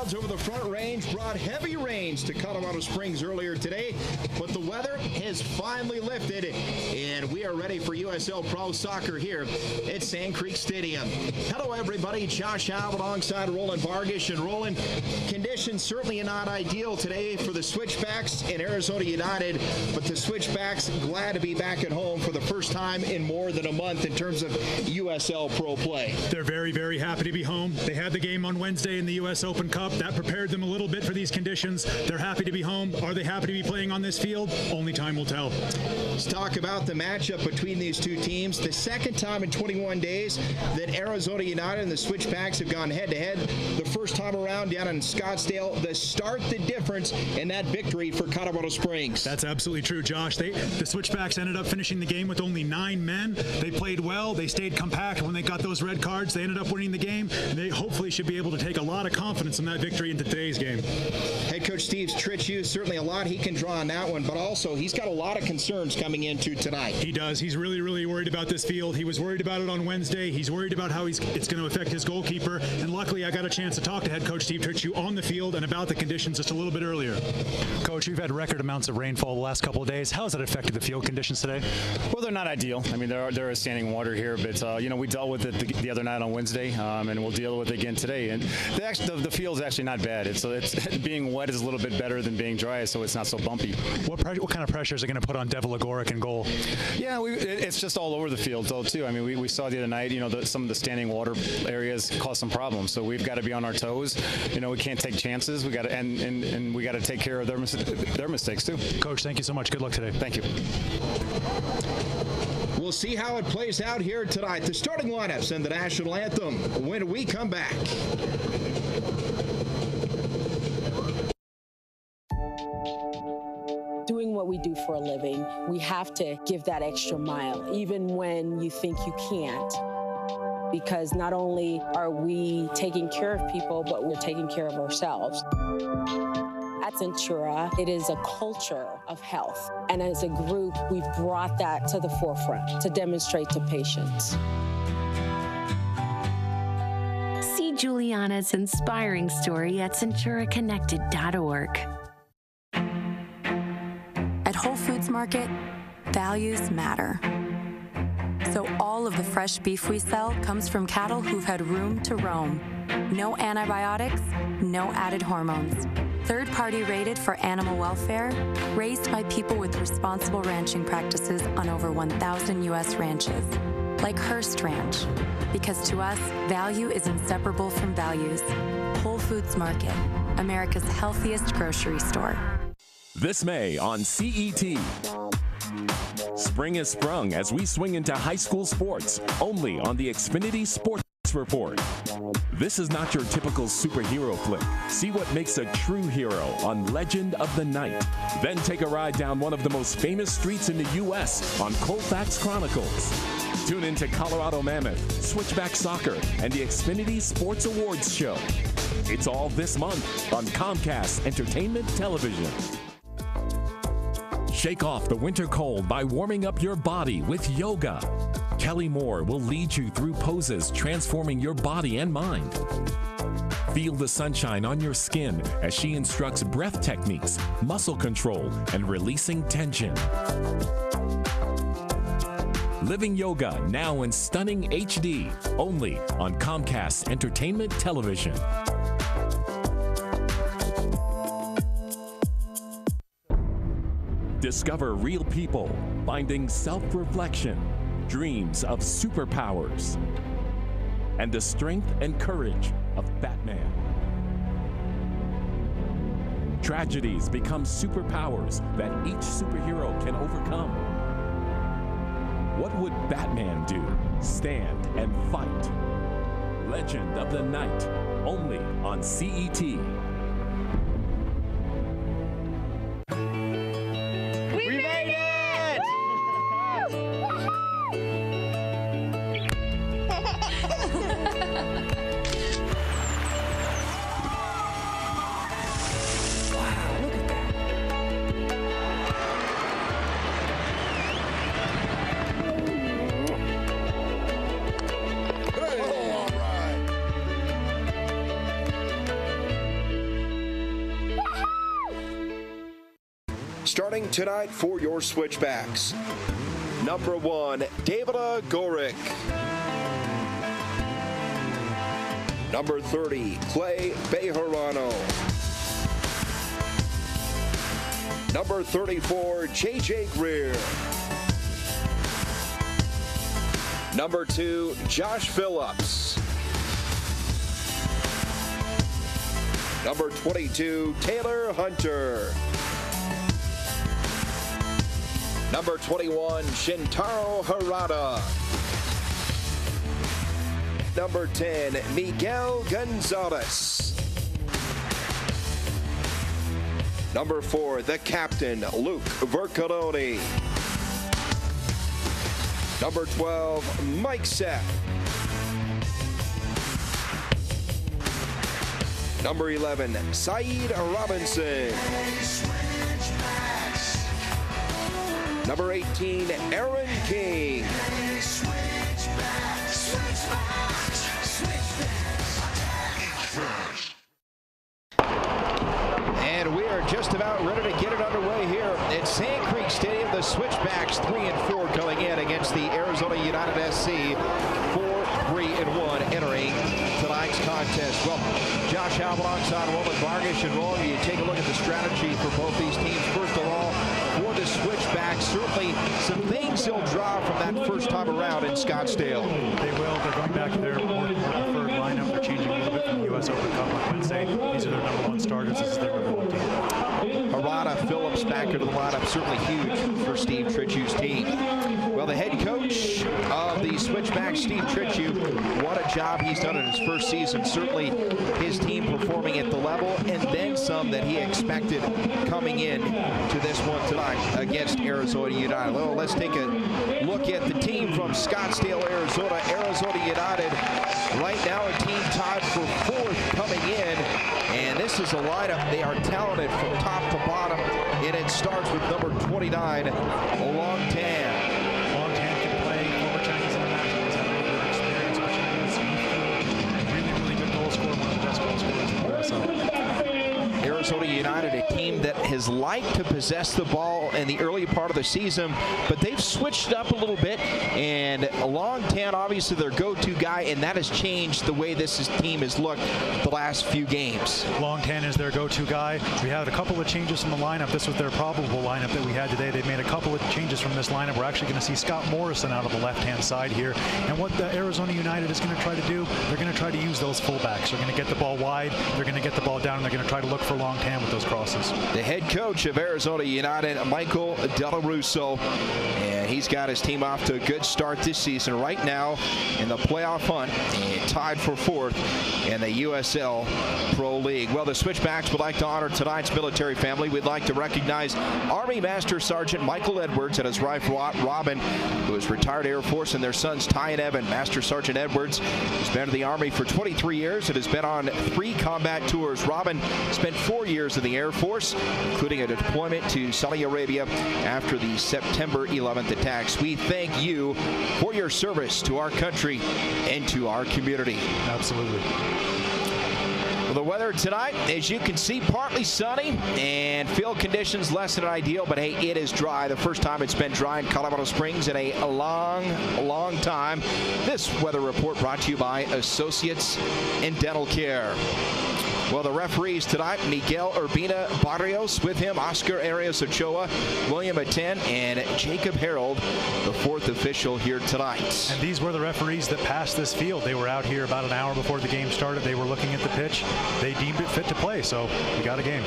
clouds over the Front Range brought heavy rains to Colorado Springs earlier today, but the weather has finally lifted, and we are ready for USL Pro Soccer here at Sand Creek Stadium. Hello, everybody. Josh Howe alongside Roland Vargas. And Roland, conditions certainly not ideal today for the Switchbacks and Arizona United, but the Switchbacks glad to be back at home for the first time in more than a month in terms of USL Pro play. They're very, very happy to be home. They had the game on Wednesday in the U.S. Open Cup. That prepared them a little bit for these conditions. They're happy to be home. Are they happy to be playing on this field? Only time will tell. Let's talk about the matchup between these two teams. The second time in 21 days that Arizona United and the Switchbacks have gone head-to-head. The first time around down in Scottsdale, the start the difference in that victory for Colorado Springs. That's absolutely true, Josh. The Switchbacks ended up finishing the game with only 9 men. They played well. They stayed compact. When they got those red cards, they ended up winning the game. And they hopefully should be able to take a lot of confidence in that victory into today's game. Head coach Steve Tritchue, certainly a lot he can draw on that one, but also he's got a lot of concerns coming into tonight. He does. He's really, really worried about this field. He was worried about it on Wednesday. He's worried about how it's going to affect his goalkeeper. And luckily, I got a chance to talk to head coach Steve Tritchue on the field and about the conditions just a little bit earlier. Coach, you've had record amounts of rainfall the last couple of days. How has it affected the field conditions today? Well, they're not ideal. I mean, there is standing water here, but we dealt with it the other night on Wednesday, and we'll deal with it again today. And the field's actually not bad. It's being wet is a little bit better than being dry, so it's not so bumpy. What kind of pressure is it going to put on Devil Agoric in goal? Yeah, it's just all over the field though too. I mean, we saw the other night, some of the standing water areas cause some problems. So we've got to be on our toes. We can't take chances. We got to and we got to take care of their mistakes too. Coach, thank you so much. Good luck today. Thank you. We'll see how it plays out here tonight. The starting lineups and the national anthem when we come back. Doing what we do for a living, we have to give that extra mile, even when you think you can't. Because not only are we taking care of people, but we're taking care of ourselves. At Centura, it is a culture of health. And as a group, we've brought that to the forefront to demonstrate to patients. See Juliana's inspiring story at CenturaConnected.org. At Whole Foods Market, values matter. So all of the fresh beef we sell comes from cattle who've had room to roam. No antibiotics, no added hormones. Third-party rated for animal welfare, raised by people with responsible ranching practices on over 1,000 U.S. ranches, like Hearst Ranch. Because to us, value is inseparable from values. Whole Foods Market, America's healthiest grocery store. This May on CET. Spring has sprung as we swing into high school sports, only on the Xfinity Sports Report. This is not your typical superhero flick. See what makes a true hero on Legend of the Night. Then take a ride down one of the most famous streets in the U.S. on Colfax Chronicles. Tune into Colorado Mammoth, Switchback Soccer, and the Xfinity Sports Awards Show. It's all this month on Comcast Entertainment Television. Shake off the winter cold by warming up your body with yoga. Kelly Moore will lead you through poses transforming your body and mind. Feel the sunshine on your skin as she instructs breath techniques, muscle control, and releasing tension. Living Yoga now in stunning HD, only on Comcast Entertainment Television. Discover real people, finding self-reflection, dreams of superpowers, and the strength and courage of Batman. Tragedies become superpowers that each superhero can overcome. What would Batman do? Stand and fight. Legend of the Night, only on CET. Starting tonight for your Switchbacks. Number 1, David Gorick. Number 30, Clay Bejarano. Number 34, J.J. Greer. Number 2, Josh Phillips. Number 22, Taylor Hunter. Number 21, Shintaro Harada. Number 10, Miguel Gonzalez. Number 4, the captain, Luke Vercaloni. Number 12, Mike Sepp. Number 11, Saeed Robinson. Number 18, Aaron King. And we are just about ready to get it underway here at Sand Creek Stadium. The Switchbacks 3-4 going in against the Arizona United SC 4-3-1 entering tonight's contest. Well, Josh Allen alongside Roman Vargas, and Roman, you take a look at the strategy for both these teams. First of all, for the Switchbacks, certainly some things they'll draw from that first time around in Scottsdale. They will. They're going back to their more preferred lineup. They're changing a little bit from the U.S. Open Cup on Wednesday. These are their number 1 starters. This is their number 1 team. Harada, Phillips back into the lineup, certainly huge for Steve Tritchew's team. Well, the head coach of the Switchbacks, Steve Tritchew, what a job he's done in his first season. Certainly his team performing at the level and then some that he expected coming in to this one tonight against Arizona United. Well, let's take a look at the team from Scottsdale, Arizona. Arizona United right now a team tied for 4th coming in. And this is a lineup. They are talented from top to bottom. And it starts with number 29, Long Tan. Long Tan can play former Chinese international. He's had a little bit of experience with Chinese. Really good goal scorer, one of the best goal scorers in the USL. Arizona United, a team that has liked to possess the ball in the early part of the season, but they've switched up a little bit, and Long Tan, obviously their go-to guy, and that has changed the way this team has looked the last few games. Long Tan is their go-to guy. We had a couple of changes from the lineup. This was their probable lineup that we had today. They've made a couple of changes from this lineup. We're actually going to see Scott Morrison out of the left-hand side here, and what the Arizona United is going to try to do, they're going to try to use those fullbacks. They're going to get the ball wide, they're going to get the ball down, and they're going to try to look for Long Tan with those crosses. The head coach of Arizona United, Michael Della Russo, and he's got his team off to a good start this season. Right now in the playoff hunt, and tied for 4th in the USL Pro League. Well, the Switchbacks would like to honor tonight's military family. We'd like to recognize Army Master Sergeant Michael Edwards and his wife Robin, who is retired Air Force, and their sons Ty and Evan. Master Sergeant Edwards has been in the Army for 23 years and has been on 3 combat tours. Robin spent 4 years in the Air Force, including a deployment to Saudi Arabia after the September 11th attacks. We thank you for your service to our country and to our community. Absolutely. Well, the weather tonight, as you can see, partly sunny and field conditions less than ideal, but hey, it is dry. The first time it's been dry in Colorado Springs in a long time. This weather report brought to you by Associates in Dental Care. Well, the referees tonight, Miguel Urbina Barrios, with him Oscar Arias Ochoa, William Aten, and Jacob Harold, the 4th official here tonight. And these were the referees that passed this field. They were out here about an hour before the game started. They were looking at the pitch. They deemed it fit to play, so we got a game.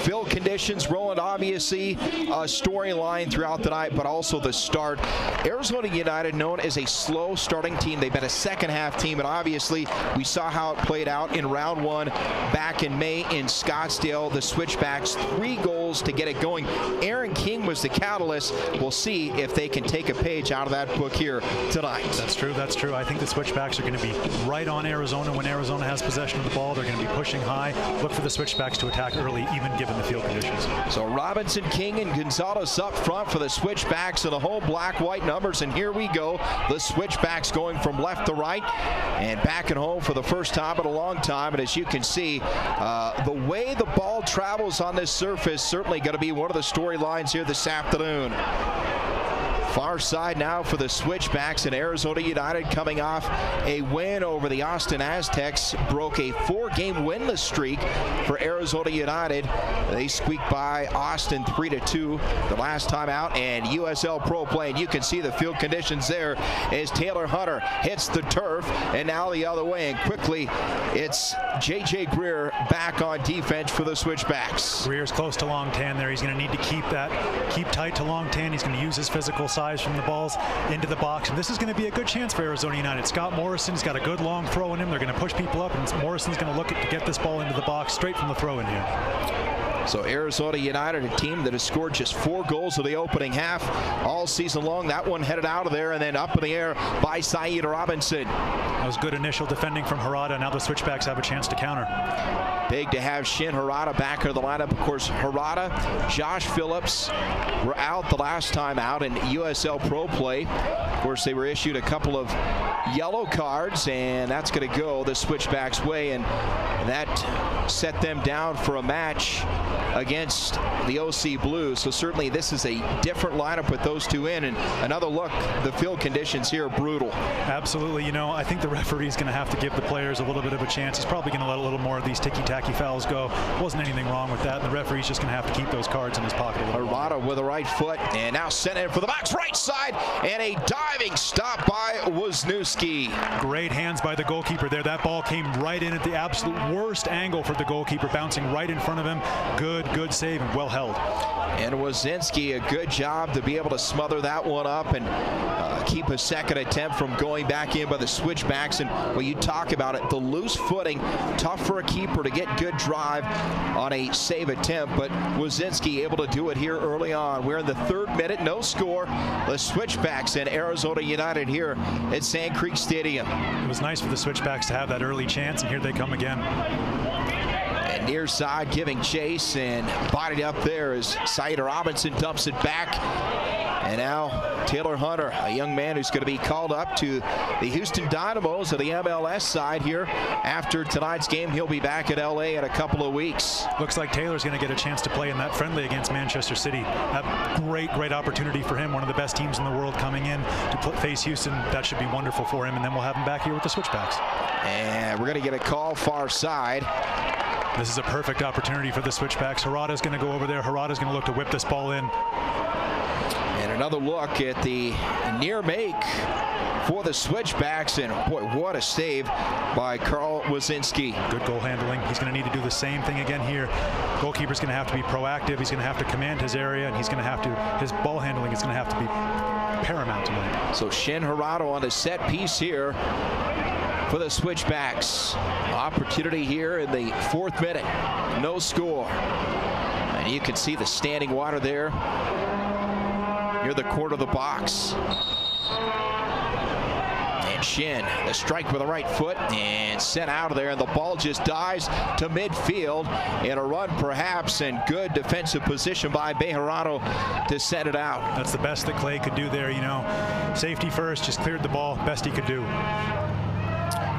Field conditions, Roland, obviously a storyline throughout the night, but also the start. Arizona United, known as a slow starting team. They've been a second-half team, and obviously we saw how it played out in round 1 back in May in Scottsdale. The Switchbacks, 3 goals to get it going. Aaron King was the catalyst. We'll see if they can take a page out of that book here tonight. That's true. That's true. I think the Switchbacks are going to be right on Arizona when Arizona has possession of the ball. They're going to be pushing high. Look for the Switchbacks to attack early, even given given the field conditions. So Robinson, King, and Gonzalez up front for the Switchbacks and the whole black-white numbers. And here we go. The Switchbacks going from left to right and back and home for the first time in a long time. And as you can see, the way the ball travels on this surface certainly going to be one of the storylines here this afternoon. Far side now for the Switchbacks, and Arizona United coming off a win over the Austin Aztecs. Broke a 4-game winless streak for Arizona United. They squeaked by Austin 3-2 the last time out, and USL Pro play. And you can see the field conditions there as Taylor Hunter hits the turf, and now the other way. And quickly, it's J.J. Greer back on defense for the Switchbacks. Greer's close to long tan there. He's going to need to keep tight to long tan. He's going to use his physical size from the balls into the box, and this is going to be a good chance for Arizona United. Scott Morrison's got a good long throw in him. They're going to push people up, and Morrison's going to look to get this ball into the box straight from the throw in here. So Arizona United, a team that has scored just 4 goals in the opening half all season long. That one headed out of there and then up in the air by Saeed Robinson. That was good initial defending from Harada. Now the Switchbacks have a chance to counter. Big to have Shin Harada back into the lineup. Of course, Harada, Josh Phillips were out the last time out in USL Pro play. Of course, they were issued a couple of yellow cards, and that's going to go the Switchbacks' way, and that set them down for a match against the OC Blues. So certainly this is a different lineup with those two in, and another look, the field conditions here are brutal. Absolutely. You know, I think the referee's going to have to give the players a little bit of a chance. He's probably going to let a little more of these ticky-tacky fouls go. Wasn't anything wrong with that, and the referee's just going to have to keep those cards in his pocket a little Harada with a right foot, and now sent in for the box right side, and a diving stop by Wisniewski. Great hands by the goalkeeper there. That ball came right in at the absolute worst angle for the goalkeeper, bouncing right in front of him. Good save and well held. And Wisniewski, a good job to be able to smother that one up and keep a second attempt from going back in by the Switchbacks. And when you talk about it, the loose footing, tough for a keeper to get good drive on a save attempt, but Wisniewski able to do it here early on. We're in the 3rd minute, no score. The Switchbacks and Arizona United here at Sand Creek Stadium. It was nice for the Switchbacks to have that early chance, and here they come again. And near side giving chase, and bodied up there as Saeed Robinson dumps it back. And now Taylor Hunter, a young man who's going to be called up to the Houston Dynamos of the MLS side here. After tonight's game, he'll be back at LA in a couple of weeks. Looks like Taylor's going to get a chance to play in that friendly against Manchester City. A great opportunity for him. One of the best teams in the world coming in to face Houston. That should be wonderful for him, and then we'll have him back here with the Switchbacks. And we're going to get a call far side. This is a perfect opportunity for the Switchbacks. Harada's going to go over there. Harada's going to look to whip this ball in. And another look at the near make for the Switchbacks, and boy, what a save by Carl Wisniewski. Good goal handling. He's going to need to do the same thing again here. Goalkeeper's going to have to be proactive. He's going to have to command his area, and he's going to have to, his ball handling is going to have to be paramount tonight. So Shin Harada on the set piece here for the Switchbacks. Opportunity here in the 4th minute. No score. And you can see the standing water there near the corner of the box. And Shin, the strike with the right foot, and sent out of there, and the ball just dives to midfield in a run perhaps, and good defensive position by Bejarano to set it out. That's the best that Clay could do there, you know. Safety first, just cleared the ball, best he could do.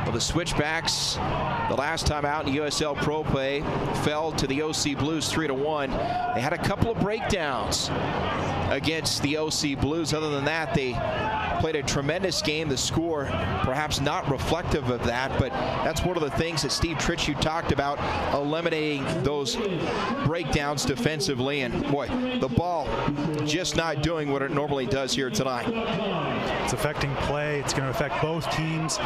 Well, the Switchbacks, the last time out in USL Pro play, fell to the OC Blues 3-1. They had a couple of breakdowns against the OC Blues. Other than that, they played a tremendous game. The score perhaps not reflective of that, but that's one of the things that Steve Tritchie talked about, eliminating those breakdowns defensively. And boy, the ball just not doing what it normally does here tonight. It's affecting play. It's going to affect both teams.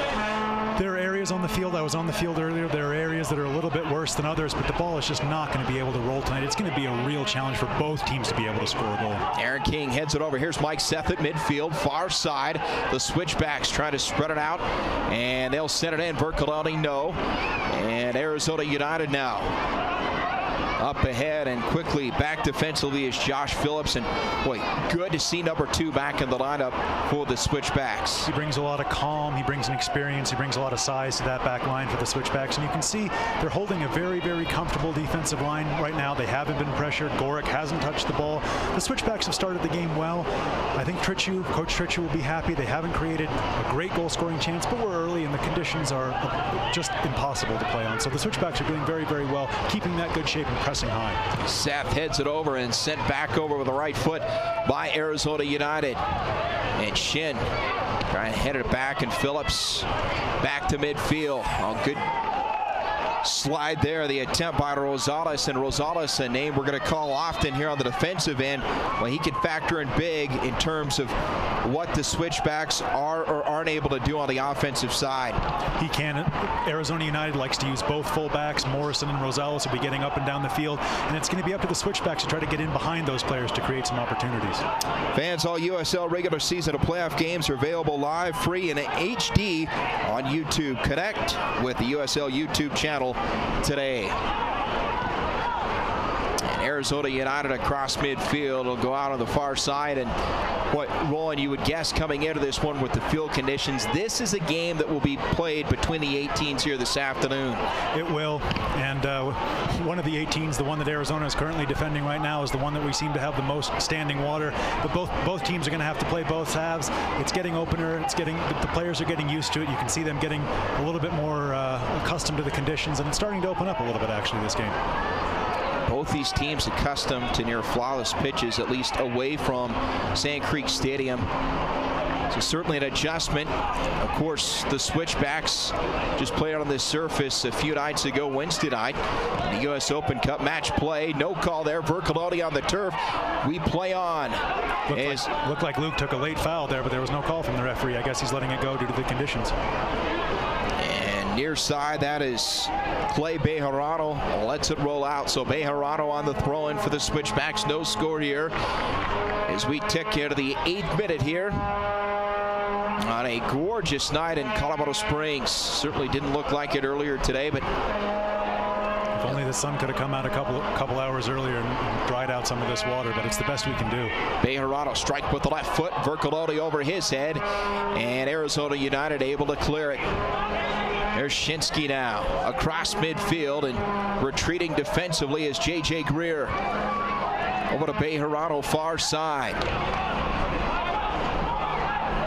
There are areas on the field, I was on the field earlier, there are areas that are a little bit worse than others, but the ball is just not going to be able to roll tonight. It's going to be a real challenge for both teams to be able to score a goal. Aaron King heads it over. Here's Mike Seth at midfield, far side. The Switchbacks trying to spread it out, and they'll send it in. Vercolani, no. And Arizona United now up ahead and quickly back defensively is Josh Phillips. And boy, good to see number 2 back in the lineup for the Switchbacks. He brings a lot of calm. He brings an experience. He brings a lot of size to that back line for the Switchbacks. And you can see they're holding a very, very comfortable defensive line right now. They haven't been pressured. Gorick hasn't touched the ball. The Switchbacks have started the game well. I think Coach Tritchu will be happy. They haven't created a great goal-scoring chance, but we're early and the conditions are just impossible to play on. So the Switchbacks are doing very, very well, keeping that good shape and pressing high. Seth heads it over and sent back over with the right foot by Arizona United. And Shin trying to head it back, and Phillips back to midfield. Oh, good slide there. The attempt by Rosales, and Rosales, a name we're going to call often here on the defensive end. Well, he can factor in big in terms of what the Switchbacks are or aren't able to do on the offensive side. He can. Arizona United likes to use both fullbacks. Morrison and Rosales will be getting up and down the field, and it's going to be up to the Switchbacks to try to get in behind those players to create some opportunities. Fans, all USL regular season and playoff games are available live, free, and HD on YouTube. Connect with the USL YouTube channel today. And Arizona United across midfield will go out on the far side. And what, Roland, you would guess coming into this one with the field conditions, this is a game that will be played between the 18s here this afternoon. It will, and one of the 18s, the one that Arizona is currently defending right now, is the one that we seem to have the most standing water. But both teams are going to have to play both halves. It's getting opener. The players are getting used to it. You can see them getting a little bit more accustomed to the conditions, and it's starting to open up a little bit actually this game. Both these teams accustomed to near flawless pitches, at least away from Sand Creek Stadium. So certainly an adjustment. Of course, the Switchbacks just played on this surface a few nights ago, Wednesday night, in the U.S. Open Cup match play. No call there. Vercalotti on the turf. We play on. Looked like Luke took a late foul there, but there was no call from the referee. I guess he's letting it go due to the conditions. Near side, that is Clay Bejarano. Lets it roll out. So Bejarano on the throw-in for the Switchbacks. No score here as we tick into the 8th minute here on a gorgeous night in Colorado Springs. Certainly didn't look like it earlier today, but if only the sun could have come out a couple hours earlier and dried out some of this water, but it's the best we can do. Bejarano strike with the left foot. Vercalotti over his head, and Arizona United able to clear it. There's Shinsky now across midfield, and retreating defensively is J.J. Greer. Over to Bejarano, far side.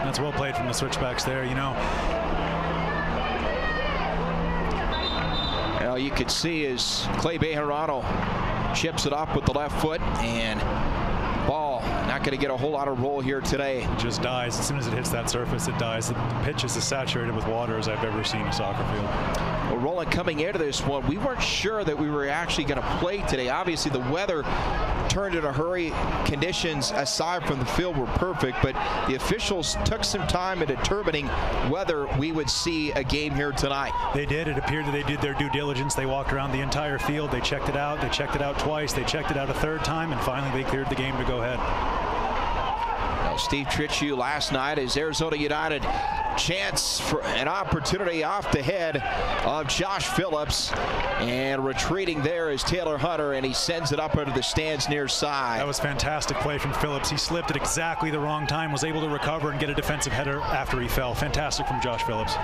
That's well played from the Switchbacks there, you know. Well, you could see as Clay Bejarano chips it up with the left foot, and ball not going to get a whole lot of roll here today. It just dies. As soon as it hits that surface, it dies. The pitch is as saturated with water as I've ever seen a soccer field. Well, Roland, coming into this one, we weren't sure that we were actually going to play today. Obviously, the weather turned in a hurry. Conditions aside from the field were perfect, but the officials took some time in determining whether we would see a game here tonight. They did. It appeared that they did their due diligence. They walked around the entire field. They checked it out. They checked it out twice. They checked it out a third time, and finally they cleared the game to go ahead. Well, Steve Tritchu last night as Arizona United chance for an opportunity off the head of Josh Phillips, and retreating there is Taylor Hunter, and he sends it up into the stands near side. That was fantastic play from Phillips. He slipped at exactly the wrong time, was able to recover and get a defensive header after he fell. Fantastic from Josh Phillips.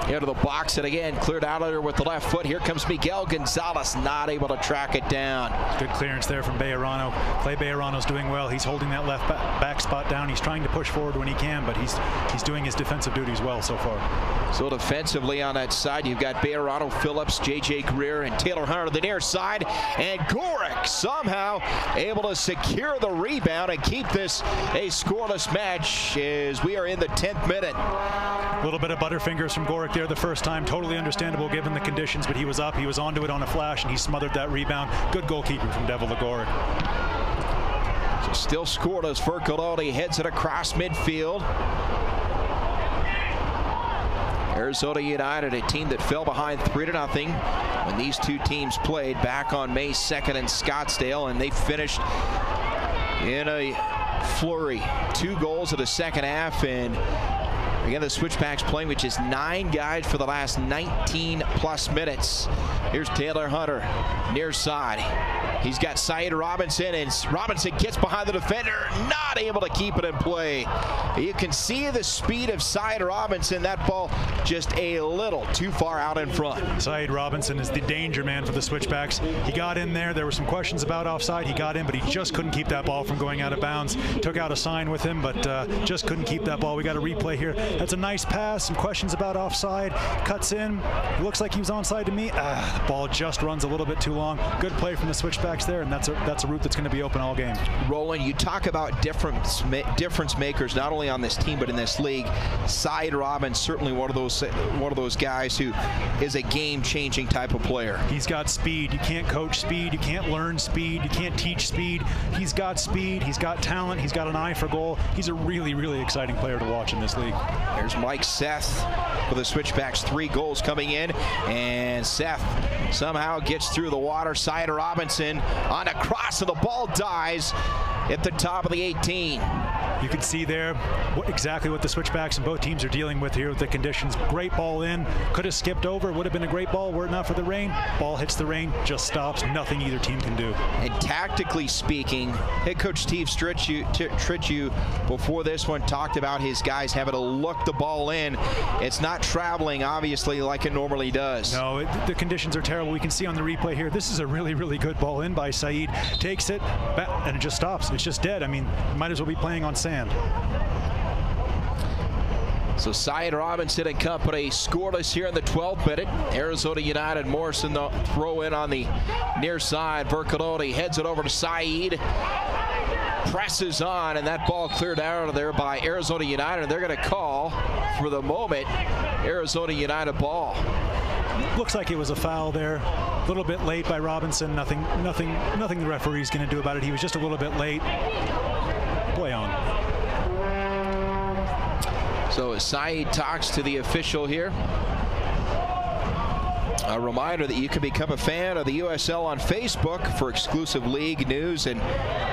Into the box, and again cleared out of there with the left foot. Here comes Miguel Gonzalez, not able to track it down. Good clearance there from Bejarano. Clay Bejarano's doing well. He's holding that left back spot down. He's trying to push forward when he can, but he's doing his defensive duties well so far. So defensively on that side, you've got Bejarano, Phillips, J.J. Greer, and Taylor Hunter on the near side, and Gorick somehow able to secure the rebound and keep this a scoreless match as we are in the 10th minute. A little bit of butterfingers from Gorick there the first time. Totally understandable given the conditions, but he was up. He was onto it on a flash, and he smothered that rebound. Good goalkeeping from Devil Gorick. So still scoreless. Vercalotti heads it across midfield. Arizona United, a team that fell behind 3-0 when these two teams played back on May 2nd in Scottsdale, and they finished in a flurry. 2 goals in the second half, and again, the Switchbacks playing with just 9 guys for the last 19 plus minutes. Here's Taylor Hunter near side. He's got Syed Robinson, and Robinson gets behind the defender, not able to keep it in play. You can see the speed of Syed Robinson. That ball just a little too far out in front. Syed Robinson is the danger man for the Switchbacks. He got in there. There were some questions about offside. He got in, but he just couldn't keep that ball from going out of bounds. Took out a sign with him, but just couldn't keep that ball. We got a replay here. That's a nice pass. Some questions about offside. Cuts in. It looks like he was onside to me. The ball just runs a little bit too long. Good play from the Switchbacks there, and that's a route that's going to be open all game. Roland, you talk about difference makers not only on this team but in this league. Syed Robinson, certainly one of those guys who is a game-changing type of player. He's got speed. You can't coach speed. You can't learn speed. You can't teach speed. He's got speed. He's got talent. He's got an eye for goal. He's a really, really exciting player to watch in this league. There's Mike Seth for the Switchbacks. 3 goals coming in, and Seth somehow gets through the water. Syed Robinson on a cross, and the ball dies at the top of the 18. You can see there exactly what the Switchbacks and both teams are dealing with here with the conditions. Great ball in, could have skipped over, would have been a great ball were it not for the rain. Ball hits the rain, just stops, nothing either team can do. And tactically speaking, head coach Steve Tritchu before this one talked about his guys having to look the ball in. It's not traveling, obviously, like it normally does. No, the conditions are terrible. We can see on the replay here, this is a really, really good ball in by Saeed. Takes it, and it just stops. It's just dead. I mean, might as well be playing on sand. So Syed Robinson and company scoreless here in the 12th minute. Arizona United, Morrison the throw in on the near side. Vercaloni heads it over to Syed. Presses on, and that ball cleared out of there by Arizona United. They're going to call, for the moment, Arizona United ball. Looks like it was a foul there. A little bit late by Robinson. Nothing the referee's going to do about it. He was just a little bit late. Play on. So as Syed talks to the official here, a reminder that you can become a fan of the USL on Facebook for exclusive league news and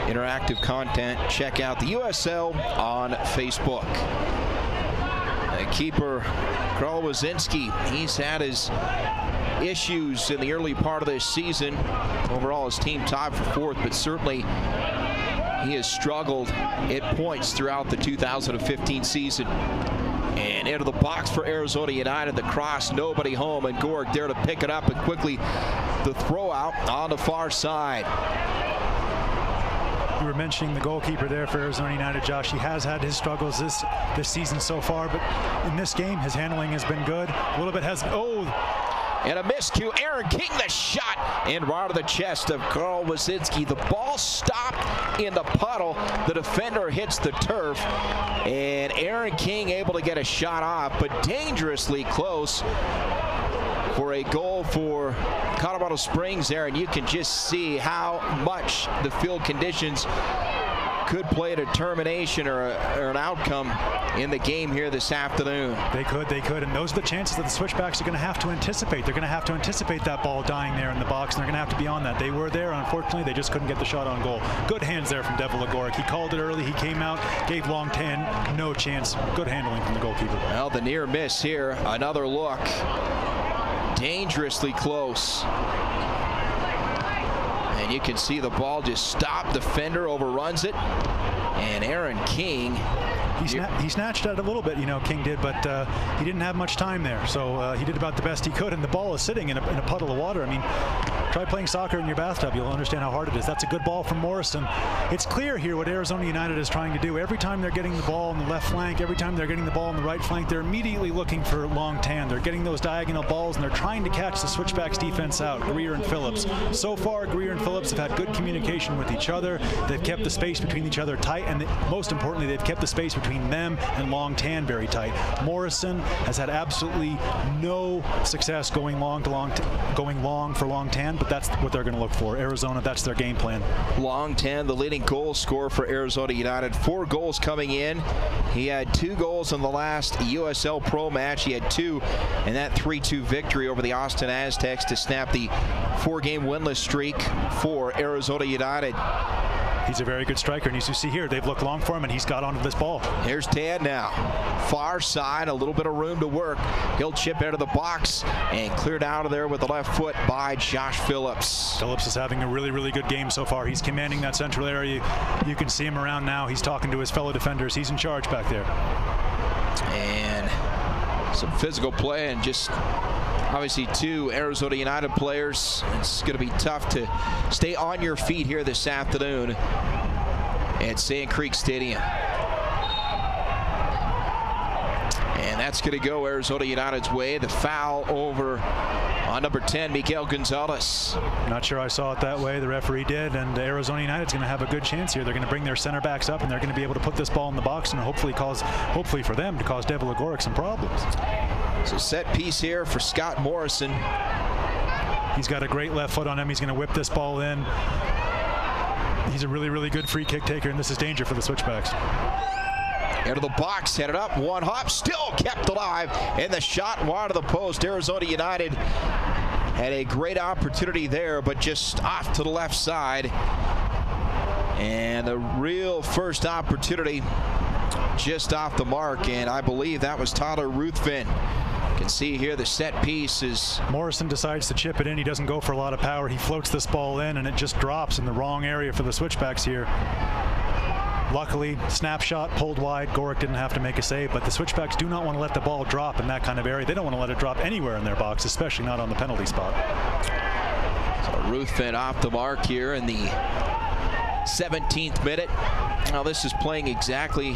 interactive content. Check out the USL on Facebook. Keeper Karl Wazinski, he's had his issues in the early part of this season. Overall, his team tied for 4th, but certainly he has struggled at points throughout the 2015 season. And into the box for Arizona United, the cross, nobody home, and Gorg there to pick it up, and quickly the throw out on the far side. You were mentioning the goalkeeper there for Arizona United, Josh. He has had his struggles this season so far, but in this game, his handling has been good. A little bit has, and a miscue. Aaron King, the shot, and right to the chest of Karl Wazinski. The ball stopped in the puddle. The defender hits the turf, and Aaron King able to get a shot off, but dangerously close for a goal for Colorado Springs there, and you can just see how much the field conditions could play a determination or an outcome in the game here this afternoon. They could, and those are the chances that the Switchbacks are going to have to anticipate. They're going to have to anticipate that ball dying there in the box, and they're going to have to be on that. They were there, unfortunately, they just couldn't get the shot on goal. Good hands there from Devil Agoric. He called it early, he came out, gave Long Tan no chance. Good handling from the goalkeeper. Well, the near miss here, another look. Dangerously close. And you can see the ball just stop. Defender overruns it. And Aaron King. He snatched at it a little bit, King did, but he didn't have much time there. So he did about the best he could, and the ball is sitting in a puddle of water. I mean, try playing soccer in your bathtub. You'll understand how hard it is. That's a good ball from Morrison. It's clear here what Arizona United is trying to do. Every time they're getting the ball on the left flank, every time they're getting the ball on the right flank, they're immediately looking for Long Tan. They're getting those diagonal balls, and they're trying to catch the Switchbacks defense out, Greer and Phillips. So far, Greer and Phillips have had good communication with each other. They've kept the space between each other tight, and most importantly, they've kept the space between them and Long Tan very tight. Morrison has had absolutely no success going long for Long Tan, but that's what they're going to look for. Arizona, that's their game plan. Long Tan, the leading goal scorer for Arizona United. 4 goals coming in. He had 2 goals in the last USL Pro match. He had 2 in that 3-2 victory over the Austin Aztecs to snap the 4-game winless streak for Arizona United. He's a very good striker, and as you see here, they've looked long for him, and he's got onto this ball. Here's Tan now. Far side, a little bit of room to work. He'll chip out of the box and cleared out of there with the left foot by Josh Phillips. Phillips is having a really, really good game so far. He's commanding that central area. You can see him around now. He's talking to his fellow defenders. He's in charge back there. And some physical play, and just obviously two Arizona United players. It's going to be tough to stay on your feet here this afternoon at Sand Creek Stadium. And that's going to go Arizona United's way. The foul over on number 10, Miguel Gonzalez. Not sure I saw it that way. The referee did, and Arizona United's going to have a good chance here. They're going to bring their center backs up, and they're going to be able to put this ball in the box and hopefully for them to cause Devil Agoric some problems. So set piece here for Scott Morrison. He's got a great left foot on him. He's going to whip this ball in. He's a really, really good free kick taker, and this is danger for the Switchbacks. Into the box, headed up, one hop, still kept alive, and the shot wide of the post. Arizona United had a great opportunity there, but just off to the left side. And a real first opportunity just off the mark, and I believe that was Tyler Ruthven. You can see here the set piece is... Morrison decides to chip it in. He doesn't go for a lot of power. He floats this ball in, and it just drops in the wrong area for the Switchbacks here. Luckily, snapshot pulled wide. Goric didn't have to make a save, but the Switchbacks do not want to let the ball drop in that kind of area. They don't want to let it drop anywhere in their box, especially not on the penalty spot. So Ruthven off the mark here in the 17th minute. Now this is playing exactly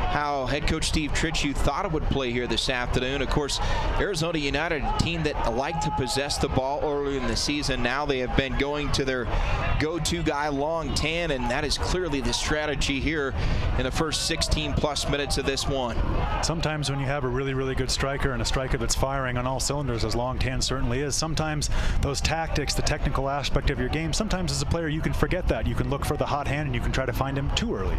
how head coach Steve Tritchie thought it would play here this afternoon. Of course, Arizona United, a team that liked to possess the ball early in the season. Now they have been going to their go-to guy, Long Tan, and that is clearly the strategy here in the first 16-plus minutes of this one. Sometimes when you have a really, really good striker and a striker that's firing on all cylinders, as Long Tan certainly is, sometimes those tactics, the technical aspect of your game, sometimes as a player you can forget that. You can look for the hot hand and you can try to find him too early.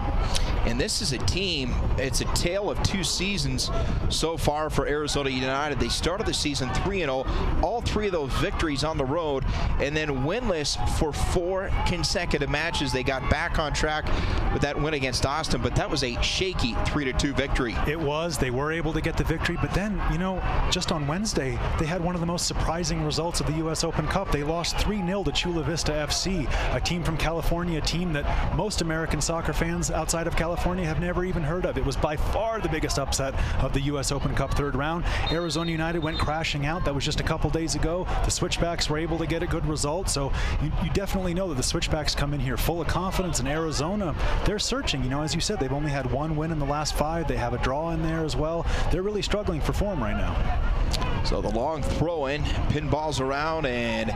And this is a team, it's a tale of two seasons so far for Arizona United. They started the season 3-0, all three of those victories on the road, and then winless for 4 consecutive matches. They got back on track with that win against Austin, but that was a shaky 3-2 victory. It was. They were able to get the victory, but then, you know, just on Wednesday, they had one of the most surprising results of the U.S. Open Cup. They lost 3-0 to Chula Vista FC, a team from California, a team that most American soccer fans outside of California have never even heard of. It was by far the biggest upset of the U.S. Open Cup third round. Arizona United went crashing out. That was just a couple days ago. The Switchbacks were able to get a good result, so you definitely know that the Switchbacks come in here full of confidence. In Arizona, they're searching. You know, as you said, they've only had one win in the last 5. They have a draw in there as well. They're really struggling for form right now. So the long throw in, pinballs around, and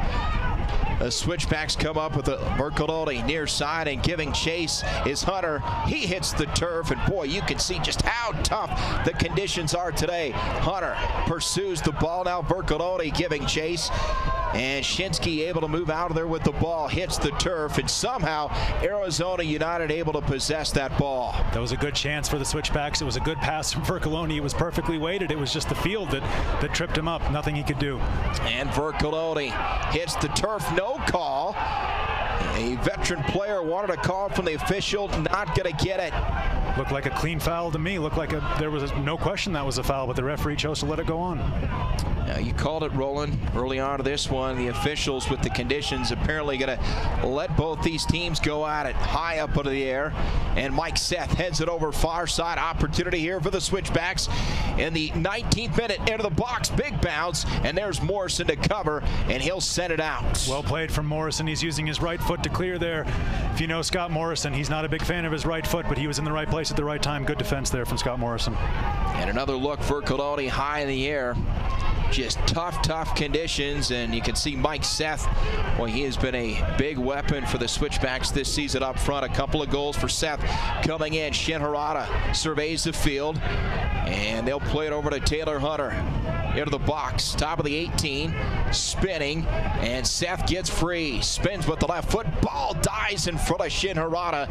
the Switchbacks come up with a Vercaloli near side, and giving chase is Hunter. He hits the turf, and boy, you can see just how tough the conditions are today. Hunter pursues the ball now. Vercaloli giving chase, and Shinsky able to move out of there with the ball, hits the turf, and somehow Arizona United able to possess that ball. That was a good chance for the Switchbacks. It was a good pass from Vercaloni. It was perfectly weighted. It was just the field that tripped him up. Nothing he could do. And Vercaloni hits the turf, no call. A veteran player wanted a call from the official, not going to get it. Looked like a clean foul to me. Looked like there was no question that was a foul, but the referee chose to let it go on. Now, you called it, Roland, early on to this one. The officials with the conditions apparently going to let both these teams go at it high up into the air. And Mike Seth heads it over far side. Opportunity here for the Switchbacks in the 19th minute. Into the box, big bounce, and there's Morrison to cover, and he'll send it out. Well played from Morrison. He's using his right foot to clear there. If you know Scott Morrison, he's not a big fan of his right foot, but he was in the right place at the right time. Good defense there from Scott Morrison. And another look for Vercaloni high in the air. Just tough conditions, and you can see Mike Seth. Well, he has been a big weapon for the Switchbacks this season up front. A couple of goals for Seth coming in. Shin Harada surveys the field, and they'll play it over to Taylor Hunter. into the box, top of the 18, spinning, and Seth gets free, spins with the left foot, ball dies in front of Shin Harada,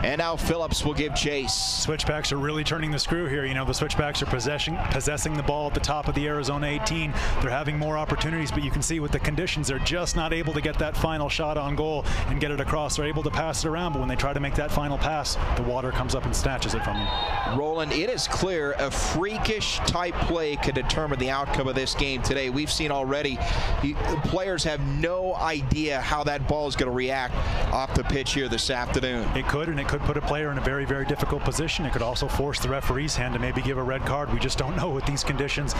and now Phillips will give chase. Switchbacks are really turning the screw here. You know, the Switchbacks are possessing the ball at the top of the Arizona 18. They're having more opportunities, but you can see with the conditions, they're just not able to get that final shot on goal and get it across. They're able to pass it around, but when they try to make that final pass, the water comes up and snatches it from them. Roland, it is clear a freakish type play could determine the outcome of this game today. We've seen already players have no idea how that ball is going to react off the pitch here this afternoon. It could, and it could put a player in a very, very difficult position. It could also force the referee's hand to maybe give a red card. We just don't know with these conditions.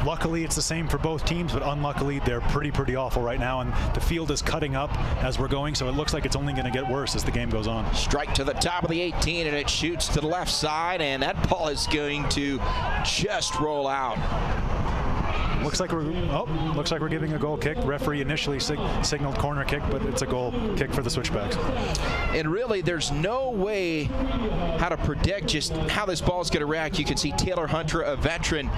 Luckily, it's the same for both teams, but unluckily, they're pretty awful right now, and the field is cutting up as we're going, so it looks like it's only going to get worse as the game goes on. Strike to the top of the 18, and it shoots to the left side, and that ball is going to just roll out. Looks like we're giving a goal kick. The referee initially signaled corner kick, but it's a goal kick for the Switchbacks. And really, there's no way how to predict just how this ball is going to react. You can see Taylor Hunter, a veteran,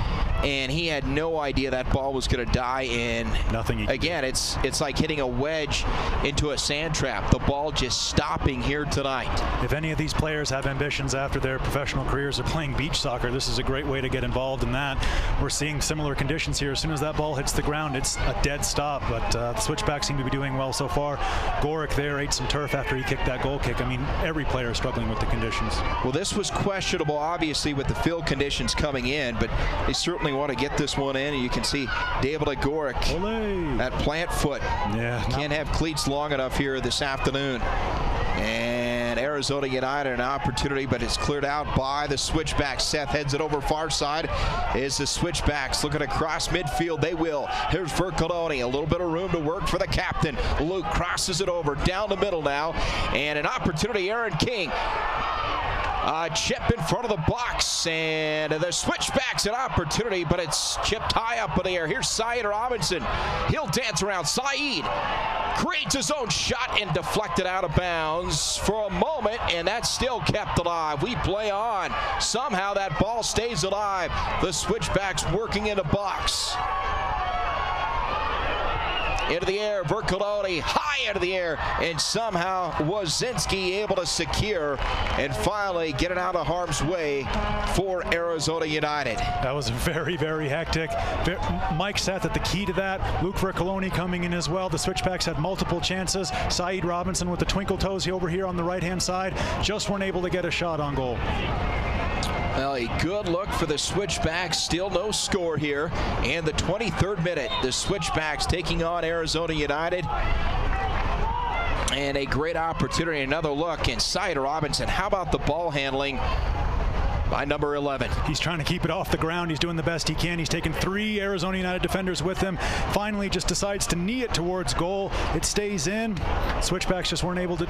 and he had no idea that ball was going to die in. Nothing. Again, it's like hitting a wedge into a sand trap. The ball just stopping here tonight. If any of these players have ambitions after their professional careers of playing beach soccer, this is a great way to get involved in that. We're seeing similar conditions here. As soon as that ball hits the ground, it's a dead stop, but the Switchbacks seem to be doing well so far. Gorick there ate some turf after he kicked that goal kick. I mean, every player is struggling with the conditions. Well, this was questionable, obviously, with the field conditions coming in, but they certainly want to get this one in, and you can see David Gorick, that plant foot. Yeah, can't have cleats long enough here this afternoon. And Arizona United an opportunity, but it's cleared out by the Switchbacks. Seth heads it over far side. Is the Switchbacks looking across midfield? They will. Here's Vercoloni. A little bit of room to work for the captain. Luke crosses it over down the middle now, and an opportunity. Aaron King. Chip in front of the box, and the Switchbacks an opportunity, but it's chipped high up in the air. Here's Saeed Robinson. He'll dance around. Saeed creates his own shot and deflected out of bounds for a moment, and that's still kept alive. We play on. Somehow that ball stays alive. The Switchbacks working in the box. Into the air, Vercoloni high into the air, and somehow Wazinski able to secure and finally get it out of harm's way for Arizona United. That was very, very hectic. Mike Seth at the key to that. Luke Vercoloni coming in as well. The Switchbacks had multiple chances. Saeed Robinson with the twinkle toes over here on the right-hand side. Just weren't able to get a shot on goal. Well, a good look for the Switchbacks. Still no score here. And the 23rd minute, the Switchbacks taking on Arizona United. And a great opportunity. Another look inside Robinson. How about the ball handling by number 11? He's trying to keep it off the ground. He's doing the best he can. He's taken 3 Arizona United defenders with him. Finally just decides to knee it towards goal. It stays in. Switchbacks just weren't able to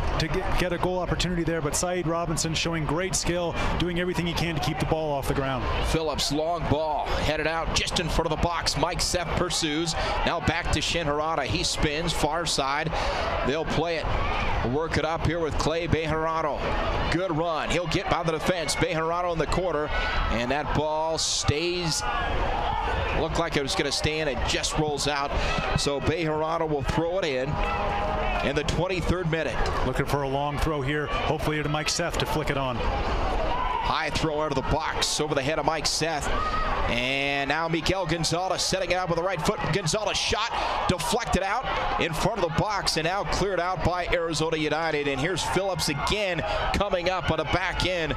get a goal opportunity there, but Saeed Robinson showing great skill, doing everything he can to keep the ball off the ground. Phillips, long ball, headed out just in front of the box. Mike Seth pursues. Now back to Shin Harada. He spins far side. They'll play it. Work it up here with Clay Bejarano. Good run. He'll get by the defense. Bejarano in the corner, and that ball stays. Looked like it was going to stay in. It just rolls out. So Bejarano will throw it in the 23rd minute. Looking for a long throw here. Hopefully to Mike Seth to flick it on. High throw out of the box over the head of Mike Seth. And now Miguel Gonzalez setting it up with the right foot. Gonzalez shot, deflected out in front of the box, and now cleared out by Arizona United. And here's Phillips again coming up on the back end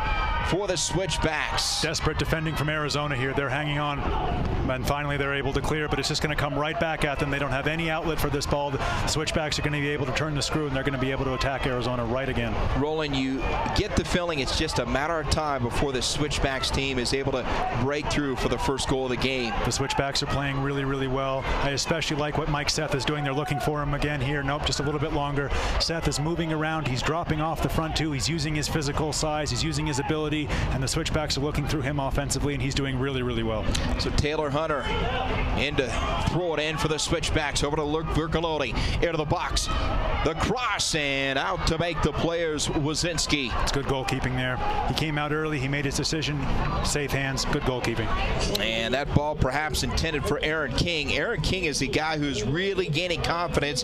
for the Switchbacks. Desperate defending from Arizona here. They're hanging on, and finally they're able to clear, but it's just going to come right back at them. They don't have any outlet for this ball. The Switchbacks are going to be able to turn the screw, and they're going to be able to attack Arizona right again. Roland, you get the feeling it's just a matter of time before the Switchbacks team is able to break through for the first goal of the game. The Switchbacks are playing really, really well. I especially like what Mike Seth is doing. They're looking for him again here. Nope, just a little bit longer. Seth is moving around. He's dropping off the front too. He's using his physical size. He's using his ability, and the Switchbacks are looking through him offensively, and he's doing really, really well. So Taylor Hunter in to throw it in for the Switchbacks over to Luke Vercoloni into the box. The cross and out to make the players Wazinski. It's good goalkeeping there. He came out early. He made his decision. Safe hands. Good goalkeeping. And that ball perhaps intended for Aaron King. Aaron King is the guy who's really gaining confidence.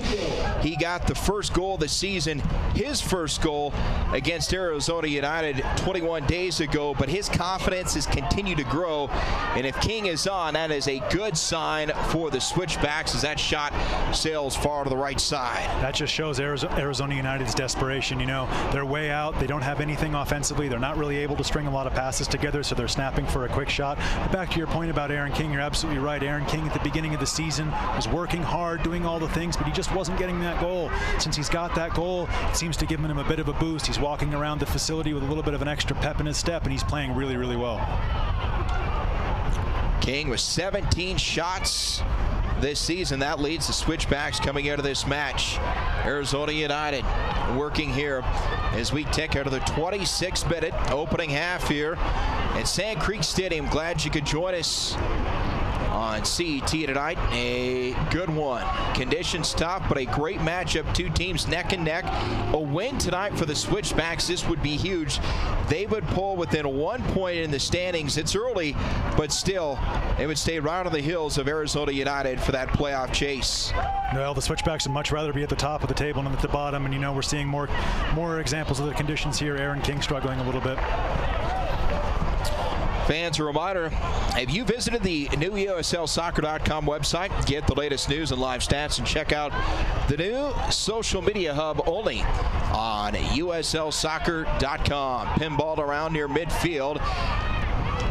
He got the first goal of the season, his first goal against Arizona United 21 days ago, but his confidence has continued to grow. And if King is on, that is a good sign for the Switchbacks as that shot sails far to the right side. That just shows Arizona United's desperation. You know, they're way out. They don't have anything offensively. They're not really able to string a lot of passes together, so they're snapping for a quick shot. But back to your point about Aaron King, you're absolutely right. Aaron King at the beginning of the season was working hard, doing all the things, but he just wasn't getting that goal. Since he's got that goal, it seems to give him a bit of a boost. He's walking around the facility with a little bit of an extra pep in his step, and he's playing really, really well. King with 17 shots this season. That leads the Switchbacks coming out of this match. Arizona United working here as we tick out of the 26th minute opening half here at Sand Creek Stadium. Glad you could join us on CET tonight. A good one. Conditions tough, but a great matchup. Two teams neck and neck. A win tonight for the Switchbacks. This would be huge. They would pull within 1 point in the standings. It's early, but still, they would stay right on the heels of Arizona United for that playoff chase. Well, the Switchbacks would much rather be at the top of the table than at the bottom, and you know we're seeing more examples of the conditions here. Aaron King struggling a little bit. Fans, a reminder, have you visited the new USLsoccer.com website? Get the latest news and live stats and check out the new social media hub only on USLsoccer.com. Pinballed around near midfield.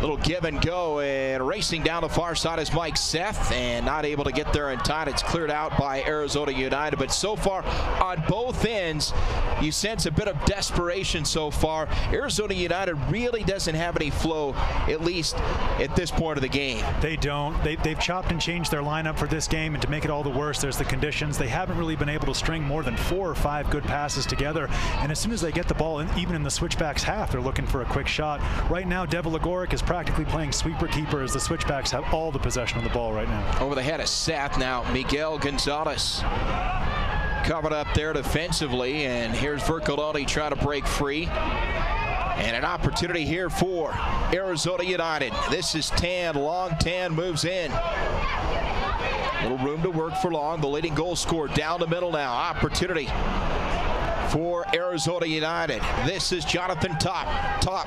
Little give and go, and racing down the far side is Mike Seth, and not able to get there in time. It's cleared out by Arizona United, but so far on both ends you sense a bit of desperation so far. Arizona United really doesn't have any flow, at least at this point of the game. They don't. They've chopped and changed their lineup for this game, and to make it all the worse, there's the conditions. They haven't really been able to string more than 4 or 5 good passes together, and as soon as they get the ball, even in the Switchbacks half, they're looking for a quick shot. Right now, Devilagoric is practically playing sweeper keeper as the Switchbacks have all the possession of the ball right now. Over the head of Seth now, Miguel Gonzalez covered up there defensively, and here's Vercoloni trying to break free. And an opportunity here for Arizona United. This is Tan. Long Tan moves in. Little room to work for Long. The leading goal scorer down the middle now. Opportunity for Arizona United. This is Jonathan Top. Top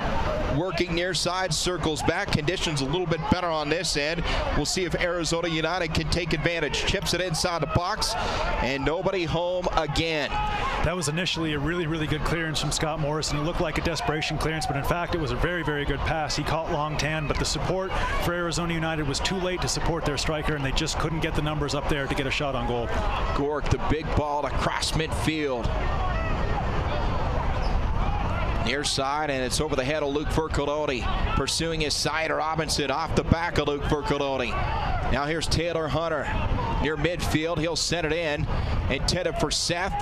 working near side, circles back. Conditions a little bit better on this end. We'll see if Arizona United can take advantage. Chips it inside the box, and nobody home again. That was initially a really, really good clearance from Scott Morrison. It looked like a desperation clearance, but in fact it was a very, very good pass. He caught Long Tan, but the support for Arizona United was too late to support their striker, and they just couldn't get the numbers up there to get a shot on goal. Gork, the big ball across midfield. Near side, and it's over the head of Luke Vercoloni. Pursuing his side, Robinson off the back of Luke Vercoloni. Now here's Taylor Hunter near midfield. He'll send it in. Intended for Seth.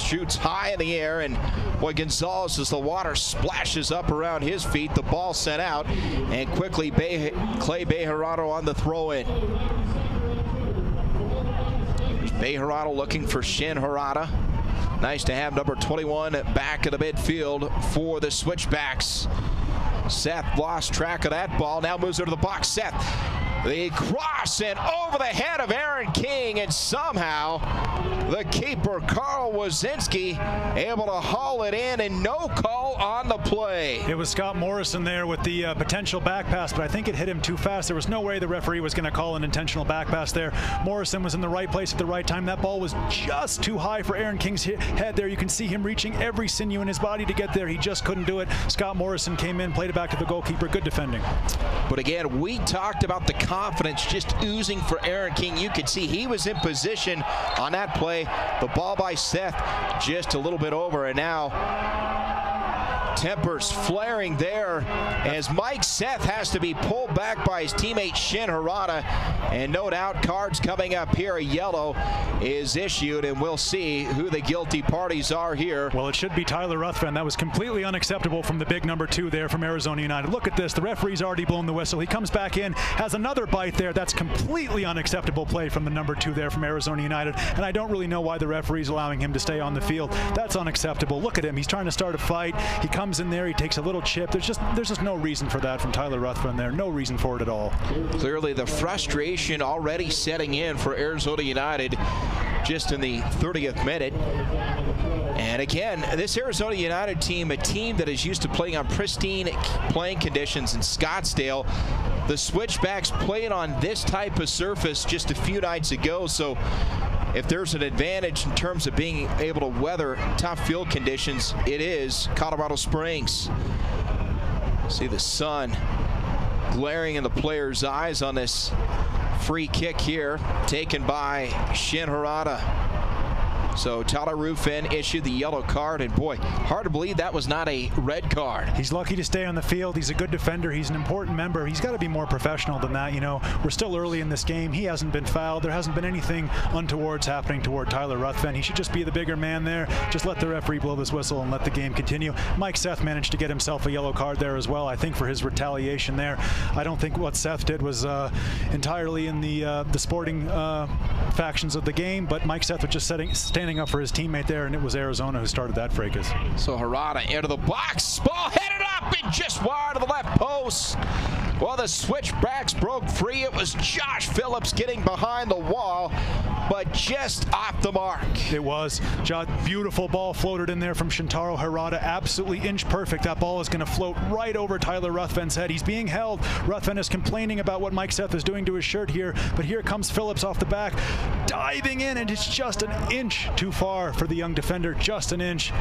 Shoots high in the air, and boy, Gonzalez, as the water splashes up around his feet, the ball sent out, and quickly Clay Bejarano on the throw-in. Bejarano looking for Shin Harada. Nice to have number 21 back in the midfield for the Switchbacks. Seth lost track of that ball. Now moves into the box. Seth, the cross, and over the head of Aaron King, and somehow the keeper, Carl Wazinski, able to haul it in, and no call on the play. It was Scott Morrison there with the potential back pass, but I think it hit him too fast. There was no way the referee was going to call an intentional back pass there. Morrison was in the right place at the right time. That ball was just too high for Aaron King's head there. You can see him reaching every sinew in his body to get there. He just couldn't do it. Scott Morrison came in, played it back to the goalkeeper. Good defending. But again, we talked about the confidence just oozing for Aaron King. You could see he was in position on that play. The ball by Seth just a little bit over, and now tempers flaring there as Mike Seth has to be pulled back by his teammate Shin Harada, And no doubt cards coming up here. A yellow is issued, and we'll see who the guilty parties are here. Well, it should be Tyler Ruthven. That was completely unacceptable from the big number 2 there from Arizona United. Look at this. The referee's already blown the whistle. He comes back in, has another bite there. That's completely unacceptable play from the number 2 there from Arizona United. And I don't really know why the referee's allowing him to stay on the field. That's unacceptable. Look at him. He's trying to start a fight. He comes in there. He takes a little chip. There's just no reason for that from Tyler Ruthven there. No reason for it at all. Clearly the frustration already setting in for Arizona United just in the 30th minute. And again, this Arizona United team, a team that is used to playing on pristine playing conditions in Scottsdale, the Switchbacks played on this type of surface just a few nights ago. So if there's an advantage in terms of being able to weather tough field conditions, it is Colorado Springs. See the sun glaring in the players' eyes on this free kick here, taken by Shin Harada. So Tyler Ruthven issued the yellow card, and boy, hard to believe that was not a red card. He's lucky to stay on the field. He's a good defender. He's an important member. He's got to be more professional than that. You know, we're still early in this game. He hasn't been fouled. There hasn't been anything untoward's happening toward Tyler Ruthven. He should just be the bigger man there. Just let the referee blow this whistle and let the game continue. Mike Seth managed to get himself a yellow card there as well, I think, for his retaliation there. I don't think what Seth did was entirely in the sporting factions of the game, but Mike Seth was just standing up for his teammate there, and it was Arizona who started that fracas. So Harada into the box, ball headed up and just wide to the left post. Well, the Switchbacks broke free. It was Josh Phillips getting behind the wall, but just off the mark. It was. Beautiful ball floated in there from Shintaro Harada. Absolutely inch perfect. That ball is going to float right over Tyler Ruthven's head. He's being held. Ruthven is complaining about what Mike Seth is doing to his shirt here, but here comes Phillips off the back, diving in, and it's just an inch too far for the young defender. Just an inch.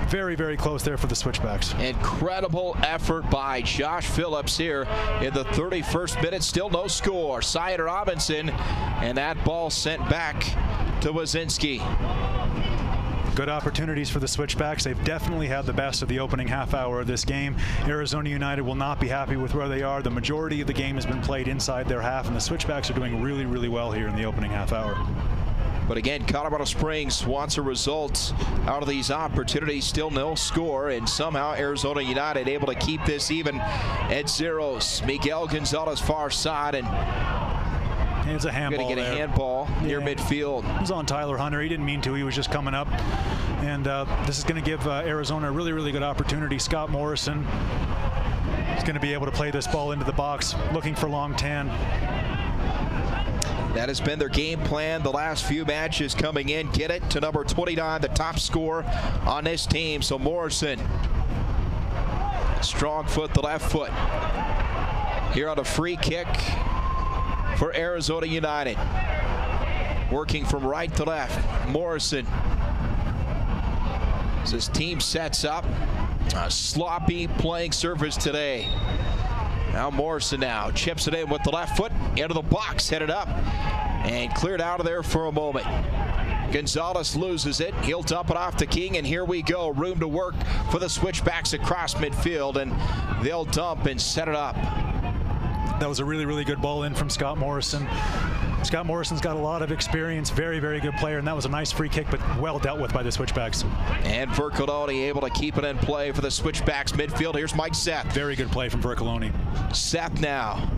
Very, very close there for the Switchbacks. Incredible effort by Josh Phillips here in the 31st minute. Still no score. Syed Robinson, and that ball sent back to Wazinski. Good opportunities for the Switchbacks. They've definitely had the best of the opening half hour of this game. Arizona United will not be happy with where they are. The majority of the game has been played inside their half, and the Switchbacks are doing really, really well here in the opening half hour. But again, Colorado Springs wants a result out of these opportunities. Still no score, and somehow Arizona United able to keep this even at zeros. Miguel Gonzalez far side, and it's a handball. Going to get a handball near midfield. It was on Tyler Hunter. He didn't mean to. He was just coming up. And this is going to give Arizona a really, really good opportunity. Scott Morrison is going to be able to play this ball into the box, looking for long 10. That has been their game plan the last few matches coming in. Get it to number 29, the top scorer on this team. So Morrison, strong foot, the left foot. Here on a free kick for Arizona United. Working from right to left. Morrison. As his team sets up. A sloppy playing surface today. Now Morrison chips it in with the left foot into the box, headed up and cleared out of there for a moment. Gonzalez loses it. He'll dump it off to King, and here we go. Room to work for the Switchbacks across midfield, and they'll dump and set it up. That was a really, really good ball in from Scott Morrison. Scott Morrison's got a lot of experience, very, very good player, and that was a nice free kick, but well dealt with by the Switchbacks. And Vercoloni able to keep it in play for the Switchbacks midfield. Here's Mike Seth. Very good play from Vercoloni. Seth now.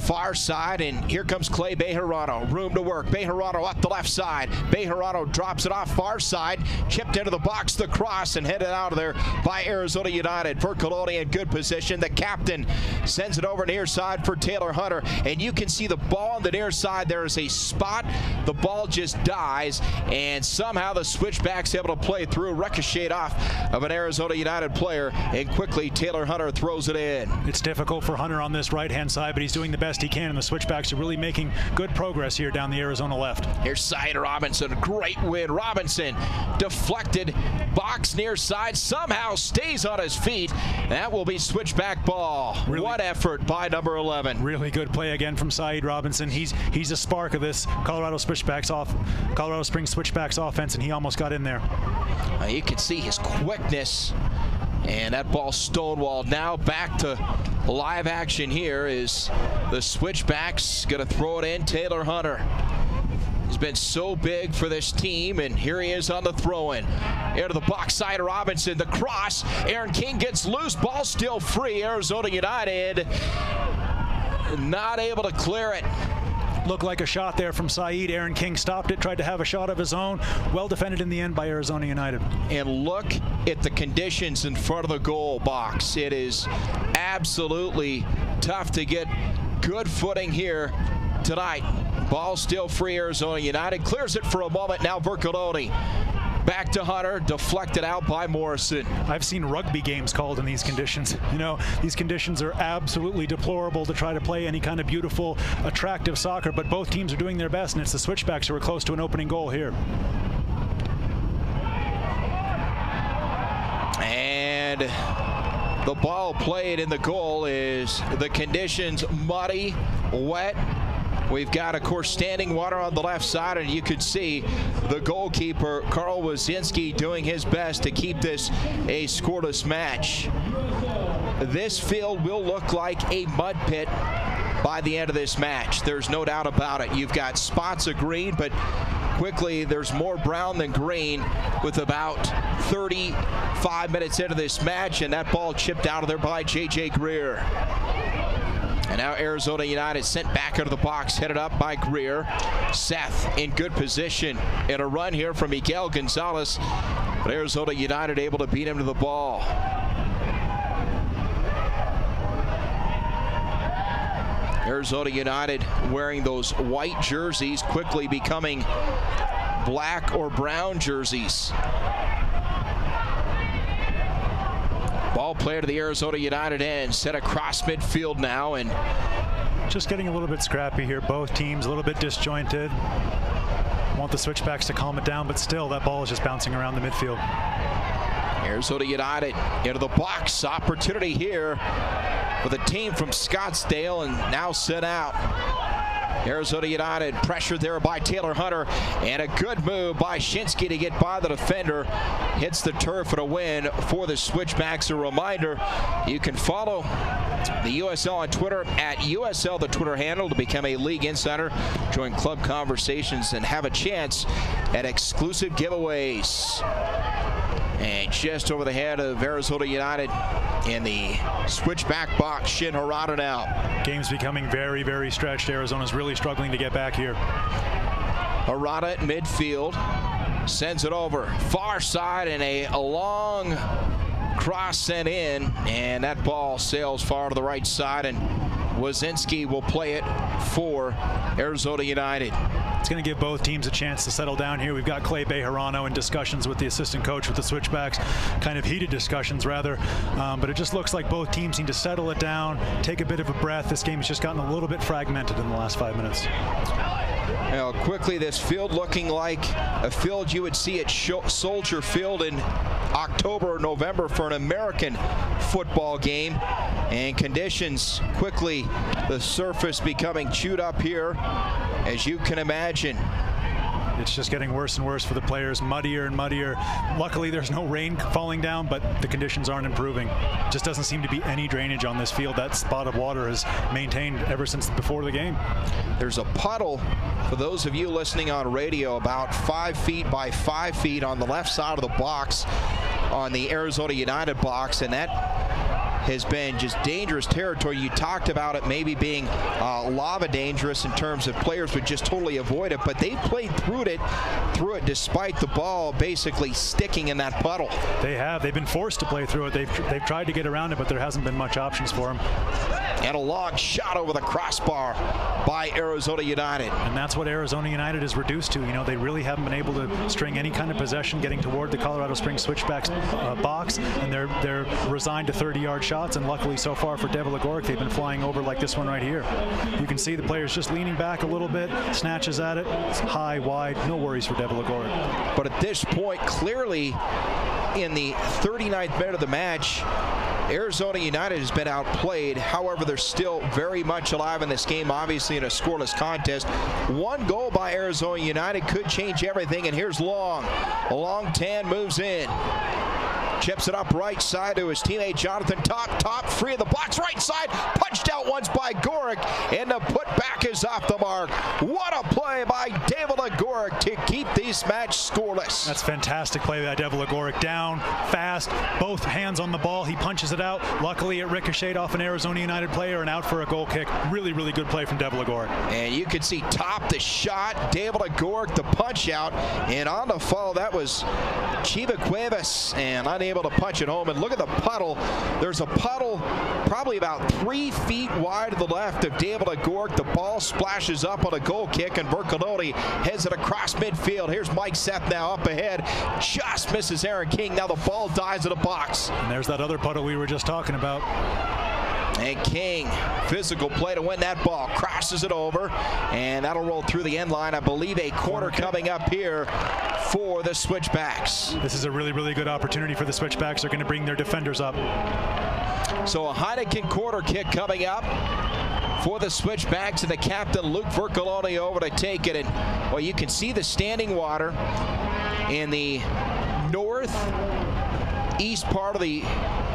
Far side, and here comes Clay Bejarano. Room to work. Bejarano up the left side. Bejarano drops it off far side. Chipped into the box, the cross, and headed out of there by Arizona United. Vercoloni in good position. The captain sends it over near side for Taylor Hunter, and you can see the ball on the near side. There is a spot. The ball just dies, and somehow the Switchbacks able to play through, ricochet off of an Arizona United player, and quickly Taylor Hunter throws it in. It's difficult for Hunter on this right-hand side, but he's doing the best he can, and the Switchbacks are really making good progress here down the Arizona left. Here's Syed Robinson, great win. Robinson deflected, box near side, somehow stays on his feet. That will be Switchback ball. Really, what effort by number 11. Really good play again from Syed Robinson. He's a spark of this Colorado Springs Switchbacks offense, and he almost got in there. You can see his quickness And that ball stonewalled. Now back to live action here is the Switchbacks going to throw it in. Taylor Hunter. He's been so big for this team, and here he is on the throw-in. Into the box side, Robinson, the cross. Aaron King gets loose, ball still free. Arizona United not able to clear it. Looked like a shot there from Saeed. Aaron King stopped it, tried to have a shot of his own. Well defended in the end by Arizona United. And look at the conditions in front of the goal box. It is absolutely tough to get good footing here tonight. Ball still free. Arizona United clears it for a moment. Now Vercoloni. Back to Hunter, deflected out by Morrison. I've seen rugby games called in these conditions. You know, these conditions are absolutely deplorable to try to play any kind of beautiful, attractive soccer, but both teams are doing their best, and it's the Switchbacks who are close to an opening goal here. And the ball played in the goal is the conditions muddy, wet. We've got, of course, standing water on the left side, and you could see the goalkeeper, Carl Wazinski, doing his best to keep this a scoreless match. This field will look like a mud pit by the end of this match. There's no doubt about it. You've got spots of green, but quickly there's more brown than green with about 35 minutes into this match, and that ball chipped out of there by J.J. Greer. And now Arizona United sent back into the box, headed up by Greer. Seth in good position in a run here from Miguel Gonzalez. But Arizona United able to beat him to the ball. Arizona United wearing those white jerseys, quickly becoming black or brown jerseys. Ball player to the Arizona United end, set across midfield now, and just getting a little bit scrappy here. Both teams a little bit disjointed. Want the Switchbacks to calm it down, but still that ball is just bouncing around the midfield. Arizona United into the box. Opportunity here for the team from Scottsdale, and now sent out. Arizona United pressured there by Taylor Hunter, and a good move by Shinsky to get by the defender. Hits the turf and a win for the Switchbacks. A reminder, you can follow the USL on Twitter at USL, the Twitter handle, to become a league insider, join club conversations, and have a chance at exclusive giveaways. And just over the head of Arizona United in the Switchback box, Shin Harada now. Game's becoming very, very stretched. Arizona's really struggling to get back here. Harada at midfield, sends it over. Far side, and a long cross sent in, and that ball sails far to the right side, and Wazinski will play it for Arizona United. It's going to give both teams a chance to settle down here. We've got Clay Bejarano in discussions with the assistant coach with the Switchbacks, kind of heated discussions rather, but it just looks like both teams need to settle it down, take a bit of a breath. This game has just gotten a little bit fragmented in the last 5 minutes. Now, quickly, this field looking like a field you would see at Soldier Field in October or November for an American football game. And conditions quickly, the surface becoming chewed up here, as you can imagine. It's just getting worse and worse for the players, muddier and muddier. Luckily, there's no rain falling down, but the conditions aren't improving. Just doesn't seem to be any drainage on this field. That spot of water has maintained ever since before the game. There's a puddle, for those of you listening on radio, about 5 feet by 5 feet on the left side of the box, on the Arizona United box, and that has been just dangerous territory. You talked about it maybe being lava dangerous in terms of players would just totally avoid it, but they played through it despite the ball basically sticking in that puddle. They have. They've been forced to play through it. They've tried to get around it, but there hasn't been much options for them. And a long shot over the crossbar by Arizona United. And that's what Arizona United is reduced to. You know, they really haven't been able to string any kind of possession getting toward the Colorado Springs Switchbacks box, and they're resigned to 30-yard shots, and luckily so far for Devil Agoric, they've been flying over like this one right here. You can see the players just leaning back a little bit, snatches at it, it's high, wide, no worries for Devil Agoric. But at this point, clearly in the 39th minute of the match, Arizona United has been outplayed. However, they're still very much alive in this game, obviously in a scoreless contest. One goal by Arizona United could change everything, and here's Long. Long 10 moves in. Chips it up right side to his teammate Jonathan Top free of the box right side, punched out once by Gorick, and the putback is off the mark. What a play by David Gorick to keep this match scoreless. That's fantastic play by David Gorick. Down, fast, both hands on the ball. He punches it out. Luckily, it ricocheted off an Arizona United player and out for a goal kick. Really, really good play from David Gorick. And you can see Top the shot, David Gorick the punch out, and on the follow that was Chiva Cuevas, and unable to punch it home. And look at the puddle. There's a puddle probably about 3 feet wide to the left of David Gorick. The ball splashes up on a goal kick, and Vercoloni heads it across midfield. Here's Mike Seth now up ahead. Just misses Aaron King. Now the ball dies in the box. And there's that other puddle we were just talking about. And King, physical play to win that ball, crosses it over, and that'll roll through the end line. I believe a corner coming up here for the Switchbacks. This is a really, really good opportunity for the Switchbacks. They're going to bring their defenders up. So a Heineken corner kick coming up for the Switchbacks, and the captain, Luke Vercoloni, over to take it. And, well, you can see the standing water in the northeast part of the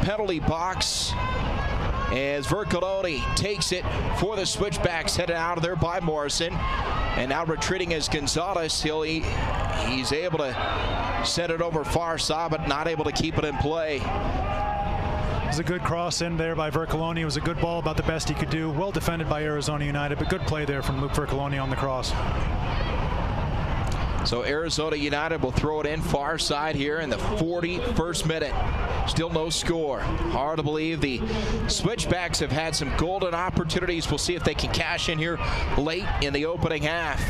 penalty box as Vercoloni takes it for the Switchbacks, headed out of there by Morrison. And now retreating as Gonzalez. He's able to send it over far side, but not able to keep it in play. It was a good cross in there by Vercoloni. It was a good ball, about the best he could do. Well defended by Arizona United, but good play there from Luke Vercoloni on the cross. So Arizona United will throw it in far side here in the 41st minute. Still no score. Hard to believe the Switchbacks have had some golden opportunities. We'll see if they can cash in here late in the opening half.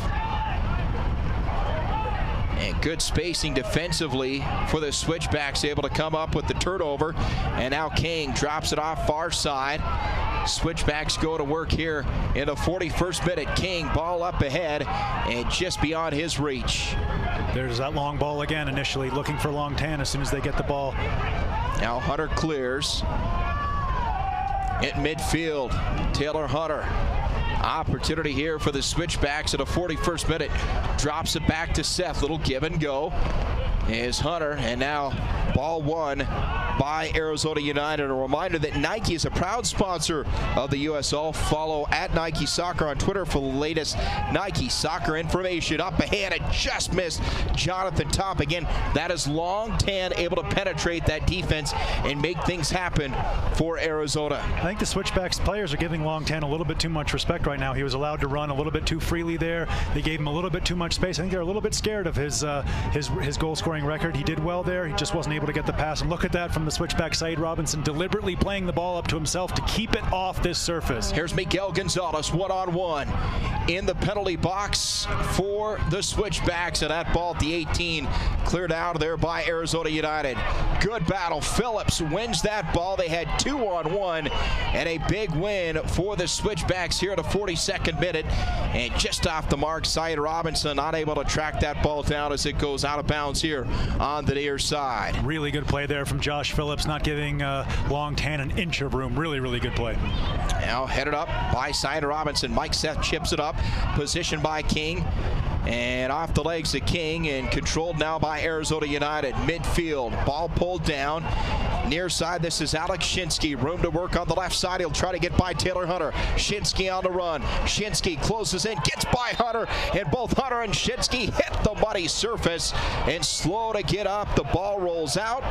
And good spacing defensively for the Switchbacks, able to come up with the turnover. And now King drops it off far side. Switchbacks go to work here in the 41st minute. King, ball up ahead and just beyond his reach. There's that long ball again, initially looking for Long Tan as soon as they get the ball. Now Hunter clears. At midfield, Taylor Hunter. Opportunity here for the Switchbacks at a 41st minute. Drops it back to Seth. Little give and go is Hunter, and now ball won by Arizona United. A reminder that Nike is a proud sponsor of the USL. Follow at Nike Soccer on Twitter for the latest Nike Soccer information. Up ahead, it just missed Jonathan Top. Again, that is Long Tan able to penetrate that defense and make things happen for Arizona. I think the Switchbacks players are giving Long Tan a little bit too much respect right now. He was allowed to run a little bit too freely there. They gave him a little bit too much space. I think they're a little bit scared of his goal scoring record. He did well there. He just wasn't able to get the pass. And look at that from the Switchback. Saeed Robinson deliberately playing the ball up to himself to keep it off this surface. Here's Miguel Gonzalez one-on-one in the penalty box for the Switchbacks, and that ball at the 18 cleared out of there by Arizona United. Good battle. Phillips wins that ball. They had 2-on-1 and a big win for the Switchbacks here at the 42nd minute. And just off the mark, Saeed Robinson not able to track that ball down as it goes out of bounds here on the near side. Really good play there from Josh Phillips, not giving Long Tan an inch of room. Really, really good play. Now headed up by Saeed Robinson. Mike Seth chips it up. Positioned by King. And off the legs of King and controlled now by Arizona United. Midfield, ball pulled down. Near side, this is Alex Shinsky. Room to work on the left side. He'll try to get by Taylor Hunter. Shinsky on the run. Shinsky closes in, gets by Hunter, and both Hunter and Shinsky hit the muddy surface and slow to get up. The ball rolls out,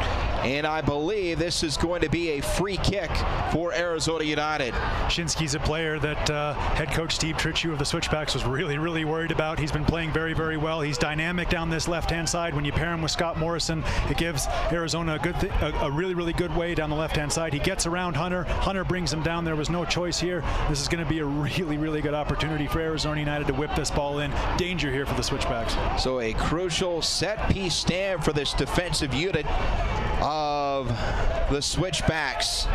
and I believe this is going to be a free kick for Arizona United. Shinsky's a player that head coach Steve Tritchu of the Switchbacks was really, really worried about. He's been playing very, very well. He's dynamic down this left-hand side. When you pair him with Scott Morrison, it gives Arizona a really, really good way down the left-hand side. He gets around Hunter. Hunter brings him down. There was no choice here. This is going to be a really, really good opportunity for Arizona United to whip this ball in. Danger here for the Switchbacks. So a crucial set-piece stand for this defensive unit of the Switchbacks.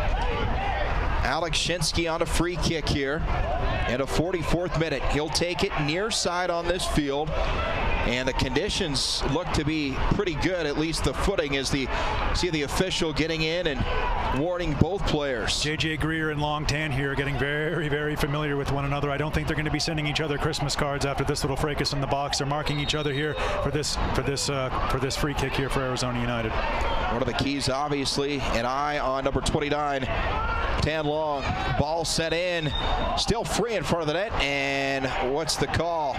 Alex Shinsky on a free kick here in a 44th minute. He'll take it near side on this field. And the conditions look to be pretty good, at least the footing, as see the official getting in and warning both players. J.J. Greer and Long Tan here are getting very, very familiar with one another. I don't think they're going to be sending each other Christmas cards after this little fracas in the box. They're marking each other here for this free kick here for Arizona United. One of the keys, obviously, an eye on number 29, Tan Long. Ball set in, still free in front of the net, and what's the call?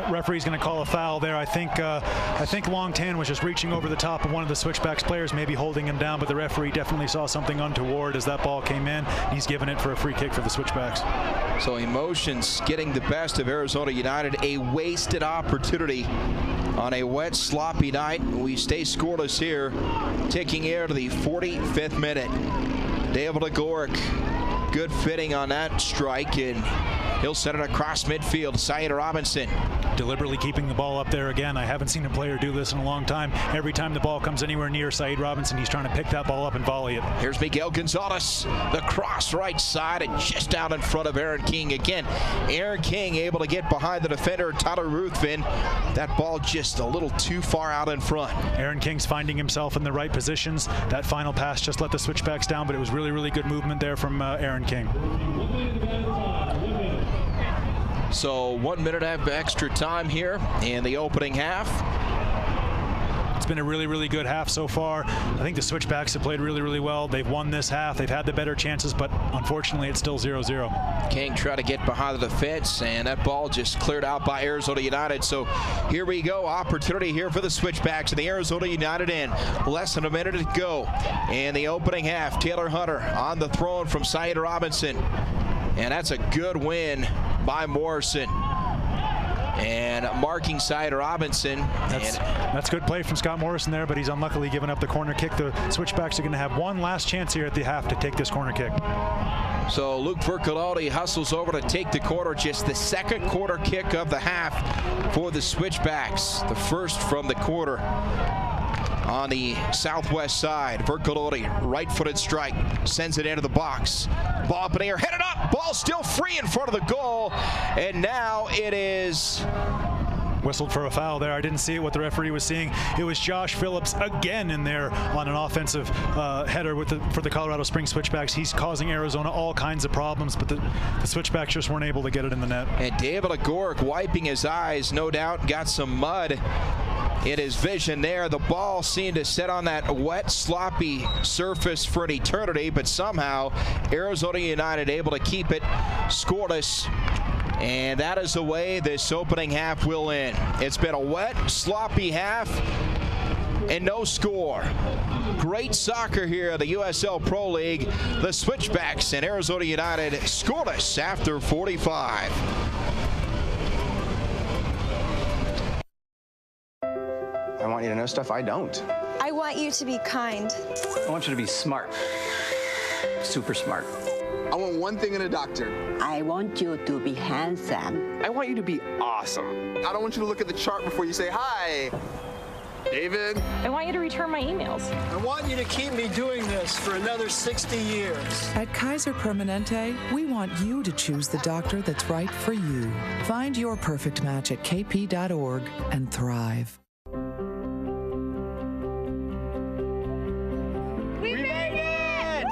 Referee's going to call a foul there. I think Long Tan was just reaching over the top of one of the Switchbacks players, maybe holding him down, but the referee definitely saw something untoward as that ball came in. He's given it for a free kick for the Switchbacks. So emotions getting the best of Arizona United. A wasted opportunity on a wet, sloppy night. We stay scoreless here, taking air to the 45th minute. David Agoric, good fitting on that strike, and he'll send it across midfield. Syed Robinson. Deliberately keeping the ball up there again. I haven't seen a player do this in a long time. Every time the ball comes anywhere near Syed Robinson, he's trying to pick that ball up and volley it. Here's Miguel Gonzalez, the cross right side, and just out in front of Aaron King again. Aaron King able to get behind the defender, Tyler Ruthven. That ball just a little too far out in front. Aaron King's finding himself in the right positions. That final pass just let the Switchbacks down, but it was really, really good movement there from Aaron King. So 1 minute of extra time here in the opening half. It's been a really, really good half so far. I think the Switchbacks have played really, really well. They've won this half. They've had the better chances, but unfortunately it's still 0-0. King tried to get behind the defense, and that ball just cleared out by Arizona United. So here we go. Opportunity here for the Switchbacks in the Arizona United end. Less than a minute to go in the opening half. Taylor Hunter on the throne from Syed Robinson. And that's a good win by Morrison. And marking Syed Robinson. That's good play from Scott Morrison there, but he's unluckily given up the corner kick. The Switchbacks are going to have one last chance here at the half to take this corner kick. So Luke Vercalati hustles over to take the corner, just the second corner kick of the half for the Switchbacks. The first from the quarter on the southwest side. Vercalati, right-footed strike, sends it into the box. Ball up in the air, headed up, ball still free in front of the goal, and now it is whistled for a foul there. I didn't see it, what the referee was seeing. It was Josh Phillips again in there on an offensive header for the Colorado Springs Switchbacks. He's causing Arizona all kinds of problems, but the Switchbacks just weren't able to get it in the net. And David Agoric wiping his eyes, no doubt got some mud in his vision there. The ball seemed to sit on that wet, sloppy surface for an eternity, but somehow Arizona United able to keep it scoreless. And that is the way this opening half will end. It's been a wet, sloppy half and no score. Great soccer here in the USL Pro League. The Switchbacks and Arizona United scoreless after 45. I want you to know stuff I don't. I want you to be kind. I want you to be smart. Super smart. I want one thing in a doctor. I want you to be handsome. I want you to be awesome. I don't want you to look at the chart before you say hi. David. I want you to return my emails. I want you to keep me doing this for another 60 years. At Kaiser Permanente, we want you to choose the doctor that's right for you. Find your perfect match at kp.org and thrive. We made it!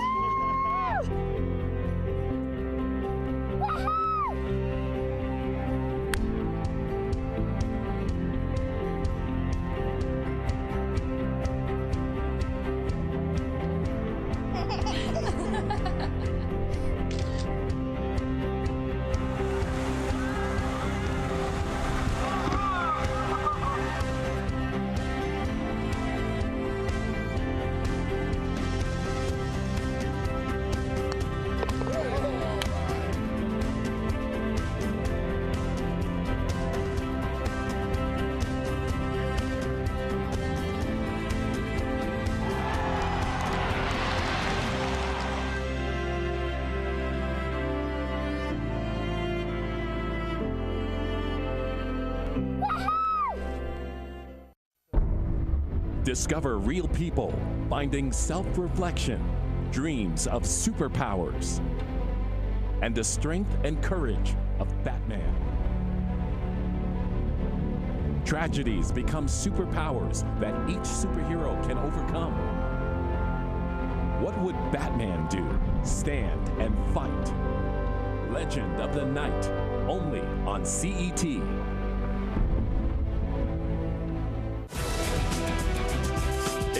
Discover real people finding self-reflection, dreams of superpowers, and the strength and courage of Batman. Tragedies become superpowers that each superhero can overcome. What would Batman do? Stand and fight. Legend of the Night, only on CET.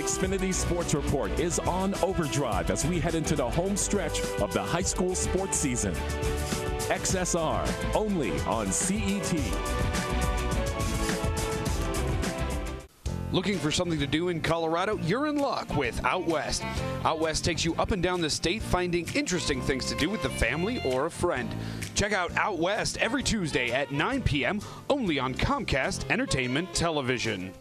Xfinity Sports Report is on overdrive as we head into the home stretch of the high school sports season. XSR, only on CET. Looking for something to do in Colorado? You're in luck with Out West. Out West takes you up and down the state finding interesting things to do with the family or a friend. Check out Out West every Tuesday at 9 p.m. only on Comcast Entertainment Television.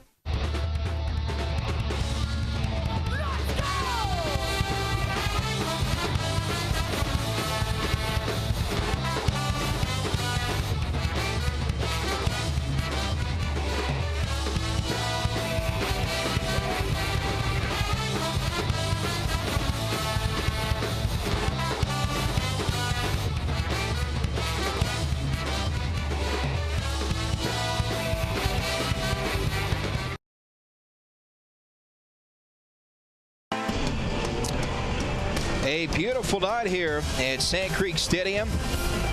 A beautiful night here at Sand Creek Stadium.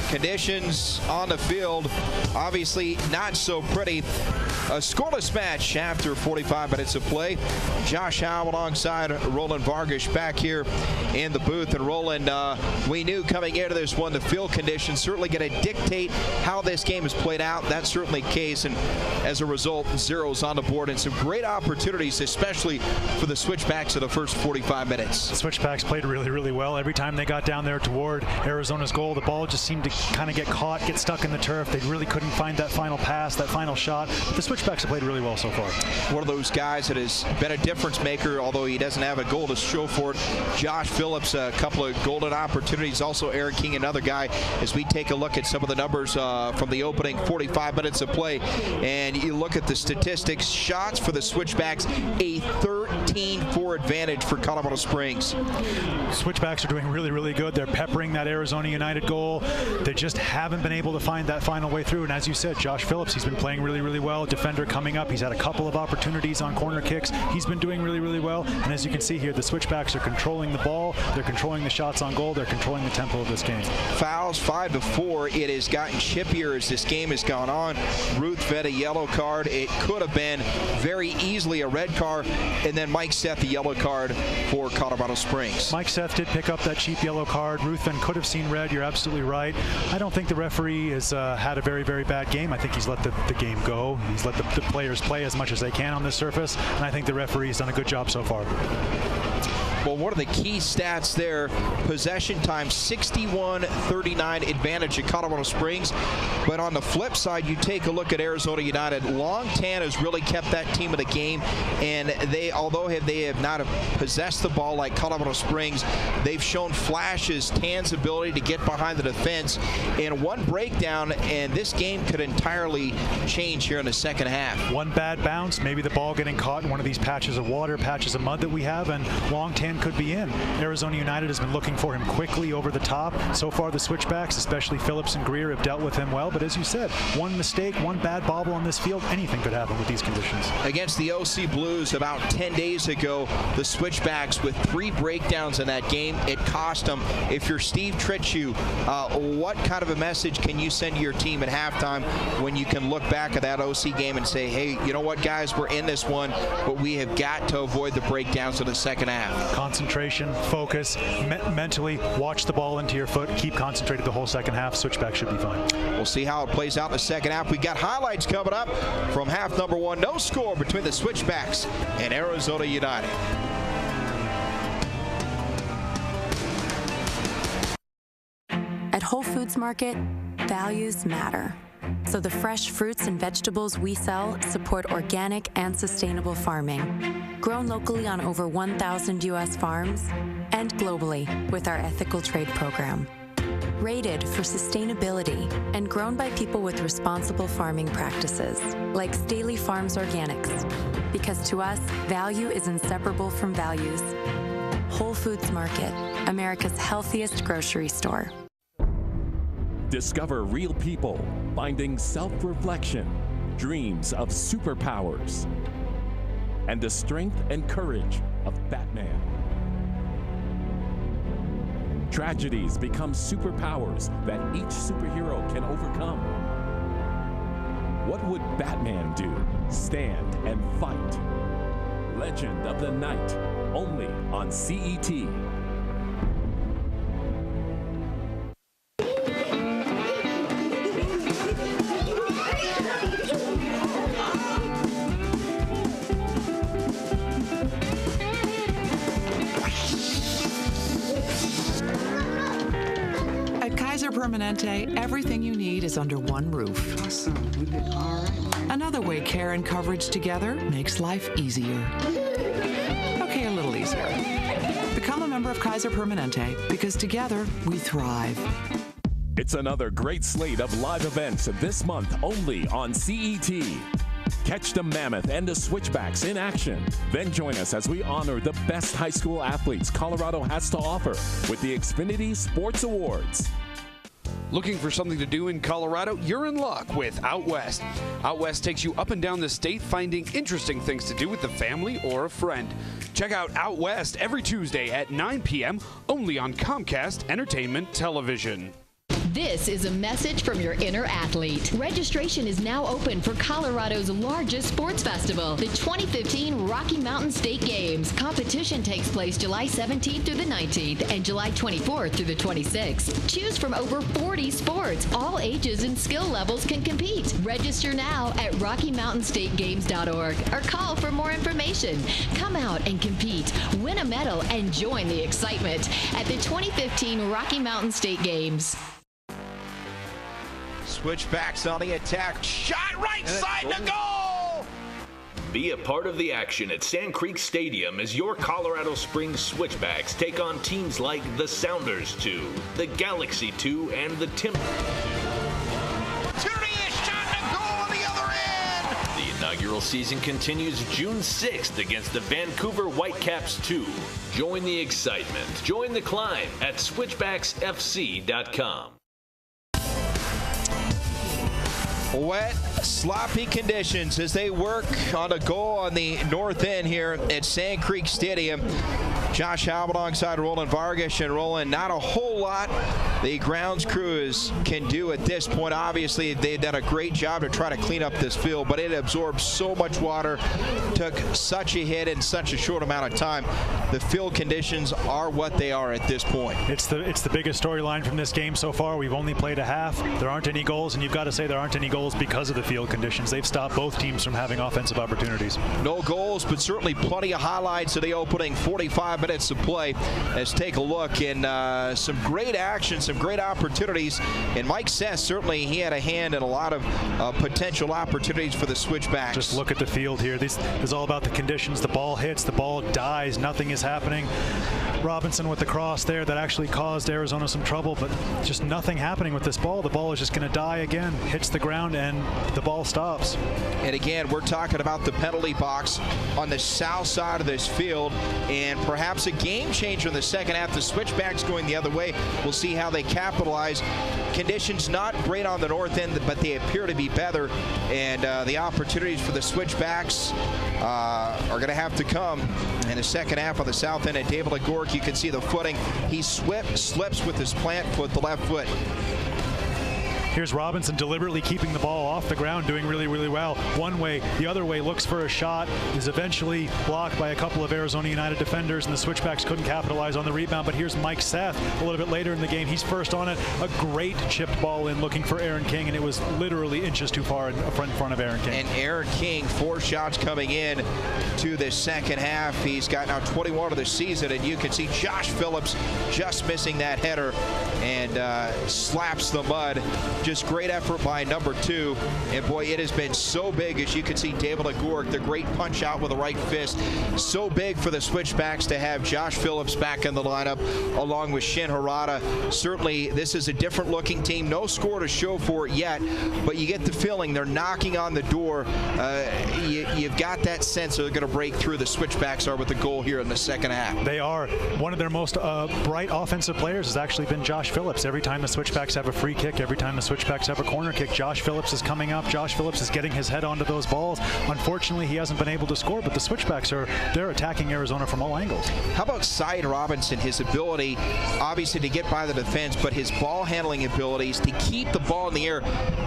Conditions on the field, obviously not so pretty. A scoreless match after 45 minutes of play. Josh Howe alongside Roland Vargas back here in the booth. And Roland, we knew coming into this one, the field conditions certainly going to dictate how this game is played out. That's certainly the case. And as a result, zeros on the board and some great opportunities, especially for the Switchbacks in the first 45 minutes. The Switchbacks played really, really well. Every time they got down there toward Arizona's goal, the ball just seemed to kind of get caught, get stuck in the turf. They really couldn't find that final pass, that final shot. But the Switchbacks have played really well so far. One of those guys that has been a difference maker, although he doesn't have a goal to show for it. Josh Phillips, a couple of golden opportunities. Also Aaron King, another guy, as we take a look at some of the numbers from the opening 45 minutes of play. And you look at the statistics, shots for the Switchbacks, a 13-4 advantage for Colorado Springs. Switchbacks are doing really, really good. They're peppering that Arizona United goal. They just haven't been able to find that final way through. And as you said, Josh Phillips, he's been playing really, really well. Defender coming up. He's had a couple of opportunities on corner kicks. He's been doing really, really well. And as you can see here, the Switchbacks are controlling the ball. They're controlling the shots on goal. They're controlling the tempo of this game. Fouls 5-4. It has gotten chippier as this game has gone on. Ruth fed a yellow card. It could have been very easily a red card. And then Mike Seth, the yellow card for Colorado Springs. Mike Seth did pick up that cheap yellow card. Ruthven could have seen red. You're absolutely right. I don't think the referee has had a very, very bad game. I think he's let the game go. He's let the players play as much as they can on this surface, and I think the referee's done a good job so far. Well, one of the key stats there, possession time, 61-39 advantage at Colorado Springs. But on the flip side, you take a look at Arizona United. Long Tan has really kept that team in the game, and they, although they have not possessed the ball like Colorado Springs, they've shown flashes, Tan's ability to get behind the defense. And one breakdown, and this game could entirely change here in the second half. One bad bounce, maybe the ball getting caught in one of these patches of water, patches of mud that we have, and Long Tan could be in. Arizona United has been looking for him quickly over the top. So far, the Switchbacks, especially Phillips and Greer, have dealt with him well. But as you said, one mistake, one bad bobble on this field, anything could happen with these conditions. Against the OC Blues about 10 days ago, the Switchbacks with 3 breakdowns in that game. It cost them. If you're Steve Tritchew, what kind of a message can you send to your team at halftime when you can look back at that OC game and say, hey, you know what, guys, we're in this one, but we have got to avoid the breakdowns in the second half. Concentration, focus, mentally watch the ball into your foot, keep concentrated the whole second half. Switchback should be fine. We'll see how it plays out in the second half. We got highlights coming up from half number 1. No score between the Switchbacks and Arizona United. At Whole Foods Market, values matter. So the fresh fruits and vegetables we sell support organic and sustainable farming, grown locally on over 1,000 U.S. farms, and globally with our ethical trade program. Rated for sustainability and grown by people with responsible farming practices, like Staley Farms Organics. Because to us, value is inseparable from values. Whole Foods Market, America's healthiest grocery store. Discover real people, finding self-reflection, dreams of superpowers, and the strength and courage of Batman. Tragedies become superpowers that each superhero can overcome. What would Batman do? Stand and fight. Legend of the Night, only on CET. At Kaiser Permanente, everything you need is under one roof. Awesome. You did all right. Another way care and coverage together makes life easier. Okay, a little easier. Become a member of Kaiser Permanente because together we thrive. It's another great slate of live events this month only on CET. Catch the Mammoth and the Switchbacks in action. Then join us as we honor the best high school athletes Colorado has to offer with the Xfinity Sports Awards. Looking for something to do in Colorado? You're in luck with Out West. Out West takes you up and down the state finding interesting things to do with the family or a friend. Check out Out West every Tuesday at 9 p.m. only on Comcast Entertainment Television. This is a message from your inner athlete. Registration is now open for Colorado's largest sports festival, the 2015 Rocky Mountain State Games. Competition takes place July 17th through the 19th and July 24th through the 26th. Choose from over 40 sports. All ages and skill levels can compete. Register now at RockyMountainStateGames.org or call for more information. Come out and compete, win a medal, and join the excitement at the 2015 Rocky Mountain State Games. Switchbacks on the attack. Shot right side to goal! Be a part of the action at Sand Creek Stadium as your Colorado Springs Switchbacks take on teams like the Sounders 2, the Galaxy 2, and the Timber 2. Shot to goal on the other end! The inaugural season continues June 6th against the Vancouver Whitecaps 2. Join the excitement. Join the climb at switchbacksfc.com. Wet, sloppy conditions as they work on a goal on the north end here at Sand Creek Stadium. Josh Halb alongside Roland Vargas, and Roland, not a whole lot the grounds crews can do at this point. Obviously, they've done a great job to try to clean up this field, but it absorbed so much water, took such a hit in such a short amount of time. The field conditions are what they are at this point. It's the biggest storyline from this game so far. We've only played a half. There aren't any goals, and you've got to say there aren't any goals because of the field conditions. They've stopped both teams from having offensive opportunities. No goals, but certainly plenty of highlights of the opening 45 minutes of play. Let's take a look, and some great action, some great opportunities. And Mike Seth, certainly he had a hand in a lot of potential opportunities for the Switchbacks. Just look at the field here. This is all about the conditions. The ball hits, the ball dies, nothing is happening. Robinson with the cross there that actually caused Arizona some trouble, but just nothing happening with this ball. The ball is just going to die again, hits the ground, and the ball stops. And again, we're talking about the penalty box on the south side of this field, and perhaps a game changer in the second half. The Switchbacks going the other way. We'll see how they capitalize. Conditions not great on the north end, but they appear to be better, and the opportunities for the Switchbacks are going to have to come in the second half on the south end. And David Agork, you can see the footing. He slips with his plant foot, the left foot. Here's Robinson deliberately keeping the ball off the ground, doing really, really well. One way, the other way, looks for a shot, is eventually blocked by a couple of Arizona United defenders, and the Switchbacks couldn't capitalize on the rebound. But here's Mike Seth a little bit later in the game. He's first on it. A great chipped ball in looking for Aaron King, and it was literally inches too far in front of Aaron King. And Aaron King, 4 shots coming in to the second half. He's got now 21 of the season, and you can see Josh Phillips just missing that header and slaps the mud. Just great effort by number 2. And boy, it has been so big, as you can see David Agork, the great punch out with the right fist. So big for the Switchbacks to have Josh Phillips back in the lineup along with Shin Harada. Certainly, this is a different looking team. No score to show for it yet, but you get the feeling they're knocking on the door. You've got that sense they're going to break through. The Switchbacks are with the goal here in the second half. They are. One of their most bright offensive players has actually been Josh Phillips. Every time the Switchbacks have a free kick, every time the Switchbacks have a corner kick. Josh Phillips is coming up. Josh Phillips is getting his head onto those balls. Unfortunately, he hasn't been able to score, but the Switchbacks they're attacking Arizona from all angles. How about Syed Robinson, his ability, obviously, to get by the defense, but his ball handling abilities to keep the ball in the air?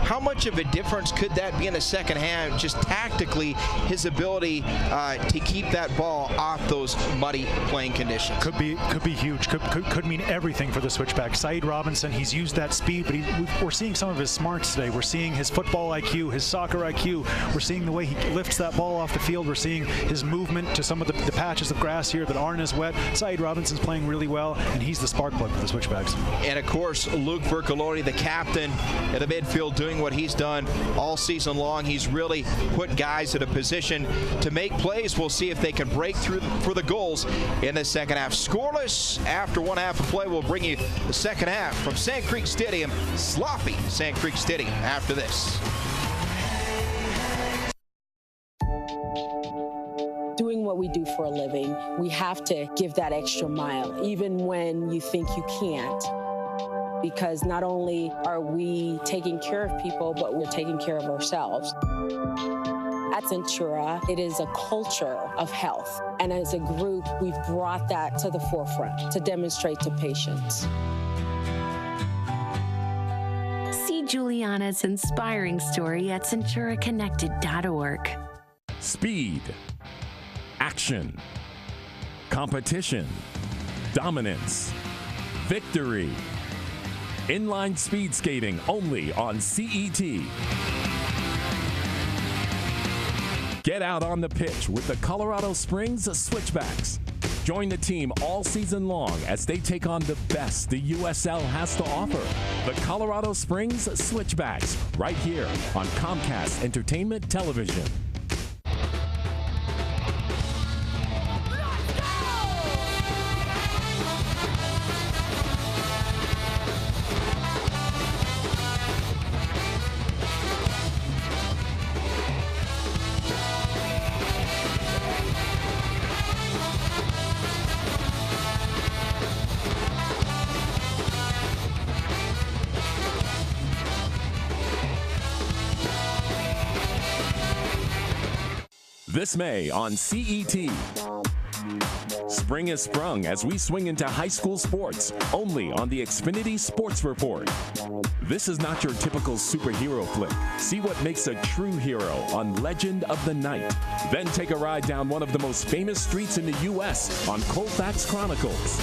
How much of a difference could that be in the second half? Just tactically, his ability to keep that ball off those muddy playing conditions. Could be huge. Could mean everything for the Switchback. Syed Robinson, he's used that speed, but we're seeing some of his smarts today. We're seeing his football IQ, his soccer IQ. We're seeing the way he lifts that ball off the field. We're seeing his movement to some of the patches of grass here that aren't as wet. Syed Robinson's playing really well, and he's the spark plug for the Switchbacks. And of course, Luke Vercoloni, the captain at the midfield, doing what he's done all season long. He's really put guys in a position to make plays. We'll see if they can break through for the goals in the second half. Scoreless after one half of play. We'll bring you the second half from Sand Creek Stadium. Sloppy Sand Creek Stadium after this. Doing what we do for a living, we have to give that extra mile, even when you think you can't. Because not only are we taking care of people, but we're taking care of ourselves. At Centura, it is a culture of health. And as a group, we've brought that to the forefront to demonstrate to patients. See Juliana's inspiring story at CenturaConnected.org. Speed, action, competition, dominance, victory. Inline speed skating only on CET. Get out on the pitch with the Colorado Springs Switchbacks. Join the team all season long as they take on the best the USL has to offer. The Colorado Springs Switchbacks, right here on Comcast Entertainment Television. This May on CET. Spring is sprung as we swing into high school sports, only on the Xfinity Sports Report. This is not your typical superhero flick. See what makes a true hero on Legend of the Night. Then take a ride down one of the most famous streets in the U.S. on Colfax Chronicles.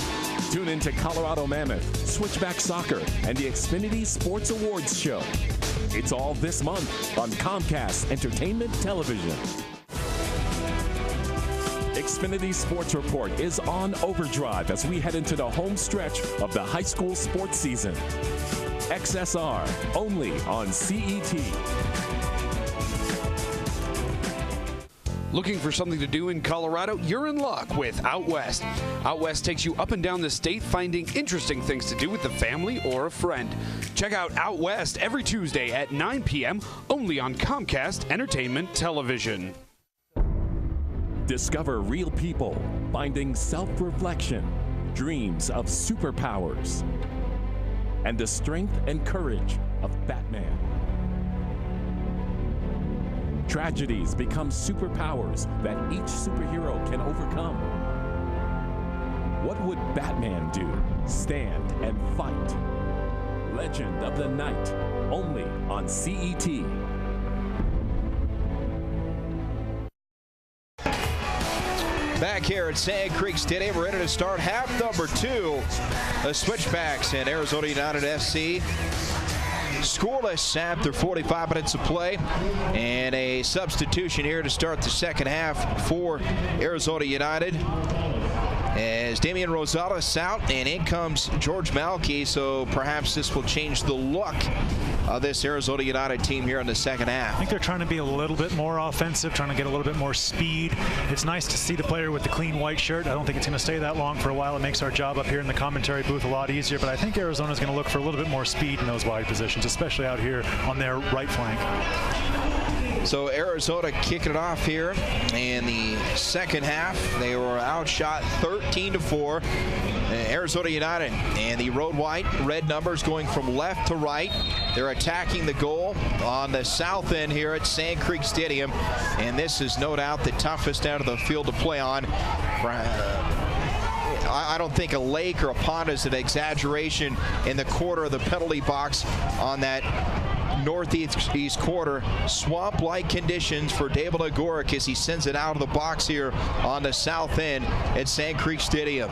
Tune into Colorado Mammoth, Switchback Soccer, and the Xfinity Sports Awards Show. It's all this month on Comcast Entertainment Television. Xfinity Sports Report is on overdrive as we head into the home stretch of the high school sports season. XSR, only on CET. Looking for something to do in Colorado? You're in luck with Out West. Out West takes you up and down the state finding interesting things to do with the family or a friend. Check out Out West every Tuesday at 9 p.m. only on Comcast Entertainment Television. Discover real people, finding self-reflection, dreams of superpowers, and the strength and courage of Batman. Tragedies become superpowers that each superhero can overcome. What would Batman do? Stand and fight. Legend of the Night, only on CET. Back here at Sand Creek Stadium, we're ready to start half number 2. The Switchbacks and Arizona United SC. Scoreless after 45 minutes of play, and a substitution here to start the second half for Arizona United. As Damian Rosales out, and in comes George Malky, so perhaps this will change the look of this Arizona United team here in the second half. I think they're trying to be a little bit more offensive, trying to get a little bit more speed. It's nice to see the player with the clean white shirt. I don't think it's going to stay that long for a while. It makes our job up here in the commentary booth a lot easier, but I think Arizona's going to look for a little bit more speed in those wide positions, especially out here on their right flank. So Arizona kicking it off here in the second half. They were outshot 13-4. Arizona United and the road white red numbers going from left to right. They're attacking the goal on the south end here at Sand Creek Stadium, and this is no doubt the toughest out of the field to play on. I don't think a lake or a pond is an exaggeration in the quarter of the penalty box on that northeast quarter. Swamp-like conditions for David Agoric as he sends it out of the box here on the south end at Sand Creek Stadium.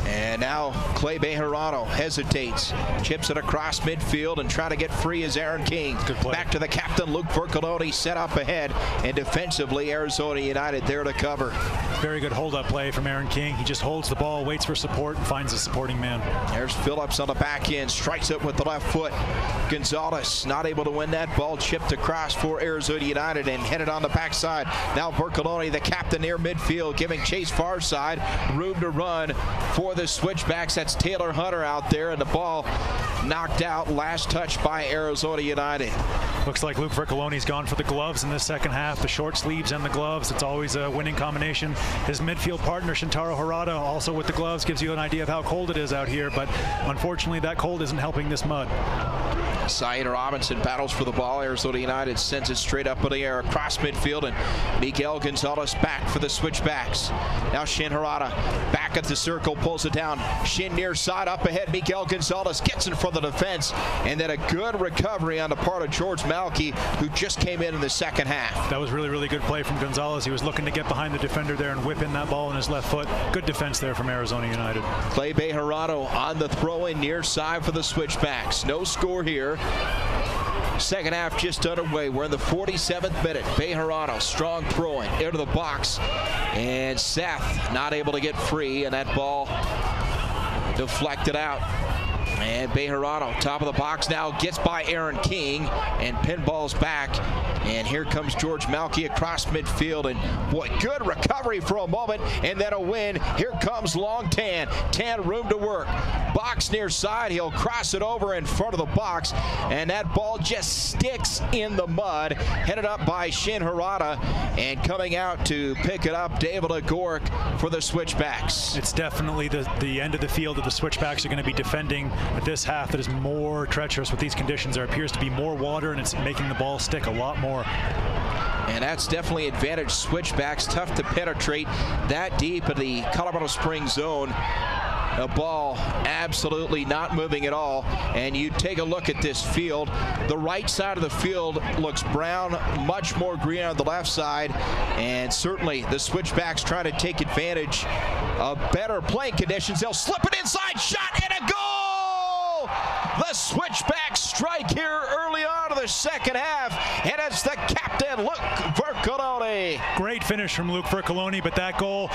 And now Clay Bejarano hesitates, chips it across midfield and trying to get free as Aaron King. Back to the captain, Luke Vercoloni, set up ahead, and defensively Arizona United there to cover. Very good hold-up play from Aaron King. He just holds the ball, waits for support, and finds a supporting man. There's Phillips on the back end, strikes it with the left foot. Gonzalez not able to win that ball, chipped across for Arizona United and headed on the backside. Now Vercoloni, the captain, near midfield, giving chase far side, room to run for the Switchbacks. That's Taylor Hunter out there, and the ball knocked out, last touch by Arizona United. Looks like Luke Vercoloni's gone for the gloves in this second half, the short sleeves and the gloves. It's always a winning combination. His midfield partner, Shintaro Harada, also with the gloves, gives you an idea of how cold it is out here, but unfortunately that cold isn't helping this mud. Saeed Robinson battles for the ball. Arizona United sends it straight up in the air across midfield, and Miguel Gonzalez back for the Switchbacks. Now Shin Harada back at the circle, pulls it down. Shin near side, up ahead. Miguel Gonzalez gets in front of the defense, and then a good recovery on the part of George Malky, who just came in the second half. That was really, really good play from Gonzalez. He was looking to get behind the defender there and whip in that ball in his left foot. Good defense there from Arizona United. Clay Bejarano on the throw-in near side for the Switchbacks. No score here. Second half just underway. We're in the 47th minute. Bejarano, strong throwing into the box, and Seth not able to get free, and that ball deflected out. And Bejarano, top of the box now, gets by Aaron King and pinballs back. And here comes George Malky across midfield, and boy, good recovery for a moment, and then a win. Here comes Long Tan. Tan room to work. Box near side, he'll cross it over in front of the box, and that ball just sticks in the mud. Headed up by Shin Harada, and coming out to pick it up, David Agoric for the Switchbacks. It's definitely the end of the field that the Switchbacks are going to be defending at this half that is more treacherous with these conditions. There appears to be more water, and it's making the ball stick a lot more. And that's definitely advantage Switchbacks. Tough to penetrate that deep in the Colorado Springs zone. A ball absolutely not moving at all. And you take a look at this field. The right side of the field looks brown, much more green on the left side. And certainly the Switchbacks trying to take advantage of better playing conditions. They'll slip it inside, shot, and a goal! The Switchbacks strike here early on in the second half, and it's the captain, Luke Vercoloni. Great finish from Luke Vercoloni, but that goal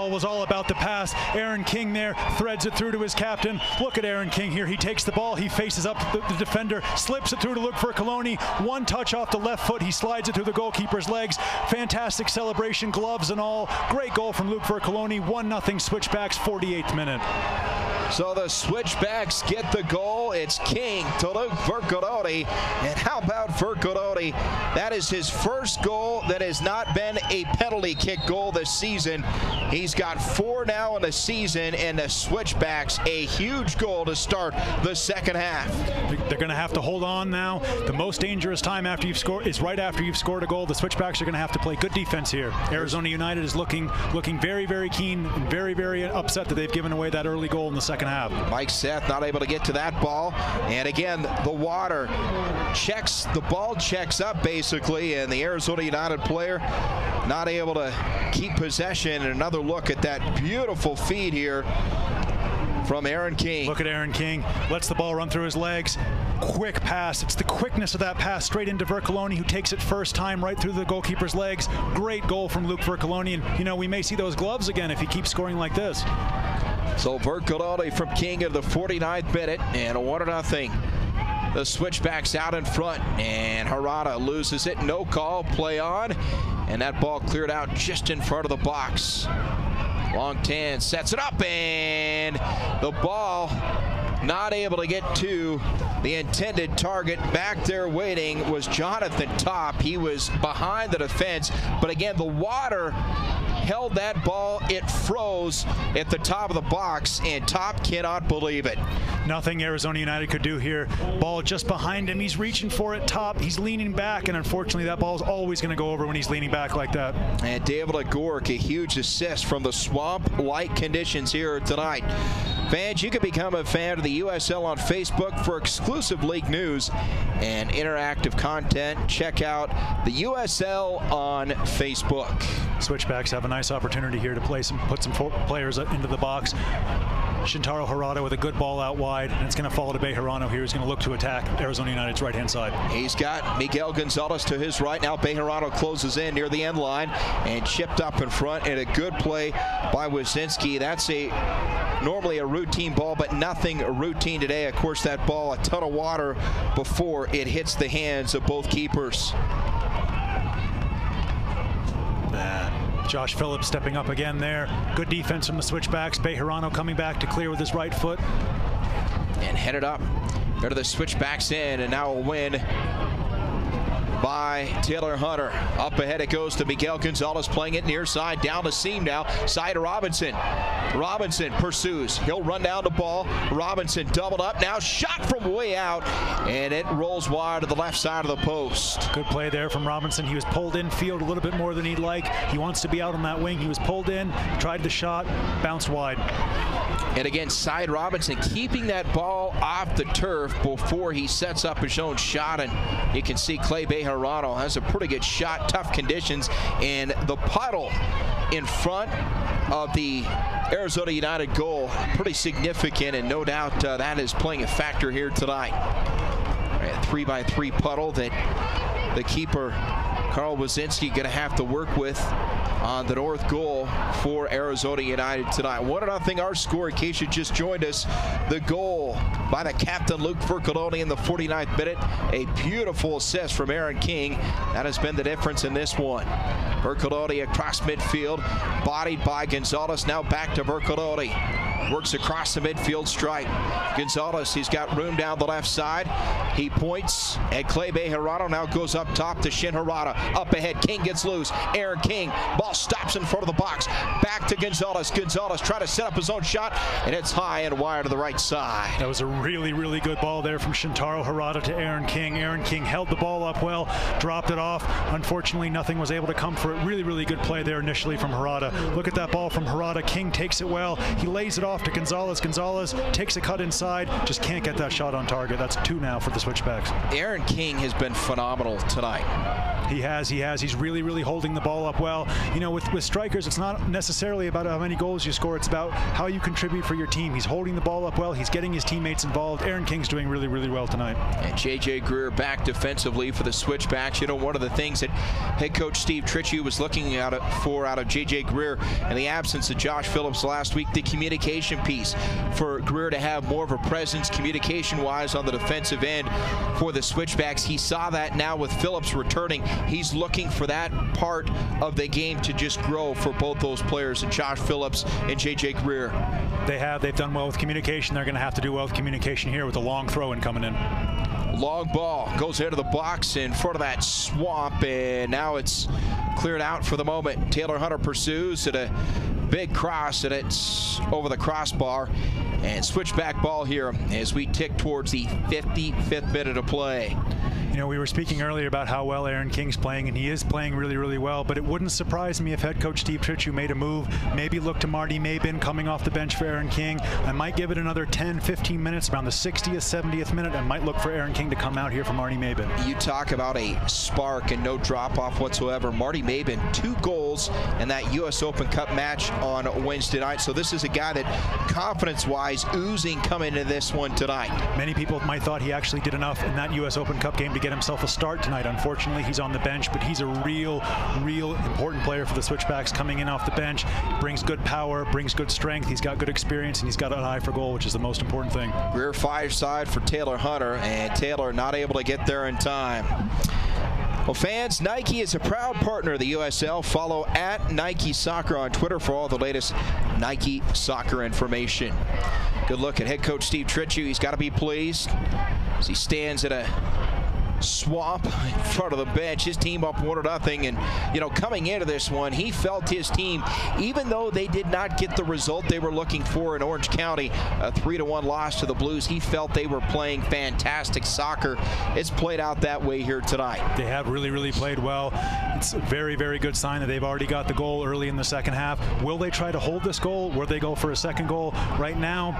was all about the pass. Aaron King there threads it through to his captain. Look at Aaron King here. He takes the ball, he faces up the defender, slips it through to Luke Vercoloni. One touch off the left foot, he slides it through the goalkeeper's legs. Fantastic celebration, gloves and all. Great goal from Luke Vercoloni. 1-0 Switchbacks, 48th minute. So the Switchbacks get the goal. It's King to Luke Vercoloni. And how about Vercoloni? That is his first goal that has not been a penalty kick goal this season. He's got 4 now in the season, and the Switchbacks a huge goal to start the second half. They're going to have to hold on now. The most dangerous time after you've scored is right after you've scored a goal. The Switchbacks are going to have to play good defense here. Arizona United is looking very, very keen and very, very upset that they've given away that early goal in the second half. Mike Seth not able to get to that ball, and again the water checks, the ball checks up basically, and the Arizona United player not able to keep possession. And another look at that beautiful feed here from Aaron King. Look at Aaron King, lets the ball run through his legs. Quick pass. It's the quickness of that pass straight into Vercoloni, who takes it first time right through the goalkeeper's legs. Great goal from Luke Vercoloni, and you know, we may see those gloves again if he keeps scoring like this. So Vercoloni from King in the 49th minute, and 1-0. The Switchbacks out in front, and Harada loses it. No call, play on, and that ball cleared out just in front of the box. Long Tan sets it up, and the ball not able to get to the intended target. Back there waiting was Jonathan Top. He was behind the defense, but again, the water held that ball. It froze at the top of the box, and Top cannot believe it. Nothing Arizona United could do here. Ball just behind him. He's reaching for it. Top. He's leaning back, and unfortunately, that ball is always going to go over when he's leaning back like that. And David Agork, a huge assist from the swamp-like conditions here tonight. Fans, you can become a fan of the USL on Facebook for exclusive league news and interactive content. Check out the USL on Facebook. Switchbacks have a nice opportunity here to put some players into the box. Shintaro Harada with a good ball out wide, and it's going to fall to Bejarano here. He's going to look to attack Arizona United's right-hand side. He's got Miguel Gonzalez to his right. Now Bejarano closes in near the end line and chipped up in front, and a good play by Wazinski. That's normally a routine ball, but nothing routine today. Of course, that ball, a ton of water before it hits the hands of both keepers. Josh Phillips stepping up again there. Good defense from the Switchbacks. Bejarano coming back to clear with his right foot. And headed up. There to the Switchbacks in, and now a win by Taylor Hunter. Up ahead it goes to Miguel Gonzalez, playing it near side, down the seam now, side to Robinson. Robinson pursues. He'll run down the ball. Robinson doubled up, now shot from way out, and it rolls wide to the left side of the post. Good play there from Robinson. He was pulled in field a little bit more than he'd like. He wants to be out on that wing. He was pulled in, tried the shot, bounced wide. And again, Side Robinson keeping that ball off the turf before he sets up his own shot, and you can see Clay Bejarano has a pretty good shot, tough conditions, and the puddle in front of the Arizona United goal, pretty significant, and no doubt that is playing a factor here tonight. A 3x3 puddle that the keeper, Carl Wazinski, going to have to work with on the north goal for Arizona United tonight. 1-0 our score in case you just joined us. The goal by the captain, Luke Vercoloni, in the 49th minute. A beautiful assist from Aaron King. That has been the difference in this one. Vercoloni across midfield, bodied by Gonzalez. Now back to Vercoloni. Works across the midfield stripe. Gonzalez, he's got room down the left side. He points at Clay Bejarano. Now goes up top to Shin Harada. Up ahead, King gets loose. Aaron King, ball stops in front of the box. Back to Gonzalez. Gonzalez trying to set up his own shot, and it's high and wide to the right side. That was a really, really good ball there from Shintaro Harada to Aaron King. Aaron King held the ball up well, dropped it off. Unfortunately, nothing was able to come for it. Really, really good play there initially from Harada. Look at that ball from Harada. King takes it well. He lays it off to Gonzalez. Gonzalez takes a cut inside, just can't get that shot on target. That's 2 now for the Switchbacks. Aaron King has been phenomenal tonight. He has. He's really, really holding the ball up well. You know, with strikers, it's not necessarily about how many goals you score. It's about how you contribute for your team. He's holding the ball up well. He's getting his teammates involved. Aaron King's doing really, really well tonight. And J.J. Greer back defensively for the Switchbacks. You know, one of the things that head coach Steve Tritchie was looking out of J.J. Greer in the absence of Josh Phillips last week, the communication piece for Greer to have more of a presence communication-wise on the defensive end for the Switchbacks. He saw that now with Phillips returning. He's looking for that part of the game to just grow for both those players, Josh Phillips and J.J. Greer. They've done well with communication. They're going to have to do well with communication here with a long throw-in coming in. Long ball goes into the box in front of that swamp, and now it's cleared out for the moment. Taylor Hunter pursues at a big cross, and it's over the crossbar. And switchback ball here as we tick towards the 55th minute of play. You know, we were speaking earlier about how well Aaron King's playing, and he is playing really, really well, but it wouldn't surprise me if head coach Steve Tritchie made a move, maybe look to Marty Mabin coming off the bench for Aaron King. I might give it another 10, 15 minutes, around the 60th, 70th minute. I might look for Aaron King to come out here for Marty Mabin. You talk about a spark and no drop-off whatsoever. Marty Mabin, 2 goals in that U.S. Open Cup match on Wednesday night, so this is a guy that confidence-wise oozing coming into this one tonight. Many people might thought he actually did enough in that U.S. Open Cup game to get himself a start tonight. Unfortunately, he's on the bench, but he's a real important player for the Switchbacks coming in off the bench. Brings good power, brings good strength. He's got good experience, and he's got an eye for goal, which is the most important thing. Rear fire side for Taylor Hunter, and Taylor not able to get there in time. Well, fans, Nike is a proud partner of the USL. Follow @Nike Soccer on Twitter for all the latest Nike soccer information. Good look at head coach Steve Tritchie. He's got to be pleased as he stands at a swamp in front of the bench. His team up 1-0, and coming into this one, he felt his team, even though they did not get the result they were looking for in Orange County, a 3-1 loss to the Blues, he felt they were playing fantastic soccer. It's played out that way here tonight. They have really played well. It's a very good sign that they've already got the goal early in the second half. Will they try to hold this goal? Will they go for a second goal? Right now,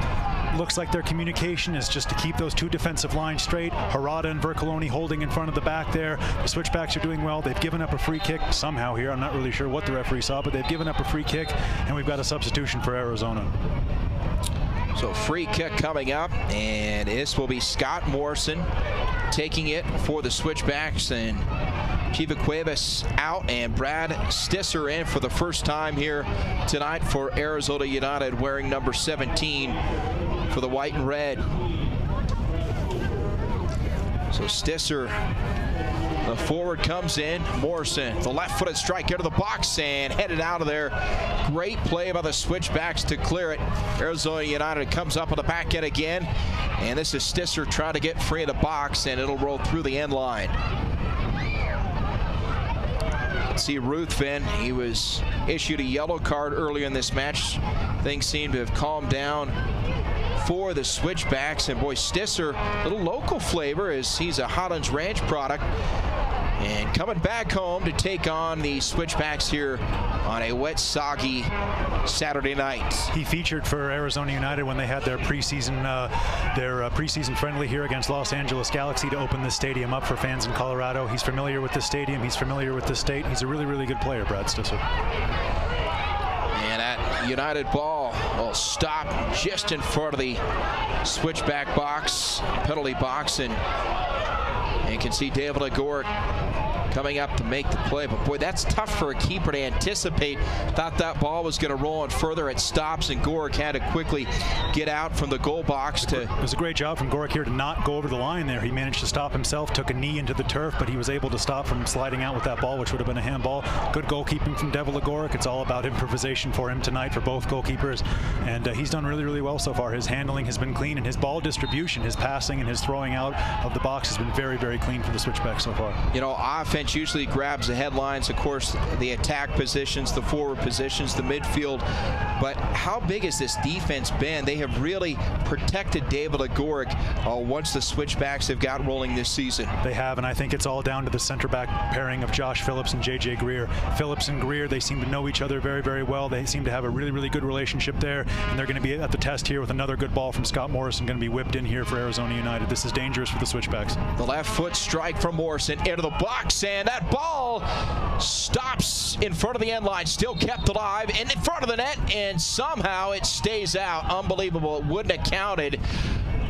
looks like their communication is just to keep those two defensive lines straight. Harada and Vercoloni holding in front of the back there. The Switchbacks are doing well. They've given up a free kick somehow here. I'm not really sure what the referee saw, but they've given up a free kick, and we've got a substitution for Arizona. So free kick coming up, and this will be Scott Morrison taking it for the Switchbacks, and Chiva Cuevas out and Brad Stisser in for the first time here tonight for Arizona United, wearing number 17 for the white and red. So Stisser, the forward, comes in. Morrison, the left-footed strike into the box and headed out of there. Great play by the Switchbacks to clear it. Arizona United comes up on the back end again, and this is Stisser trying to get free of the box, and it'll roll through the end line. See Ruthven, he was issued a yellow card earlier in this match. Things seem to have calmed down for the Switchbacks, and boy, Stisser, little local flavor as he's a Highlands Ranch product, and coming back home to take on the Switchbacks here on a wet, soggy Saturday night. He featured for Arizona United when they had their preseason friendly here against Los Angeles Galaxy to open this stadium up for fans in Colorado. He's familiar with this stadium. He's familiar with this state. He's a really good player, Brad Stisser. And that United ball will stop just in front of the Switchback box, penalty box, and you can see David Agoric coming up to make the play. But boy, that's tough for a keeper to anticipate. Thought that ball was going to roll on further. It stops, and Goric had to quickly get out from the goal box. It was a great job from Goric here to not go over the line there. He managed to stop himself, took a knee into the turf, but he was able to stop from sliding out with that ball, which would have been a handball. Good goalkeeping from Devil Agoric. It's all about improvisation for him tonight for both goalkeepers, and he's done really well so far. His handling has been clean, and his ball distribution, his passing, and his throwing out of the box has been very clean for the Switchbacks so far. Offense usually grabs the headlines, of course, the attack positions, the forward positions, the midfield, but how big has this defense been? They have really protected David Agoric once the Switchbacks have got rolling this season. They have, and I think it's all down to the center back pairing of Josh Phillips and J.J. Greer. Phillips and Greer, they seem to know each other very well. They seem to have a really good relationship there, and they're going to be at the test here with another good ball from Scott Morrison, going to be whipped in here for Arizona United. This is dangerous for the Switchbacks. The left foot strike from Morrison into the box, and that ball stops in front of the end line, still kept alive and in front of the net, and somehow it stays out. Unbelievable. It wouldn't have counted,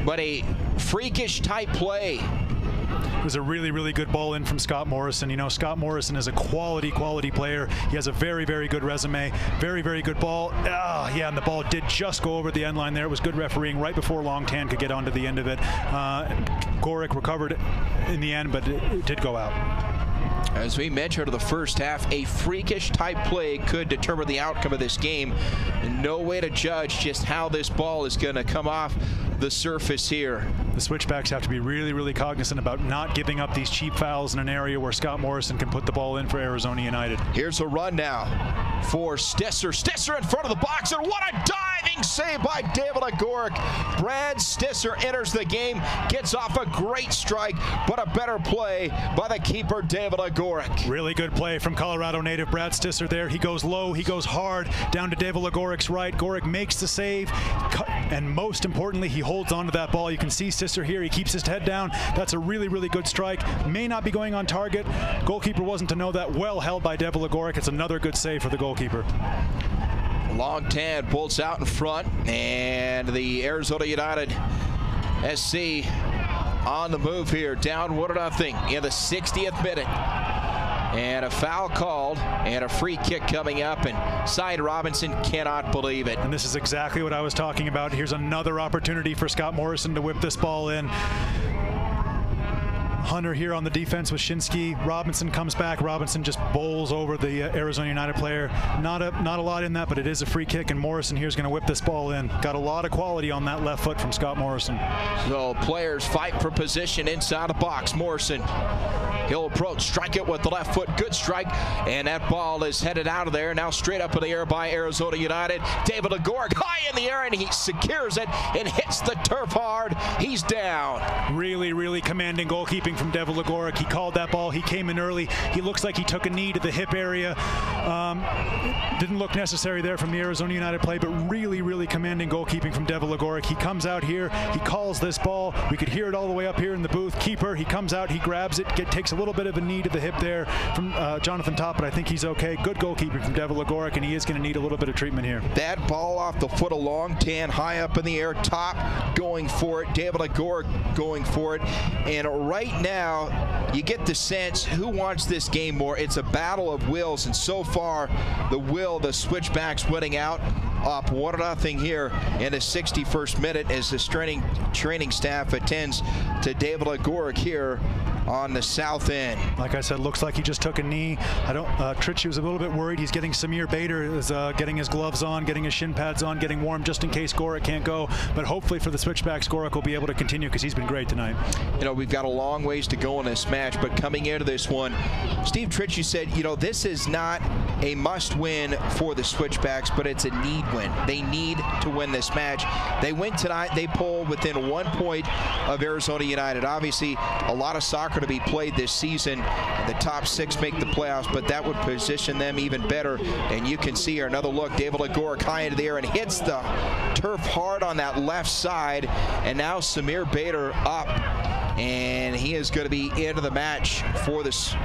but a freakish type play. It was a really good ball in from Scott Morrison. Scott Morrison is a quality player. He has a very good resume. Very good ball. Yeah, and the ball did just go over the end line there. It was good refereeing right before Long Tan could get onto the end of it. Goric recovered in the end, but it did go out. As we mentioned in the first half, a freakish type play could determine the outcome of this game. And no way to judge just how this ball is going to come off the surface here. The Switchbacks have to be really cognizant about not giving up these cheap fouls in an area where Scott Morrison can put the ball in for Arizona United. Here's a run now for Stisser. Stisser in front of the box, and what a diving save by David Agoric. Brad Stisser enters the game, gets off a great strike, but a better play by the keeper, David Agoric. Really good play from Colorado native Brad Stisser there. He goes low, he goes hard, down to David Agoric's right. Goric makes the save, and most importantly, he holds on to that ball. You can see Stisser here. He keeps his head down. That's a really good strike. May not be going on target. Goalkeeper wasn't to know that. Well held by Devil Agoric. It's another good save for the goalkeeper. Long Tan bolts out in front, and the Arizona United SC on the move here, down 1-0 in the 60th minute. And a foul called, and a free kick coming up, and Cy Robinson cannot believe it. And this is exactly what I was talking about. Here's another opportunity for Scott Morrison to whip this ball in. Hunter here on the defense with Shinsky. Robinson comes back. Robinson just bowls over the Arizona United player. Not a lot in that, but it is a free kick, and Morrison here is going to whip this ball in. Got a lot of quality on that left foot from Scott Morrison. So players fight for position inside the box. Morrison, he'll approach, strike it with the left foot. Good strike, and that ball is headed out of there. Now straight up in the air by Arizona United. David Agoric high in the air, and he secures it and hits the turf hard. He's down. Really, really commanding goalkeeping from David Agoric. He called that ball. He came in early. He looks like he took a knee to the hip area. Didn't look necessary there from the Arizona United play, but really, really commanding goalkeeping from David Agoric. He comes out here. He calls this ball. We could hear it all the way up here in the booth. Keeper, he comes out. He grabs it. Takes a little bit of a knee to the hip there from Jonathan Topp, but I think he's okay. Good goalkeeping from David Agoric, and he is going to need a little bit of treatment here. That ball off the foot of Long Tan, high up in the air. Topp going for it. David Agoric going for it. And right now, you get the sense who wants this game more. It's a battle of wills, and so far, the Switchbacks winning out. Up 1-0 here in the 61st minute as the training staff attends to David Agoric here on the south end. Like I said, looks like he just took a knee. Trichy was a little bit worried. He's getting Samir Bader is getting his gloves on, getting his shin pads on, getting warm just in case Goric can't go. But hopefully for the Switchbacks, Goric will be able to continue because he's been great tonight. You know, we've got a long ways to go in this match, but coming into this one, Steve Trichy said, you know, this is not a must-win for the Switchbacks, but it's a need win. They need to win this match. They win tonight. They pull within 1 point of Arizona United. Obviously, a lot of soccer to be played this season. The top 6 make the playoffs, but that would position them even better. And you can see here another look. David Agoric high into the air and hits the turf hard on that left side. And now Samir Bader up, and he is going to be into the match for this.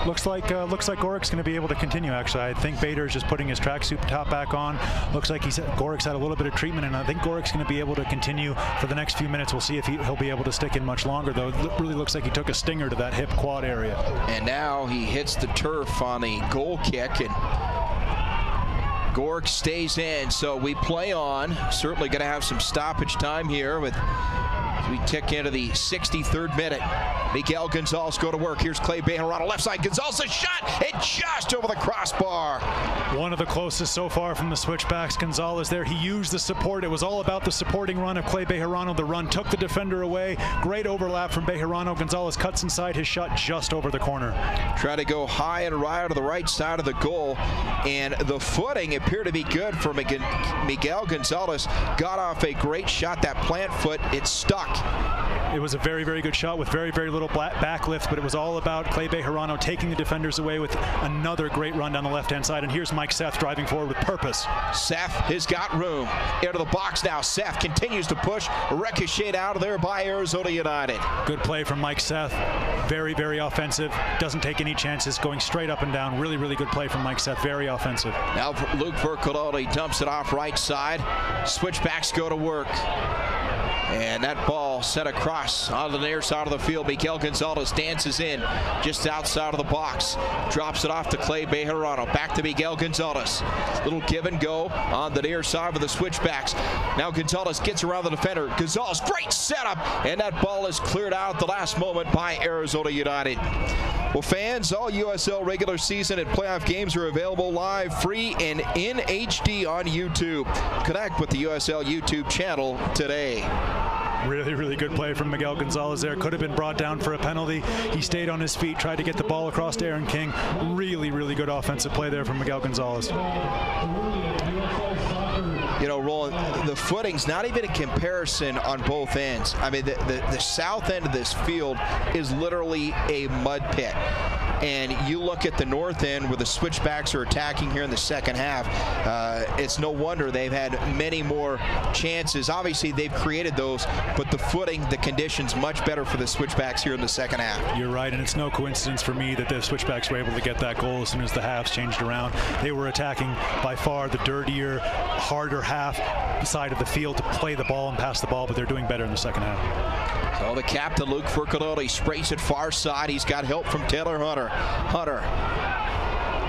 Looks like Goric's going to be able to continue, actually. I think Bader is just putting his tracksuit top back on. Looks like Goric's had a little bit of treatment, and I think Goric's going to be able to continue for the next few minutes. We'll see if he'll be able to stick in much longer, though. It really looks like he took a stinger to that hip quad area. And now he hits the turf on the goal kick, and Goric stays in. So we play on. Certainly going to have some stoppage time here with we tick into the 63rd minute. Miguel Gonzalez go to work. Here's Clay Bejarano, left side. Gonzalez, a shot, and just over the crossbar. One of the closest so far from the Switchbacks. Gonzalez there. He used the support. It was all about the supporting run of Clay Bejarano. The run took the defender away. Great overlap from Bejarano. Gonzalez cuts inside. His shot just over the corner. Try to go high and right to the right side of the goal, and the footing appeared to be good for Miguel Gonzalez. Got off a great shot. That plant foot, it stuck. It was a very, very good shot with very, very little back lift, but it was all about Clay Bejarano taking the defenders away with another great run down the left-hand side. And here's Mike Seth driving forward with purpose. Seth has got room. Into the box now. Seth continues to push. Ricochet out of there by Arizona United. Good play from Mike Seth. Very, very offensive. Doesn't take any chances. Going straight up and down. Really, really good play from Mike Seth. Very offensive. Now Luke Vercolodi dumps it off right side. Switchbacks go to work. And that ball set across on the near side of the field. Miguel Gonzalez dances in just outside of the box. Drops it off to Clay Bejarano. Back to Miguel Gonzalez. Little give and go on the near side of the Switchbacks. Now Gonzalez gets around the defender. Gonzalez, great setup. And that ball is cleared out at the last moment by Arizona United. Well, fans, all USL regular season and playoff games are available live, free, and in HD on YouTube. Connect with the USL YouTube channel today. Really, really good play from Miguel Gonzalez there. Could have been brought down for a penalty. He stayed on his feet, tried to get the ball across to Aaron King. Really, really good offensive play there from Miguel Gonzalez. You know, Roland, the footing's not even a comparison on both ends. I mean, the south end of this field is literally a mud pit. And you look at the north end where the Switchbacks are attacking here in the second half. It's no wonder they've had many more chances. Obviously, they've created those, but the footing, the conditions, much better for the Switchbacks here in the second half. You're right, and it's no coincidence for me that the Switchbacks were able to get that goal as soon as the halves changed around. They were attacking by far the dirtier, harder half side of the field to play the ball and pass the ball, but they're doing better in the second half. So the captain, Luke Vercolodi, sprays it far side. He's got help from Taylor Hunter. Hunter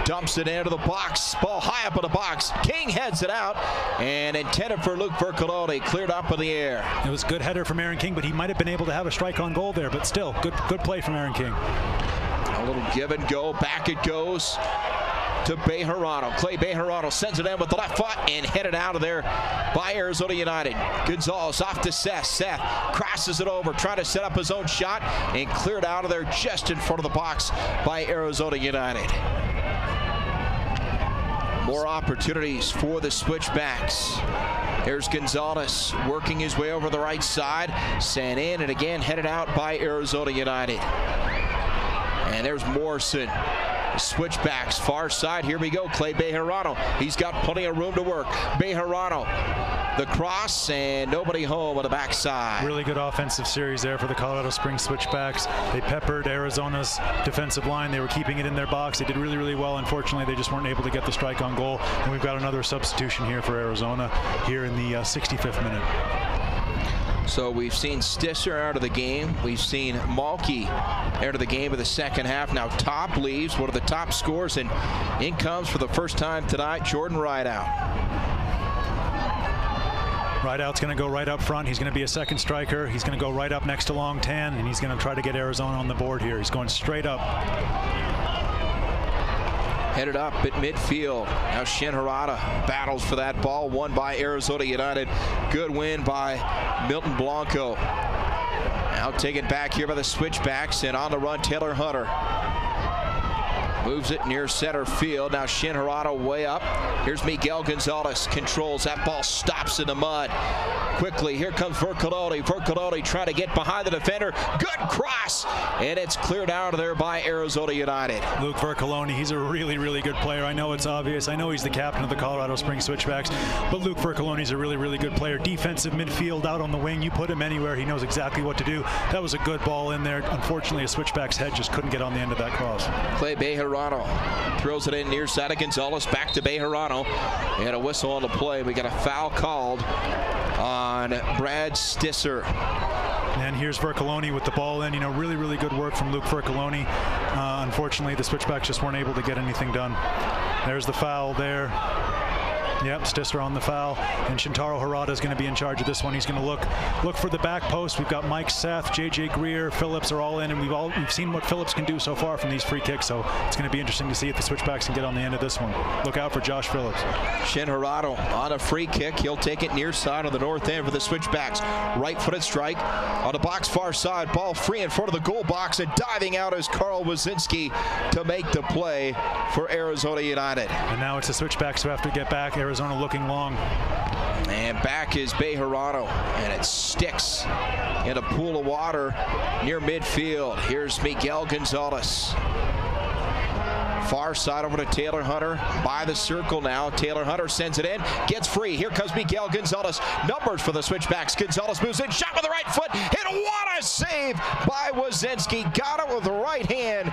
dumps it into the box. Ball high up in the box. King heads it out and intended for Luke Vercoloni. Cleared up in the air. It was a good header from Aaron King, but he might have been able to have a strike on goal there. But still, good play from Aaron King. A little give and go. Back it goes to Bejarano. Clay Bejarano sends it in with the left foot and headed out of there by Arizona United. Gonzalez off to Seth. Seth crosses it over, trying to set up his own shot and cleared out of there just in front of the box by Arizona United. More opportunities for the Switchbacks. Here's Gonzalez working his way over the right side. Sent in and again headed out by Arizona United. And there's Morrison. Switchbacks, far side. Here we go. Clay Bejarano. He's got plenty of room to work. Bejarano, the cross, and nobody home on the backside. Really good offensive series there for the Colorado Springs Switchbacks. They peppered Arizona's defensive line. They were keeping it in their box. They did really, really well. Unfortunately, they just weren't able to get the strike on goal. And we've got another substitution here for Arizona here in the 65th minute. So we've seen Stisser out of the game. We've seen Malky out of the game of the second half. Now Top leaves, one of the top scorers, and in comes for the first time tonight, Jordan Rideout. Rideout's going to go right up front. He's going to be a second striker. He's going to go right up next to Long Tan, and he's going to try to get Arizona on the board here. He's going straight up. Headed up at midfield. Now Shin Harada battles for that ball, won by Arizona United. Good win by Milton Blanco. Now taken back here by the Switchbacks, and on the run Taylor Hunter. Moves it near center field. Now Shin Harada way up. Here's Miguel Gonzalez. Controls that ball, stops in the mud. Quickly, here comes Vercoloni. Vercoloni trying to get behind the defender. Good cross, and it's cleared out of there by Arizona United. Luke Vercoloni, he's a really, really good player. I know it's obvious. I know he's the captain of the Colorado Springs Switchbacks, but Luke Vercoloni's a really, really good player. Defensive midfield out on the wing. You put him anywhere, he knows exactly what to do. That was a good ball in there. Unfortunately, a Switchback's head just couldn't get on the end of that cross. Clay Bejarano throws it in near side of Gonzalez. Back to Bejarano, and a whistle on the play. We got a foul called on Brad Stisser. And here's Vercoloni with the ball in. You know, really, really good work from Luke Vercoloni. Unfortunately, the Switchbacks just weren't able to get anything done. There's the foul there. Yep, Stisser on the foul, and Shintaro Harada is going to be in charge of this one. He's going to look for the back post. We've got Mike Seth, JJ Greer, Phillips are all in, and we've seen what Phillips can do so far from these free kicks. So it's going to be interesting to see if the Switchbacks can get on the end of this one. Look out for Josh Phillips. Shin Harada on a free kick. He'll take it near side on the north end for the Switchbacks. Right-footed strike on the box far side. Ball free in front of the goal box, and diving out is Carl Wazinski to make the play for Arizona United. And now it's the Switchbacks who have to get back. Arizona looking long. And back is Bejarano, and it sticks in a pool of water near midfield. Here's Miguel Gonzalez. Far side over to Taylor Hunter by the circle now. Taylor Hunter sends it in, gets free. Here comes Miguel Gonzalez. Numbers for the Switchbacks. Gonzalez moves in, shot with the right foot, and what a save by Wazinski. Got it with the right hand.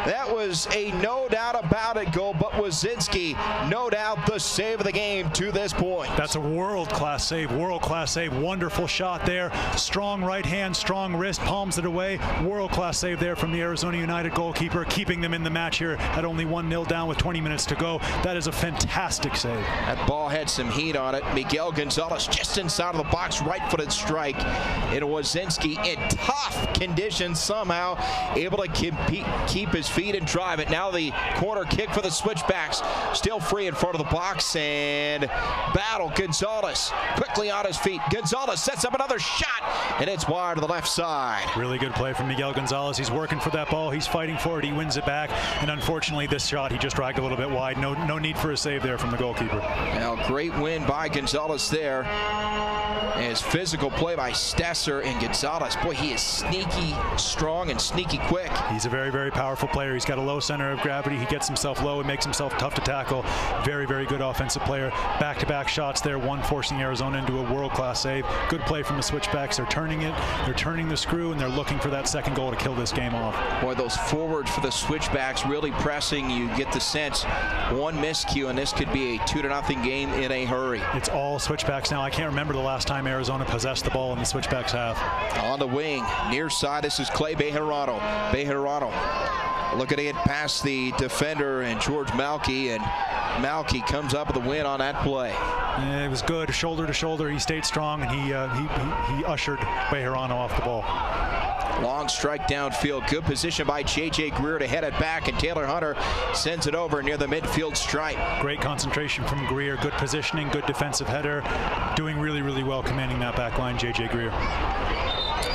That was a no doubt about it goal, but Wazinski, no doubt the save of the game to this point. That's a world-class save, wonderful shot there. Strong right hand, strong wrist, palms it away. World-class save there from the Arizona United goalkeeper, keeping them in the match here at only 1-0 down with 20 minutes to go. That is a fantastic save. That ball had some heat on it. Miguel Gonzalez just inside of the box, right-footed strike. It was Wazinski in tough conditions, somehow able to keep his feet and drive it. Now the corner kick for the Switchbacks, still free in front of the box, and battle. Gonzalez quickly on his feet. Gonzalez sets up another shot, and it's wide to the left side. Really good play from Miguel Gonzalez. He's working for that ball. He's fighting for it. He wins it back, and unfortunately this shot he just dragged a little bit wide. No need for a save there from the goalkeeper. Now great win by Gonzalez there. As physical play by Stisser, and Gonzalez, boy, he is sneaky strong and sneaky quick. He's a very, very powerful player. He's got a low center of gravity. He gets himself low and makes himself tough to tackle. Very, very good offensive player. Back-to-back shots there, one forcing Arizona into a world-class save. Good play from the Switchbacks. They're turning it. They're turning the screw, and they're looking for that second goal to kill this game off. Boy, those forwards for the Switchbacks really pressing. You get the sense one miscue, and this could be a 2-0 game in a hurry. It's all Switchbacks now. I can't remember the last time Arizona possessed the ball in the Switchbacks half. On the wing, near side, this is Clay Bejarano. Bejarano looking to get past the defender and George Malky, and Malky comes up with a win on that play. Yeah, it was good, shoulder to shoulder. He stayed strong, and he ushered Bejarano off the ball. Long strike downfield. Good position by J.J. Greer to head it back, and Taylor Hunter sends it over near the midfield stripe. Great concentration from Greer. Good positioning, good defensive header. Doing really, really well commanding that back line, J.J. Greer.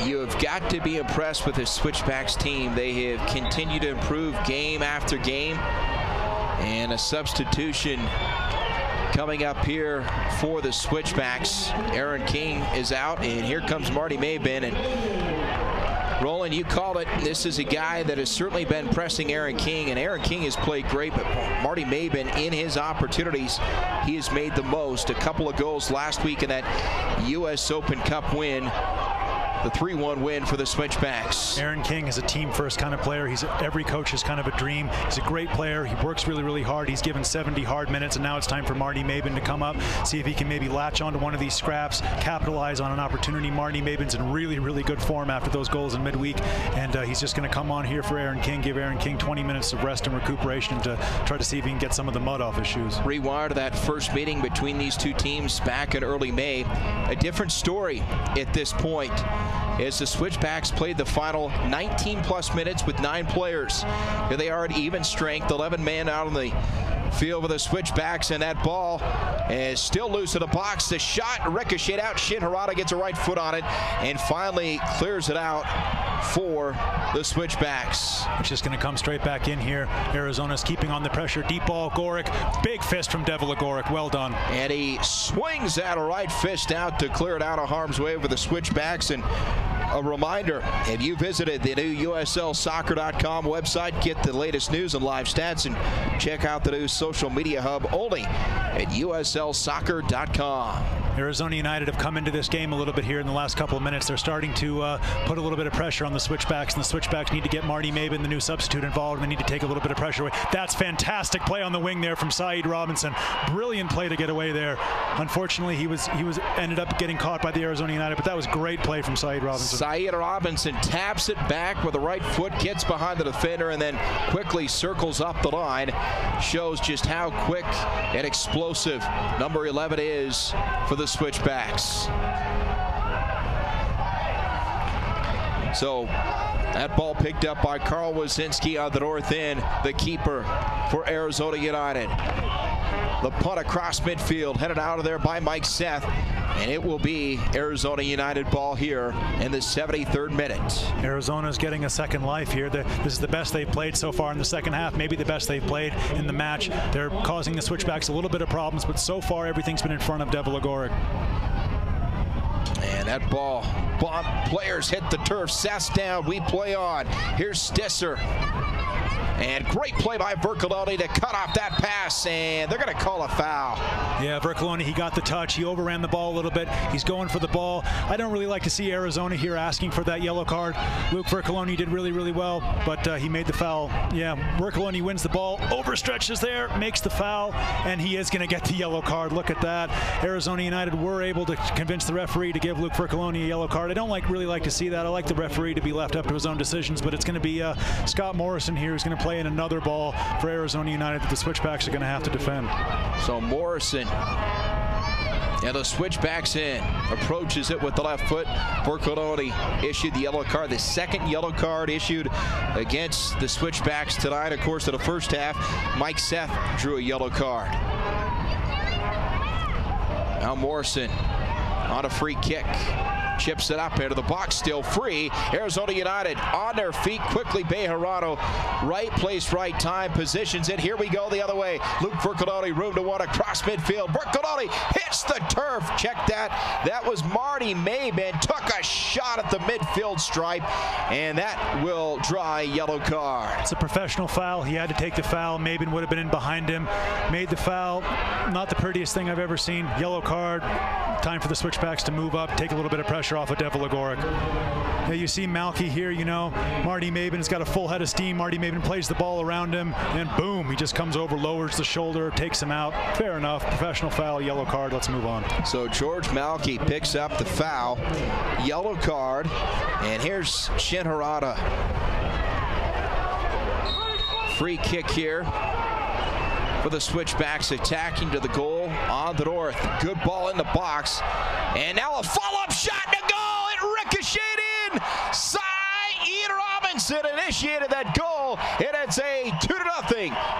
You have got to be impressed with this Switchbacks team. They have continued to improve game after game. And a substitution coming up here for the Switchbacks. Aaron King is out, and here comes Marty Maben. And Roland, you called it. This is a guy that has certainly been pressing Aaron King, and Aaron King has played great, but Marty Maben, in his opportunities, he has made the most. A couple of goals last week in that U.S. Open Cup win. The 3-1 win for the Switchbacks. Aaron King is a team-first kind of player. Every coach's kind of a dream. He's a great player. He works really, really hard. He's given 70 hard minutes, and now it's time for Marty Maben to come up, see if he can maybe latch onto one of these scraps, capitalize on an opportunity. Marty Maben's in really, really good form after those goals in midweek, and he's just going to come on here for Aaron King, give Aaron King 20 minutes of rest and recuperation to try to see if he can get some of the mud off his shoes. Rewind to that first meeting between these two teams back in early May. A different story at this point, as the Switchbacks played the final 19-plus minutes with 9 players. Here they are at even strength, 11 men out on the field with the Switchbacks, and that ball is still loose in the box. The shot ricocheted out. Shin Harada gets a right foot on it and finally clears it out for the Switchbacks. It's just going to come straight back in here. Arizona's keeping on the pressure. Deep ball, Gorick. Big fist from Devil Gorick. Well done. And he swings that right fist out to clear it out of harm's way for the Switchbacks. And a reminder, if you visited the new USLsoccer.com website, get the latest news and live stats, and check out the new social media hub only at USLsoccer.com. Arizona United have come into this game a little bit here in the last couple of minutes. They're starting to put a little bit of pressure on the Switchbacks, and the Switchbacks need to get Marty Maben, the new substitute, involved, and they need to take a little bit of pressure away. That's fantastic play on the wing there from Saeed Robinson. Brilliant play to get away there. Unfortunately, he ended up getting caught by the Arizona United, but that was great play from Saeed Robinson. Saeed Robinson taps it back with the right foot, gets behind the defender, and then quickly circles up the line. Shows just how quick and explosive number 11 is for the Switchbacks. So that ball picked up by Carl Wazinski on the north end, the keeper for Arizona United. The punt across midfield, headed out of there by Mike Seth, and it will be Arizona United ball here in the 73rd minute. Arizona's getting a second life here. This is the best they've played so far in the second half, maybe the best they've played in the match. They're causing the Switchbacks a little bit of problems, but so far everything's been in front of Devil Agoric. And that ball, players hit the turf, Seth's down, we play on. Here's Stisser. And great play by Vercoloni to cut off that pass, and they're going to call a foul. Yeah, Vercoloni, he got the touch. He overran the ball a little bit. He's going for the ball. I don't really like to see Arizona here asking for that yellow card. Luke Vercoloni did really, really well, but he made the foul. Yeah, Vercoloni wins the ball, overstretches there, makes the foul, and he is going to get the yellow card. Look at that. Arizona United were able to convince the referee to give Luke Vercoloni a yellow card. I don't really like to see that. I like the referee to be left up to his own decisions, but it's going to be Scott Morrison here who's going to play in another ball for Arizona United that the Switchbacks are going to have to defend. So Morrison and the Switchbacks in, approaches it with the left foot. Vercoloni issued the yellow card, the second yellow card issued against the Switchbacks tonight. Of course, in the first half, Mike Seth drew a yellow card. Now Morrison on a free kick. Chips it up into the box, still free. Arizona United on their feet quickly. Bejarano, right place, right time, positions it. Here we go the other way. Luke Vercoloni, room to one across midfield. Vercoloni hits the turf. Check that. That was Marty Maben. Took a shot at the midfield stripe, and that will draw a yellow card. It's a professional foul. He had to take the foul. Maben would have been in behind him. Made the foul. Not the prettiest thing I've ever seen. Yellow card. Time for the Switchbacks to move up, take a little bit of pressure off of Devil Agoric. Yeah, you see Malky here, you know, Marty Maben has got a full head of steam. Marty Maben plays the ball around him, and boom, he just comes over, lowers the shoulder, takes him out. Fair enough. Professional foul, yellow card. Let's move on. So George Malky picks up the foul, yellow card, and here's Shin Harada. Free kick here for the Switchbacks, attacking to the goal on the north. Good ball in the box. And now a follow-up shot to goal. It ricocheted in. Saeed Robinson initiated that goal, and it's a 2-0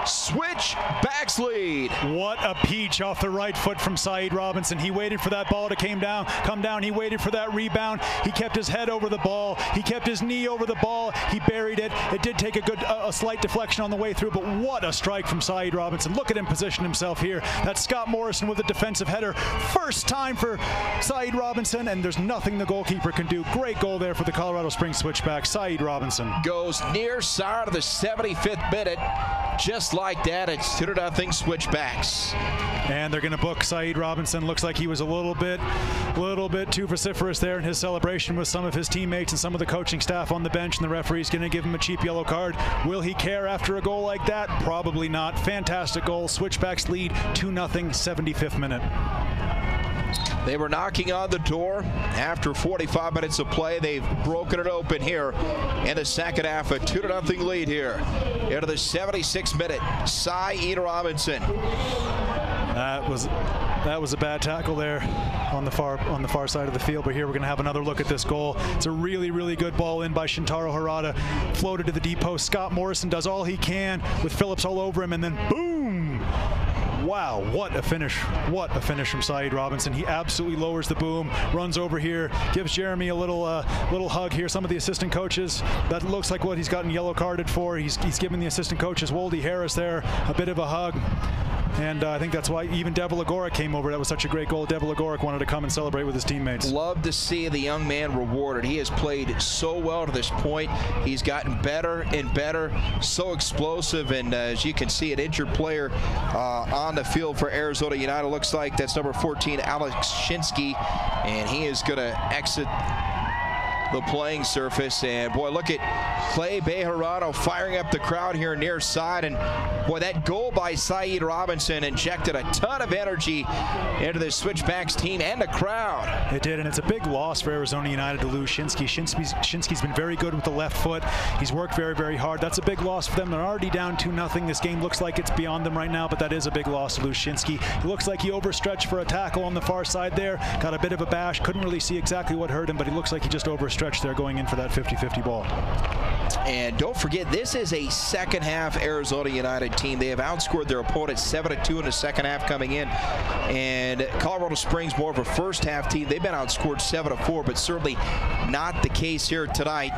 Switchbacks lead. What a peach off the right foot from Saeed Robinson. He waited for that ball to come down. He waited for that rebound. He kept his head over the ball. He kept his knee over the ball. He buried it. It did take a slight deflection on the way through, but what a strike from Saeed Robinson. Look at him position himself here. That's Scott Morrison with a defensive header. First time for Saeed Robinson, and there's nothing the goalkeeper can do. Great goal there for the Colorado Springs Switchbacks. Saeed Robinson goes near side of the 75th minute. Just like that, it's 2-0 Switchbacks. And they're going to book Saeed Robinson. Looks like he was a little bit too vociferous there in his celebration with some of his teammates and some of the coaching staff on the bench, and the referee's going to give him a cheap yellow card. Will he care after a goal like that? Probably not. Fantastic goal. Switchbacks lead 2-0, 75th minute. They were knocking on the door after 45 minutes of play. They've broken it open here in the second half. A 2-0 lead here into the 76th minute. Saeed Robinson. That was a bad tackle there on the far side of the field. But here we're going to have another look at this goal. It's a really, really good ball in by Shintaro Harada. Floated to the deep post. Scott Morrison does all he can with Phillips all over him, and then boom! Wow, what a finish. What a finish from Saeed Robinson. He absolutely lowers the boom, runs over here, gives Jeremy a little hug here. Some of the assistant coaches, that looks like what he's gotten yellow carded for. He's giving the assistant coaches, Woldy Harris there, a bit of a hug. And I think that's why even Devil Agoric came over. That was such a great goal. Devil Agoric wanted to come and celebrate with his teammates. Love to see the young man rewarded. He has played so well to this point. He's gotten better and better, so explosive, and as you can see, an injured player on the field for Arizona United. Looks like that's number 14, Alex Shinsky, and he is going to exit the playing surface. And boy, look at Clay Bejarano firing up the crowd here near side, and boy, that goal by Saeed Robinson injected a ton of energy into the Switchbacks team and the crowd. It did, and it's a big loss for Arizona United to lose Shinsky. Shinsky's been very good with the left foot. He's worked very, very hard. That's a big loss for them. They're already down 2-0. This game looks like it's beyond them right now, but that is a big loss to lose Shinsky. It looks like he overstretched for a tackle on the far side there. Got a bit of a bash. Couldn't really see exactly what hurt him, but he looks like he just overstretched there going in for that 50-50 ball. And don't forget, this is a second half Arizona United team. They have outscored their opponent 7-2 in the second half coming in. And Colorado Springs, more of a first half team. They've been outscored 7-4, but certainly not the case here tonight,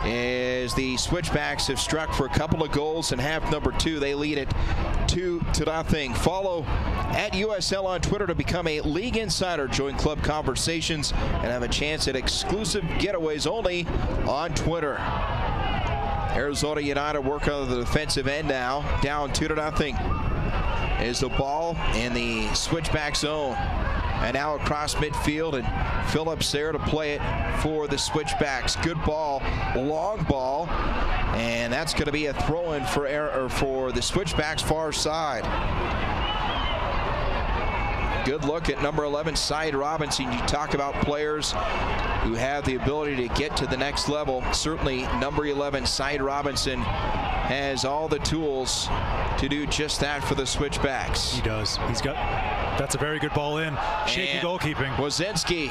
as the Switchbacks have struck for a couple of goals in half number 2. They lead it 2-0. Follow at USL on Twitter to become a league insider. Join club conversations and have a chance at exclusive getaways only on Twitter. Arizona United work on the defensive end now, down 2-0. Is the ball in the Switchback zone. And now across midfield, and Phillips there to play it for the Switchbacks. Good ball, long ball, and that's going to be a throw-in for the Switchbacks far side. Good look at number 11, Saeed Robinson. You talk about players who have the ability to get to the next level. Certainly number 11, Saeed Robinson, has all the tools to do just that for the Switchbacks. He does. That's a very good ball in. Shaky goalkeeping. Wazinski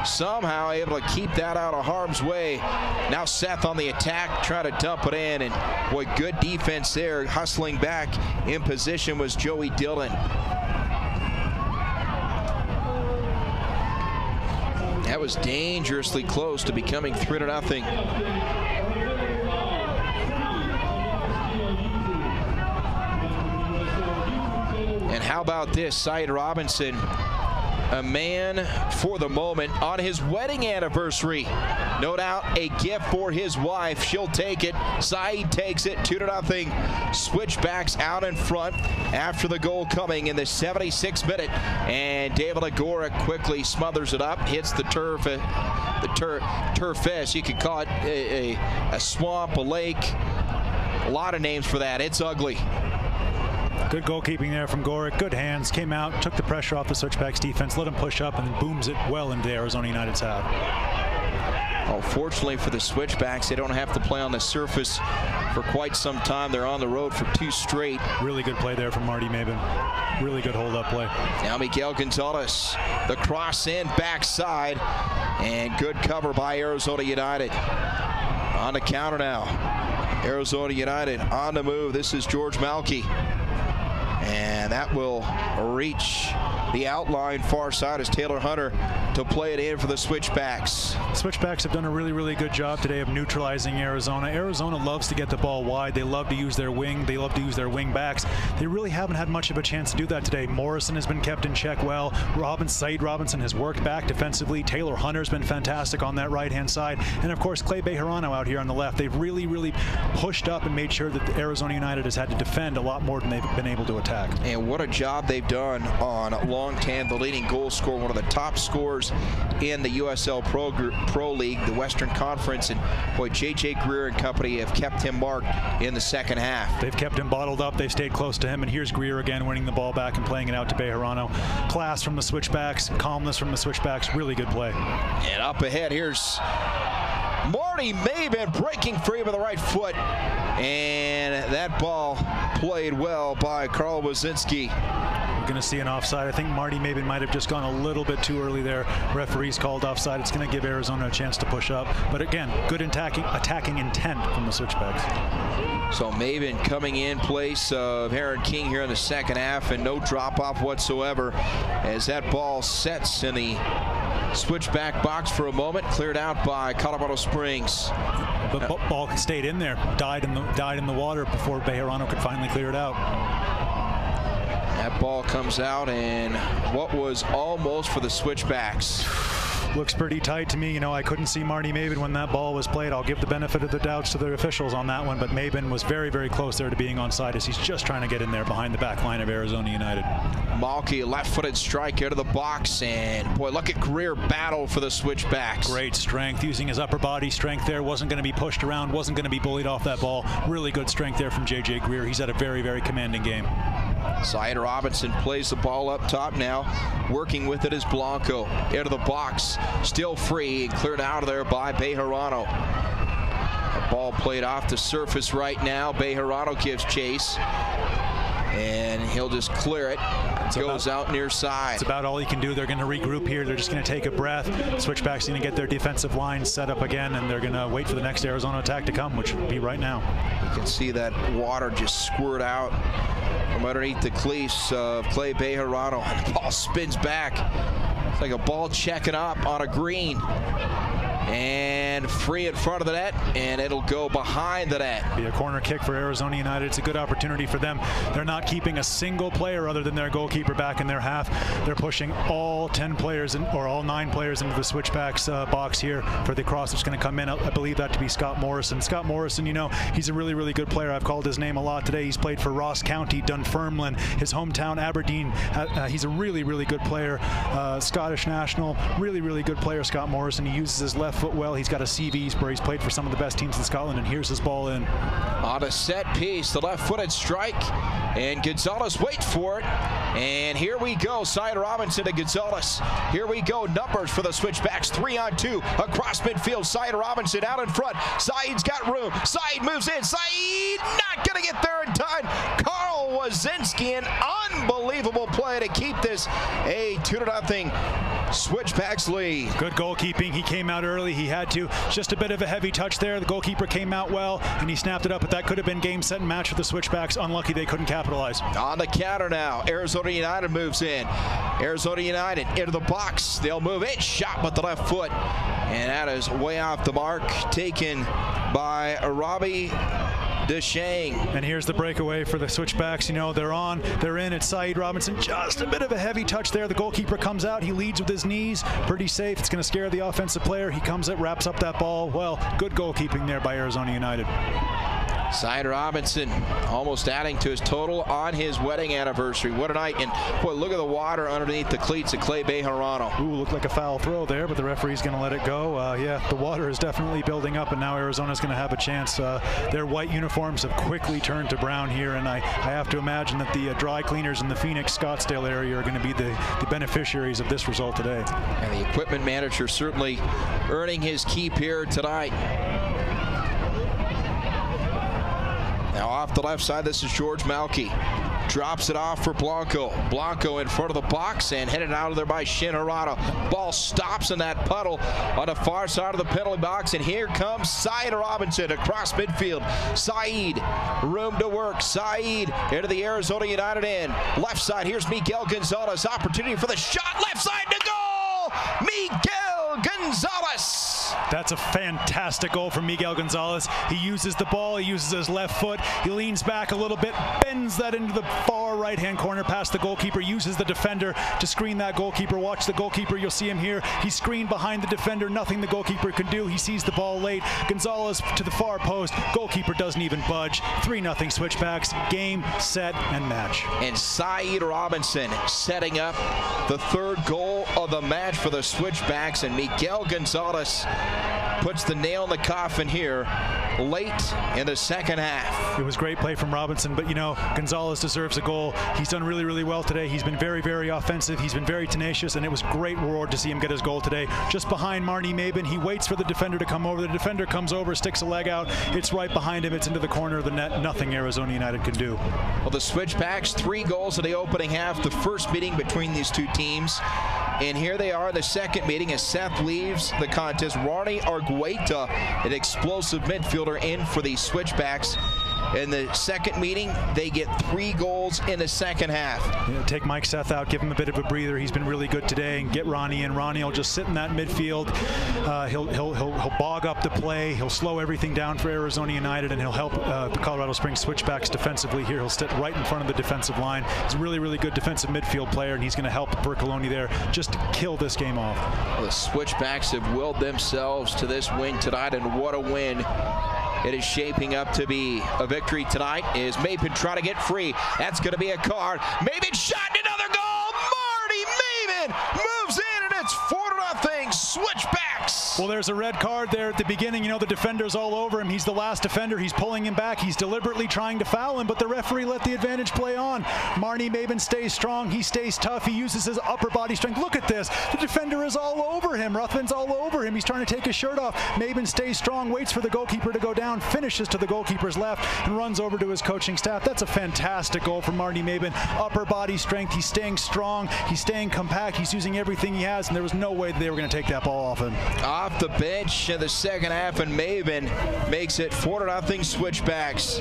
somehow able to keep that out of harm's way. Now Seth on the attack, trying to dump it in, and boy, good defense there. Hustling back in position was Joey Dillon. That was dangerously close to becoming 3-0. And how about this, Saeed Robinson, a man for the moment on his wedding anniversary. No doubt a gift for his wife. She'll take it. Saeed takes it, 2-0. Switchbacks out in front after the goal coming in the 76th minute. And David Agoric quickly smothers it up, hits the turf fest. You could call it a swamp, a lake. A lot of names for that. It's ugly. Good goalkeeping there from Gorick. Good hands. Came out, took the pressure off the Switchbacks defense, let him push up, and booms it well into Arizona United's half. Oh, fortunately for the Switchbacks, they don't have to play on the surface for quite some time. They're on the road for 2 straight. Really good play there from Marty Maben. Really good hold-up play. Now Miguel Gonzalez, the cross in, backside, and good cover by Arizona United. On the counter now. Arizona United on the move. This is George Malky. And that will reach the outline far side as Taylor Hunter to play it in for the Switchbacks. Switchbacks have done a really, really good job today of neutralizing Arizona. Arizona loves to get the ball wide. They love to use their wing. They love to use their wing backs. They really haven't had much of a chance to do that today. Morrison has been kept in check well. Said Robinson has worked back defensively. Taylor Hunter's been fantastic on that right-hand side. And, of course, Clay Bejarano out here on the left. They've really, really pushed up and made sure that Arizona United has had to defend a lot more than they've been able to attack. And what a job they've done on Long Tan, the leading goal scorer, one of the top scorers in the USL Pro League, the Western Conference. And boy, J.J. Greer and company have kept him marked in the second half. They've kept him bottled up. They've stayed close to him. And here's Greer again winning the ball back and playing it out to Bejarano. Class from the Switchbacks, calmness from the Switchbacks. Really good play. And up ahead, here's Marty Maben breaking free with the right foot. And that ball played well by Carl Wazinski. We're going to see an offside. I think Marty Maben might have just gone a little bit too early there. Referees called offside. It's going to give Arizona a chance to push up. But again, good attacking intent from the Switchbacks. So Maben coming in place of Aaron King here in the second half, and no drop-off whatsoever as that ball sets in the Switchback box for a moment, cleared out by Colorado Springs. The ball stayed in there, died in the water before Bejarano could finally clear it out. That ball comes out, and what was almost for the Switchbacks. Looks pretty tight to me. You know, I couldn't see Marty Maben when that ball was played. I'll give the benefit of the doubts to the officials on that one, but Maben was very, very close there to being onside as he's just trying to get in there behind the back line of Arizona United. Malky, left-footed strike out of the box, and boy, look at Greer battle for the Switchbacks. Great strength, using his upper body strength there. Wasn't going to be pushed around, wasn't going to be bullied off that ball. Really good strength there from J.J. Greer. He's had a very, very commanding game. Syed Robinson plays the ball up top now. Working with it is Blanco. Out of the box, still free, and cleared out of there by Bejarano. The ball played off the surface right now. Bejarano gives chase, and he'll just clear it. Goes out near side. It's about all he can do. They're going to regroup here. They're just going to take a breath. Switchback's going to get their defensive line set up again, and they're going to wait for the next Arizona attack to come, which will be right now. You can see that water just squirt out from underneath the cleats of Clay Bejarano. And the ball spins back. It's like a ball checking up on a green. And free in front of the net, and it'll go behind the net. Be a corner kick for Arizona United. It's a good opportunity for them. They're not keeping a single player other than their goalkeeper back in their half. They're pushing all 10 players or all 9 players into the Switchbacks box here for the cross that's going to come in. I believe that to be Scott Morrison. Scott Morrison, you know, he's a really, really good player. I've called his name a lot today. He's played for Ross County, Dunfermline, his hometown Aberdeen. He's a really, really good player. Scottish national, really, really good player, Scott Morrison. He uses his left foot well. He's got a CV where he's played for some of the best teams in Scotland, and here's his ball in. On a set piece, the left-footed strike, and Gonzalez waits for it. And here we go, Syed Robinson to Gonzalez. Here we go, numbers for the Switchbacks, 3-on-2 across midfield. Syed Robinson out in front. Syed's got room. Syed moves in. Syed not going to get there in time. Carl Wazinski, an unbelievable play to keep this a 2-0 Switchbacks lead. Good goalkeeping. He came out early. He had to. Just a bit of a heavy touch there. The goalkeeper came out well, and he snapped it up, but that could have been game, set, and match for the Switchbacks. Unlucky they couldn't capitalize. On the counter now, Arizona United moves in. Arizona United into the box. They'll move in. Shot with the left foot, and that is way off the mark. Taken by Robbie Deshang. And here's the breakaway for the Switchbacks. You know, they're on, they're in. It's Syed Robinson. Just a bit of a heavy touch there. The goalkeeper comes out. He leads with his knees. Pretty safe. It's going to scare the offensive player. He comes up, wraps up that ball. Well, good goalkeeping there by Arizona United. Cy Robinson almost adding to his total on his wedding anniversary. What a night. And boy, look at the water underneath the cleats of Clay Bejarano. Ooh, looked like a foul throw there, but the referee's going to let it go. Yeah, the water is definitely building up, and now Arizona's going to have a chance. Their white uniforms have quickly turned to brown here, and I have to imagine that the dry cleaners in the Phoenix, Scottsdale area are going to be the beneficiaries of this result today. And the equipment manager certainly earning his keep here tonight. Now off the left side, this is George Malky. Drops it off for Blanco. Blanco in front of the box and headed out of there by Shin Harada. Ball stops in that puddle on the far side of the penalty box, and here comes Saeed Robinson across midfield. Saeed, room to work. Saeed into the Arizona United end. Left side, here's Miguel Gonzalez. Opportunity for the shot. Left side to goal! Miguel Gonzalez! That's a fantastic goal from Miguel Gonzalez. He uses the ball, he uses his left foot, he leans back a little bit, bends that into the far right-hand corner past the goalkeeper, uses the defender to screen that goalkeeper. Watch the goalkeeper, you'll see him here. He's screened behind the defender, nothing the goalkeeper can do. He sees the ball late. Gonzalez to the far post, goalkeeper doesn't even budge. 3-0 Switchbacks, game, set, and match. And Saeed Robinson setting up the third goal of the match for the Switchbacks, and Miguel Gonzalez puts the nail in the coffin here late in the second half. It was great play from Robinson, but you know, Gonzalez deserves a goal. He's done really, really well today. He's been very, very offensive. He's been very tenacious, and it was great reward to see him get his goal today. Just behind Marnie Mabin, he waits for the defender to come over. The defender comes over, sticks a leg out. It's right behind him. It's into the corner of the net. Nothing Arizona United can do. Well, the Switchbacks, 3 goals in the opening half, the first meeting between these two teams. And here they are in the second meeting as Seth leaves the contest. Ronnie Argueta, an explosive midfielder, in for the Switchbacks. In the second meeting, they get 3 goals in the second half. Yeah, take Mike Seth out, give him a bit of a breather. He's been really good today, and get Ronnie in. Ronnie will just sit in that midfield. He'll bog up the play. He'll slow everything down for Arizona United, and he'll help the Colorado Springs Switchbacks defensively here. He'll sit right in front of the defensive line. He's a really, really good defensive midfield player, and he's going to help Bercoloni there just to kill this game off. Well, the Switchbacks have willed themselves to this win tonight, and what a win it is shaping up to be. A victory tonight is Mabin trying to get free. That's going to be a card. Mabin shot, another goal. Marty Mabin moves in, and it's 4-0 Switchbacks. Well, there's a red card there at the beginning. You know, the defender's all over him. He's the last defender. He's pulling him back. He's deliberately trying to foul him, but the referee let the advantage play on. Marnie Mabin stays strong. He stays tough. He uses his upper body strength. Look at this. The defender is all over him. Ruthven's all over him. He's trying to take his shirt off. Mabin stays strong, waits for the goalkeeper to go down, finishes to the goalkeeper's left, and runs over to his coaching staff. That's a fantastic goal from Marnie Mabin. Upper body strength. He's staying strong. He's staying compact. He's using everything he has, and there was no way that they were going to take that ball off him. Off the bench in the second half, and Mabin makes it 4-0 Switchbacks.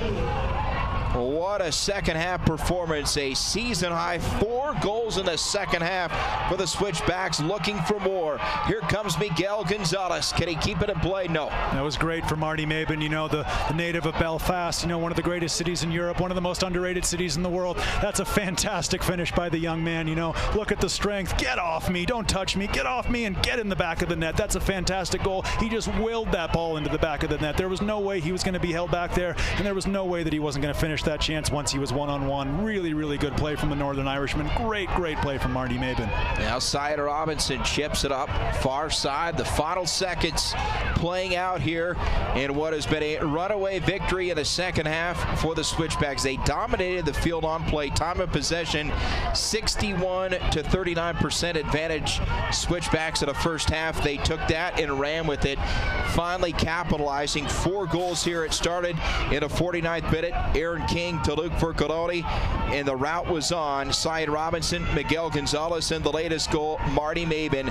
What a second half performance. A season high 4 goals in the second half for the Switchbacks, looking for more. Here comes Miguel Gonzalez. Can he keep it in play? No. That was great for Marty Mabin, you know, the native of Belfast, you know, one of the greatest cities in Europe, one of the most underrated cities in the world. That's a fantastic finish by the young man, you know. Look at the strength. Get off me. Don't touch me. Get off me and get in the back of the net. That's a fantastic goal. He just willed that ball into the back of the net. There was no way he was going to be held back there, and there was no way that he wasn't going to finish that chance once he was one-on-one. Really, really good play from the Northern Irishman. Great play from Marty Mabin. Now Cy Robinson chips it up far side. The final seconds playing out here in what has been a runaway victory in the second half for the Switchbacks. They dominated the field on play. Time of possession 61 to 39% advantage Switchbacks in the first half. They took that and ran with it, finally capitalizing. 4 goals here. It started in the 49th minute. Aaron King to Luke Vercoloni, and the route was on. Cy Robinson, Miguel Gonzalez, and the latest goal, Marty Mabin,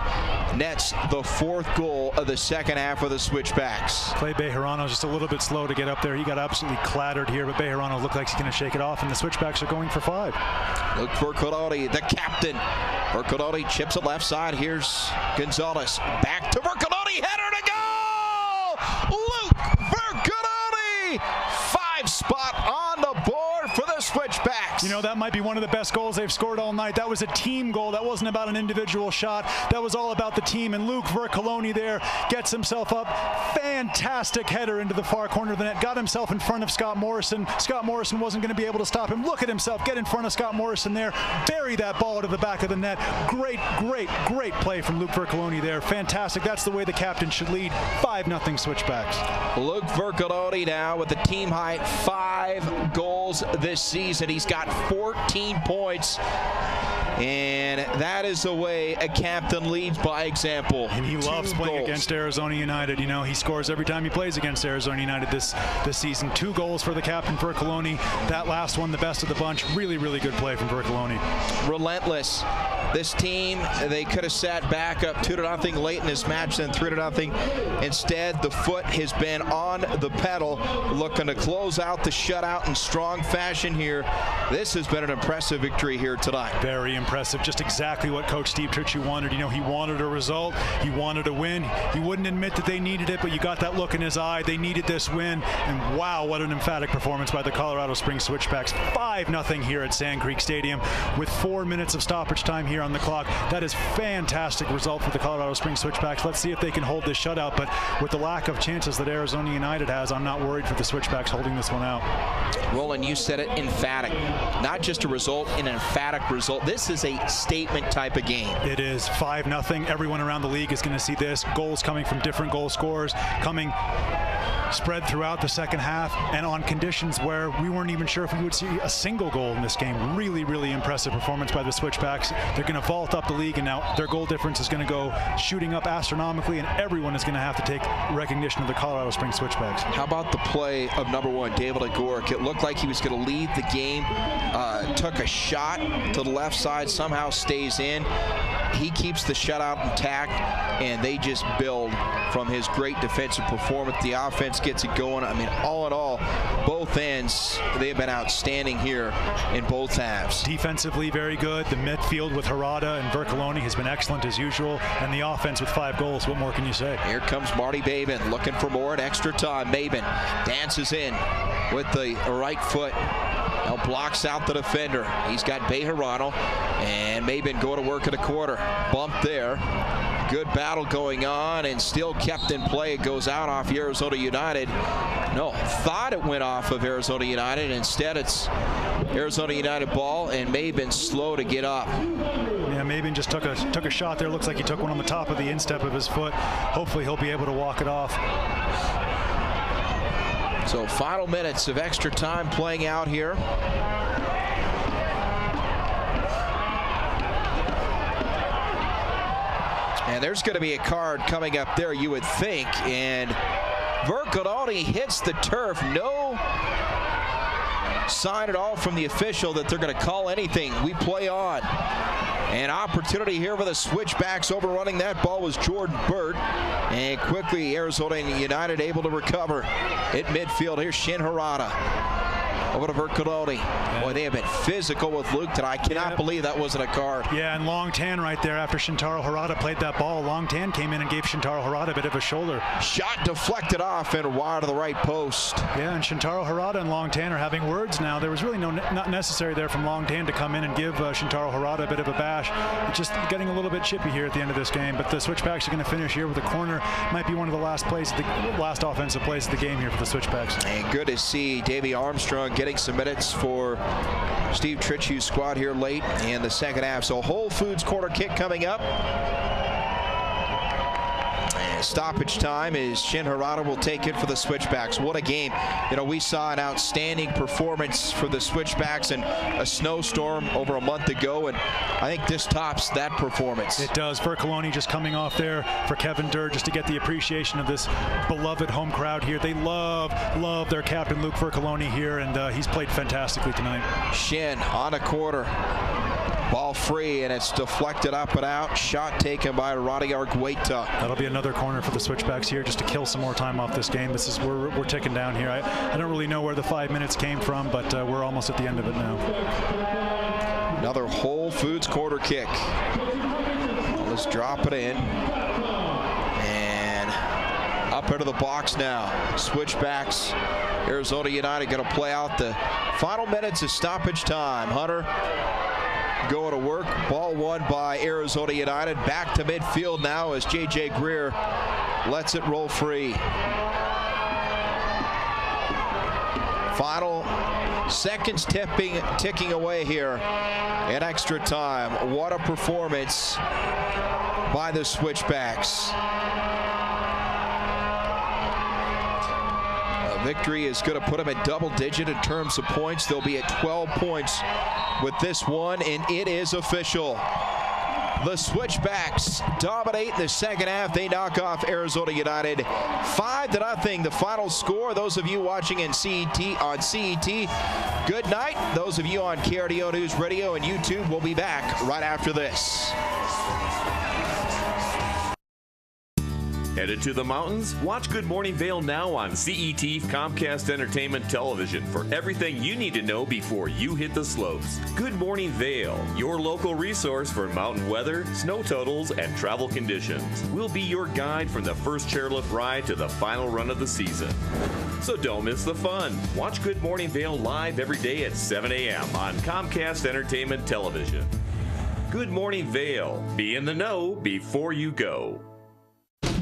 nets the 4th goal of the second half of the Switchbacks. Clay Bejarano just a little bit slow to get up there. He got absolutely clattered here, but Bejarano looked like he's going to shake it off, and the Switchbacks are going for 5. Luke Vercoloni, the captain. Vercoloni chips it left side. Here's Gonzalez. Back to Vercoloni. Header to go! Luke Vercoloni! 5 spot on the board for the Switchbacks. You know, that might be one of the best goals they've scored all night. That was a team goal. That wasn't about an individual shot. That was all about the team. And Luke Vercoloni there gets himself up. Fantastic header into the far corner of the net. Got himself in front of Scott Morrison. Scott Morrison wasn't going to be able to stop him. Look at himself get in front of Scott Morrison there. Bury that ball to the back of the net. Great play from Luke Vercoloni there. Fantastic. That's the way the captain should lead. 5-0 Switchbacks. Luke Vercoloni now with the team high 5 goals this season. He's got 14 points. And that is the way a captain leads by example. And he loves playing against Arizona United. You know, he scores every time he plays against Arizona United this season. 2 goals for the captain, Vercoloni. That last one, the best of the bunch. Really good play from Vercoloni. Relentless. This team, they could have sat back up 2-0 late in this match, then 3-0. Instead, the foot has been on the pedal, looking to close out the shutout in strong fashion here. This has been an impressive victory here tonight. Very impressive. Just exactly what Coach Steve Tritchie wanted. You know, he wanted a result. He wanted a win. He wouldn't admit that they needed it, but you got that look in his eye. They needed this win. And wow, what an emphatic performance by the Colorado Springs Switchbacks. 5-0 here at Sand Creek Stadium with 4 minutes of stoppage time here on the clock. That is fantastic result for the Colorado Springs Switchbacks. Let's see if they can hold this shutout, but with the lack of chances that Arizona United has, I'm not worried for the Switchbacks holding this one out. Roland, you said it, emphatic. Not just a result, an emphatic result. This is a statement type of game. It is 5-0. Everyone around the league is going to see this. Goals coming from different goal scorers, coming spread throughout the second half, and on conditions where we weren't even sure if we would see a single goal in this game. Really impressive performance by the Switchbacks. They're going to vault up the league, and now their goal difference is going to go shooting up astronomically, and everyone is going to have to take recognition of the Colorado Springs Switchbacks. How about the play of number 1, David Agoric? It looked like he was going to lead the game. Took a shot to the left side, somehow stays in. He keeps the shutout intact, and they just build from his great defensive performance. The offense gets it going. I mean, all in all, both ends, they have been outstanding here in both halves. Defensively, very good. The midfield with Harada and Vercoloni has been excellent as usual, and the offense with 5 goals. What more can you say? Here comes Marty Babin looking for more at extra time. Babin dances in with the right foot. Now blocks out the defender. He's got Bejarano, and Mabin go to work at a corner. Bump there. Good battle going on, and still kept in play. It goes out off Arizona United. No, thought it went off of Arizona United. Instead, it's Arizona United ball, and Mabin slow to get up. Yeah, Mabin just took a shot there. Looks like he took one on the top of the instep of his foot. Hopefully he'll be able to walk it off. So final minutes of extra time playing out here. And there's going to be a card coming up there, you would think. And Vercoloni hits the turf. No sign at all from the official that they're going to call anything. We play on. An opportunity here for the Switchbacks. Overrunning that ball was Jordan Burt. And quickly Arizona United able to recover at midfield. Here's Shin Harada. Over to Vercoloni. Boy, they have been physical with Luke tonight. I cannot believe that wasn't a card. Yeah, and Long Tan right there after Shintaro Harada played that ball. Long Tan came in and gave Shintaro Harada a bit of a shoulder. Shot deflected off and wide to the right post. Yeah, and Shintaro Harada and Long Tan are having words now. There was really not necessary there from Long Tan to come in and give Shintaro Harada a bit of a bash. It's just getting a little bit chippy here at the end of this game. But the Switchbacks are going to finish here with a corner. Might be one of the last offensive plays of the game here for the Switchbacks. And good to see Davey Armstrong getting some minutes for Steve Tritchie's squad here late in the second half. So Whole Foods corner kick coming up. And stoppage time is Shin Harada will take it for the Switchbacks. What a game. You know, we saw an outstanding performance for the Switchbacks in a snowstorm over a month ago, and I think this tops that performance. It does. Vercoloni just coming off there for Kevin Durr just to get the appreciation of this beloved home crowd here. They love their captain Luke Vercoloni here, and he's played fantastically tonight. Shin on a quarter. Ball free, and it's deflected up and out. Shot taken by Roddy Argueta. That'll be another corner for the Switchbacks here just to kill some more time off this game. This is we're ticking down here. I don't really know where the 5 minutes came from, but we're almost at the end of it now. Another Whole Foods corner kick. Let's drop it in. And up Up into the box now. Switchbacks. Arizona United going to play out the final minutes of stoppage time. Hunter going to work. Ball won by Arizona United. Back to midfield now as J.J. Greer lets it roll free. Final seconds ticking away here in extra time. What a performance by the Switchbacks. A victory is going to put them at double digit in terms of points. They'll be at 12 points with this one, and it is official. The Switchbacks dominate in the second half. They knock off Arizona United 5-0. The final score. Those of you watching on CET, good night. Those of you on KRDO News Radio and YouTube will be back right after this. Headed to the mountains? Watch Good Morning Vail now on CET Comcast Entertainment Television for everything you need to know before you hit the slopes. Good Morning Vail, your local resource for mountain weather, snow totals, and travel conditions. We'll be your guide from the first chairlift ride to the final run of the season. So don't miss the fun. Watch Good Morning Vail live every day at 7 a.m. on Comcast Entertainment Television. Good Morning Vail. Be in the know before you go.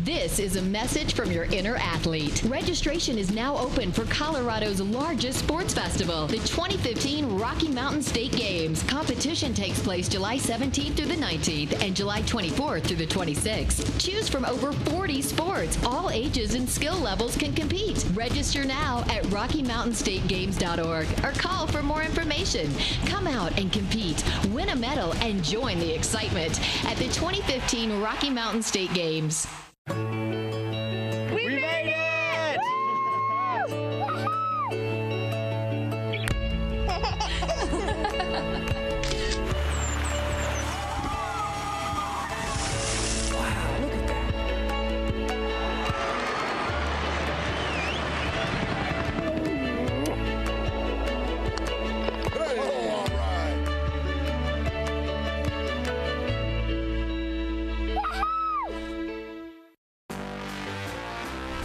This is a message from your inner athlete. Registration is now open for Colorado's largest sports festival, the 2015 Rocky Mountain State Games. Competition takes place July 17th through the 19th and July 24th through the 26th. Choose from over 40 sports. All ages and skill levels can compete. Register now at RockyMountainStateGames.org or call for more information. Come out and compete, win a medal, and join the excitement at the 2015 Rocky Mountain State Games. We made it! Wow, look at that.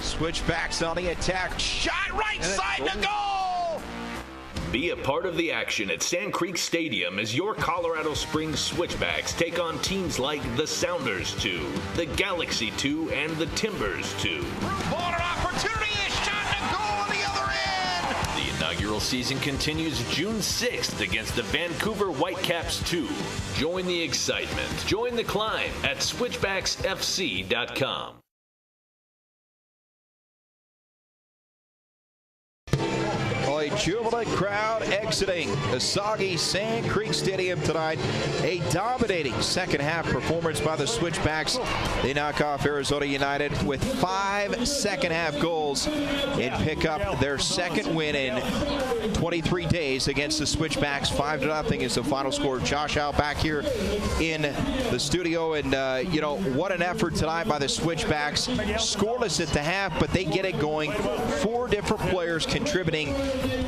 Switchbacks on the attack. Shot right side to goal! Be a part of the action at Sand Creek Stadium as your Colorado Springs Switchbacks take on teams like the Sounders 2, the Galaxy 2, and the Timbers 2. Ball and opportunity, a shot to goal on the other end! The inaugural season continues June 6th against the Vancouver Whitecaps 2. Join the excitement. Join the climb at switchbacksfc.com. A jubilant crowd exiting the soggy Sand Creek Stadium tonight. A dominating second half performance by the Switchbacks. They knock off Arizona United with 5 second half goals and pick up their second win in 23 days against the Switchbacks. 5-0 is the final score. Josh out back here in the studio, and what an effort tonight by the Switchbacks. Scoreless at the half, but they get it going. 4 different players contributing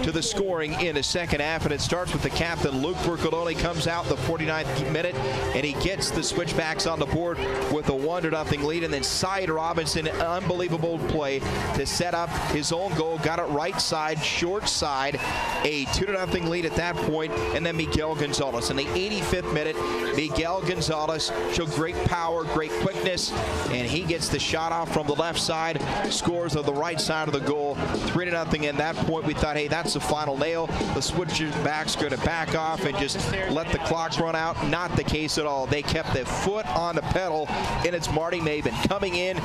to the scoring in the second half, and it starts with the captain. Luke Bercoloni comes out the 49th minute, and he gets the Switchbacks on the board with a 1-0 lead, and then Syed Robinson, an unbelievable play to set up his own goal, got it right side, short side, a 2-0 lead at that point, and then Miguel Gonzalez. In the 85th minute, Miguel Gonzalez showed great power, great quickness, and he gets the shot off from the left side, scores on the right side of the goal, 3-0. At that point, we thought, hey, that's the final nail. The Switchbacks going to back off and just let the clock run out. Not the case at all. They kept their foot on the pedal, and it's Marty Maben coming in,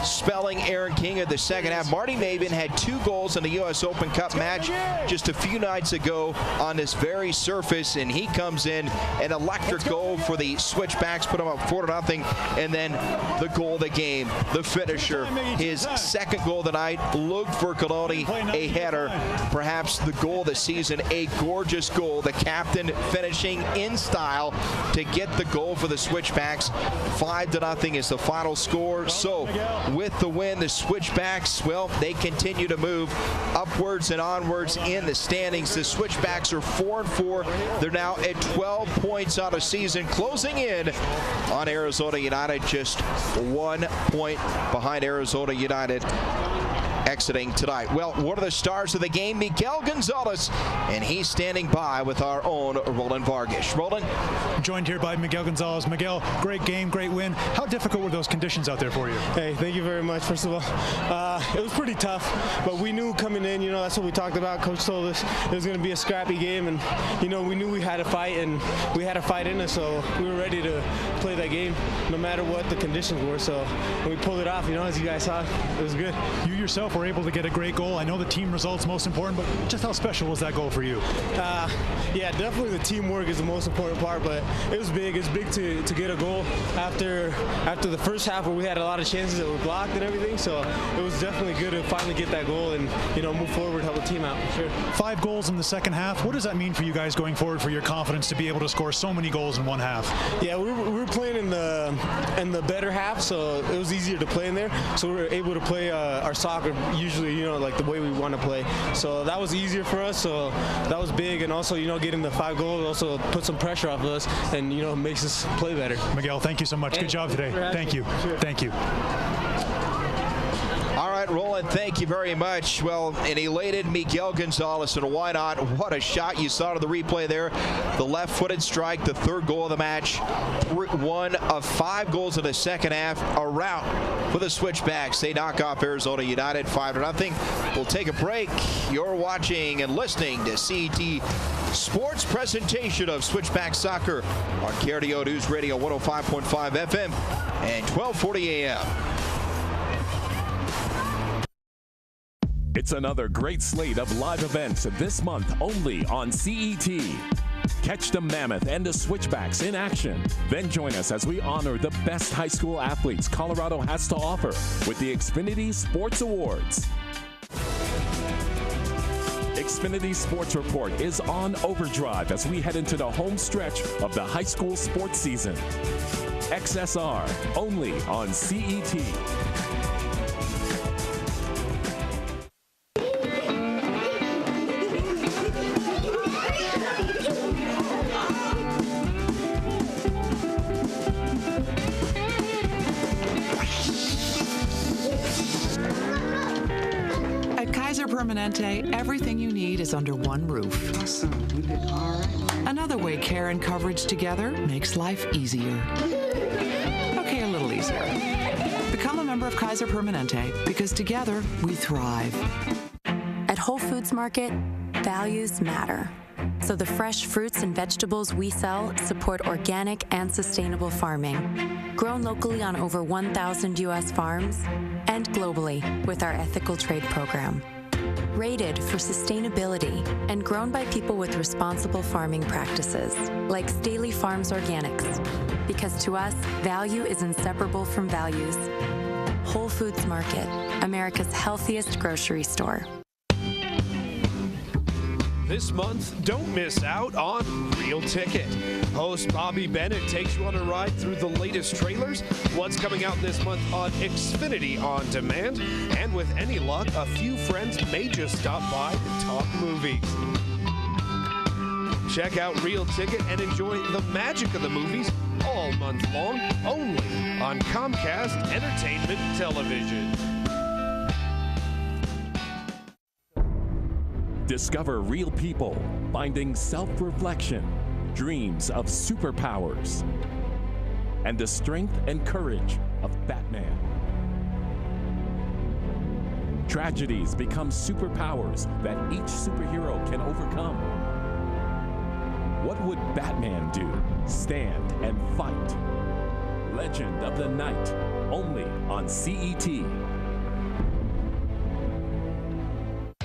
spelling Aaron King in the second half. Marty Maben had 2 goals in the U.S. Open Cup match just a few nights ago on this very surface, and he comes in, an electric goal for the Switchbacks, put them up 4-0, and then the goal of the game, the finisher, his second goal of the night. Luke Bercoloni, a header, perhaps the goal of the season, a gorgeous goal. The captain finishing in style to get the goal for the Switchbacks. 5-0 is the final score. So with the win, the Switchbacks, well, they continue to move upwards and onwards in the standings. The Switchbacks are 4-4. They're now at 12 points on a season. season closing in on Arizona United, just 1 point behind Arizona United exiting tonight. Well, one of the stars of the game, Miguel Gonzalez, and he's standing by with our own Roland Vargas. Roland? Joined here by Miguel Gonzalez. Miguel, great game, great win. How difficult were those conditions out there for you? Hey, thank you very much, first of all. It was pretty tough, but we knew coming in, that's what we talked about. Coach told us it was going to be a scrappy game, and, we knew we had a fight, and we had a fight in us, so we were ready to play that game no matter what the conditions were. So when we pulled it off, as you guys saw, it was good. You yourself were able to get a great goal. I know the team result's most important, but just how special was that goal for you? Yeah, definitely the teamwork is the most important part, but it was big. It's big to get a goal after the first half where we had a lot of chances that were blocked and everything, so it was definitely good to finally get that goal and, move forward, help the team out, for sure. 5 goals in the second half. What does that mean for you guys going forward for your confidence to be able to score so many goals in one half? Yeah, we were playing in the better half, so it was easier to play in there, so we were able to play our soccer usually, like the way we want to play. So that was easier for us, so that was big, and also, getting the 5 goals also put some pressure off of us and, makes us play better. Miguel, thank you so much. Good job today. Thank you. Sure. Thank you. All right, Roland, thank you very much. Well, an elated Miguel Gonzalez, and why not? What a shot you saw to the replay there. The left-footed strike, the 3rd goal of the match. 1 of 5 goals in the second half. A rout for the Switchbacks. They knock off Arizona United 5-0. We'll take a break. You're watching and listening to CET Sports presentation of Switchback Soccer on KRDO News Radio 105.5 FM and 1240 AM. It's another great slate of live events this month only on CET. Catch the Mammoth and the Switchbacks in action. Then join us as we honor the best high school athletes Colorado has to offer with the Xfinity Sports Awards. Xfinity Sports Report is on overdrive as we head into the home stretch of the high school sports season. XSR, only on CET. Permanente, everything you need is under one roof. Awesome. You did all right. Another way care and coverage together makes life easier. Okay, a little easier. Become a member of Kaiser Permanente because together we thrive. At Whole Foods Market, values matter. So the fresh fruits and vegetables we sell support organic and sustainable farming, grown locally on over 1,000 U.S. farms, and globally with our ethical trade program. Rated for sustainability and grown by people with responsible farming practices, like Staley Farms Organics. Because to us, value is inseparable from values. Whole Foods Market, America's healthiest grocery store. This month, don't miss out on Real Ticket. Host Bobby Bennett takes you on a ride through the latest trailers, what's coming out this month on Xfinity On Demand, and with any luck, a few friends may just stop by to talk movies. Check out Real Ticket and enjoy the magic of the movies all month long, only on Comcast Entertainment Television. Discover real people finding self-reflection, dreams of superpowers, and the strength and courage of Batman. Tragedies become superpowers that each superhero can overcome. What would Batman do? Stand and fight. Legend of the Night, only on CET.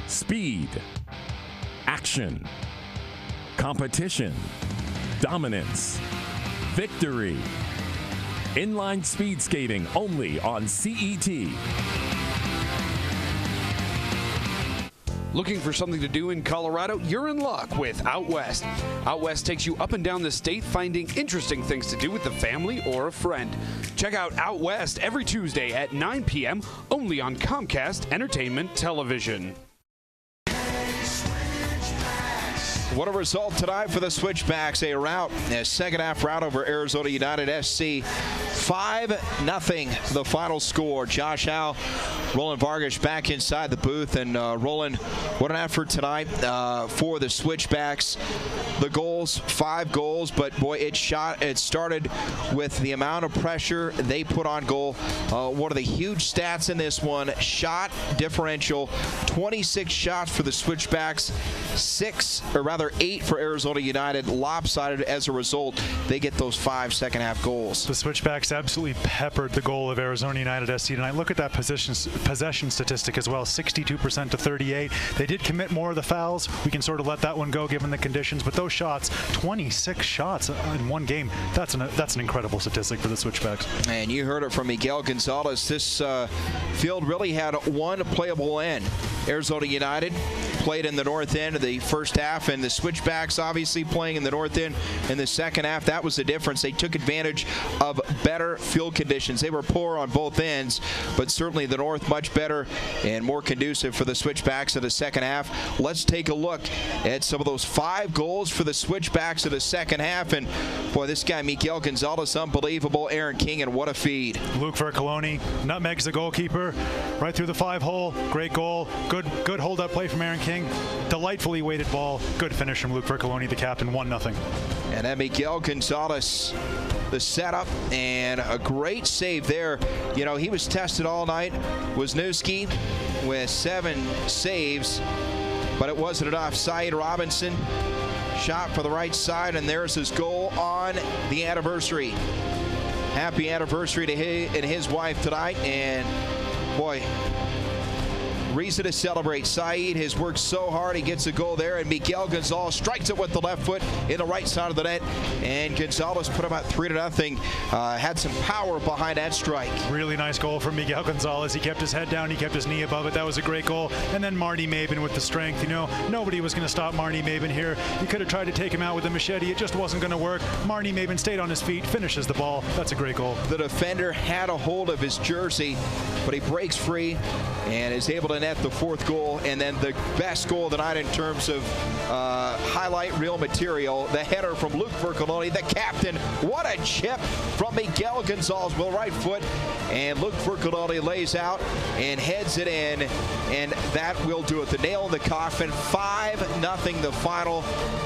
Speed, action, competition, dominance, victory. Inline speed skating only on CET. Looking for something to do in Colorado? You're in luck with Out West. Out West takes you up and down the state finding interesting things to do with the family or a friend. Check out Out West every Tuesday at 9 p.m. only on Comcast Entertainment Television. What a result tonight for the Switchbacks. A second-half rout over Arizona United SC. 5-0 the final score. Josh Howe, Roland Vargas back inside the booth. And Roland, what an effort tonight for the Switchbacks. The goals, 5 goals, but boy, it started with the amount of pressure they put on goal. One of the huge stats in this one, shot differential, 26 shots for the Switchbacks, 8 for Arizona United, lopsided. As a result, they get those 5 second-half goals. The Switchbacks absolutely peppered the goal of Arizona United SC tonight. Look at that possession statistic as well, 62% to 38. They did commit more of the fouls. We can sort of let that one go given the conditions, but those shots, 26 shots in one game, that's an incredible statistic for the Switchbacks. And you heard it from Miguel Gonzalez. This field really had one playable end. Arizona United played in the north end of the first half, and the Switchbacks obviously playing in the north end in the second half. That was the difference. They took advantage of better field conditions. They were poor on both ends, but certainly the north much better and more conducive for the Switchbacks in the second half. Let's take a look at some of those 5 goals for the Switchbacks in the second half. And boy, this guy Miguel Gonzalez, unbelievable. Aaron King, and what a feed. Luke Vercoloni nutmegs the goalkeeper right through the 5-hole. Great goal. Good hold-up play from Aaron King. Delightfully weighted ball. Good finish from Luke Vercoloni, the captain. 1-0. And then Miguel Gonzalez, the setup, and a great save there. You know, he was tested all night. Wisniewski with 7 saves, but it wasn't enough. Saeed Robinson shot for the right side, and there's his goal on the anniversary. Happy anniversary to he and his wife tonight, and boy, reason to celebrate. Saeed has worked so hard. He gets a goal there, and Miguel Gonzalez strikes it with the left foot in the right side of the net, and Gonzalez put about 3-0. Had some power behind that strike. Really nice goal from Miguel Gonzalez. He kept his head down. He kept his knee above it. That was a great goal. And then Marty Maben with the strength. You know, nobody was going to stop Marty Maben here. You could have tried to take him out with a machete. It just wasn't going to work. Marty Maben stayed on his feet, finishes the ball. That's a great goal. The defender had a hold of his jersey, but he breaks free and is able to net the 4th goal. And then the best goal of the night in terms of highlight reel material, the header from Luke Vercoloni, the captain. What a chip from Miguel Gonzalez with the right foot, and Luke Vercoloni lays out and heads it in, and that will do it. The nail in the coffin. 5-0 the final,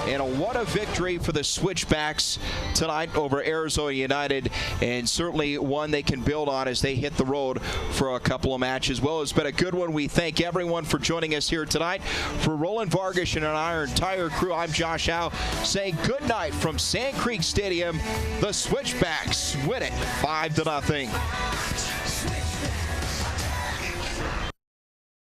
and what a victory for the Switchbacks tonight over Arizona United, and certainly one they can build on as they hit the road for a couple of matches. Well, it's been a good one. We thank everyone for joining us here tonight. For Roland Vargas and our entire crew, I'm Josh Howe saying good night from Sand Creek Stadium. The Switchbacks win it 5-0.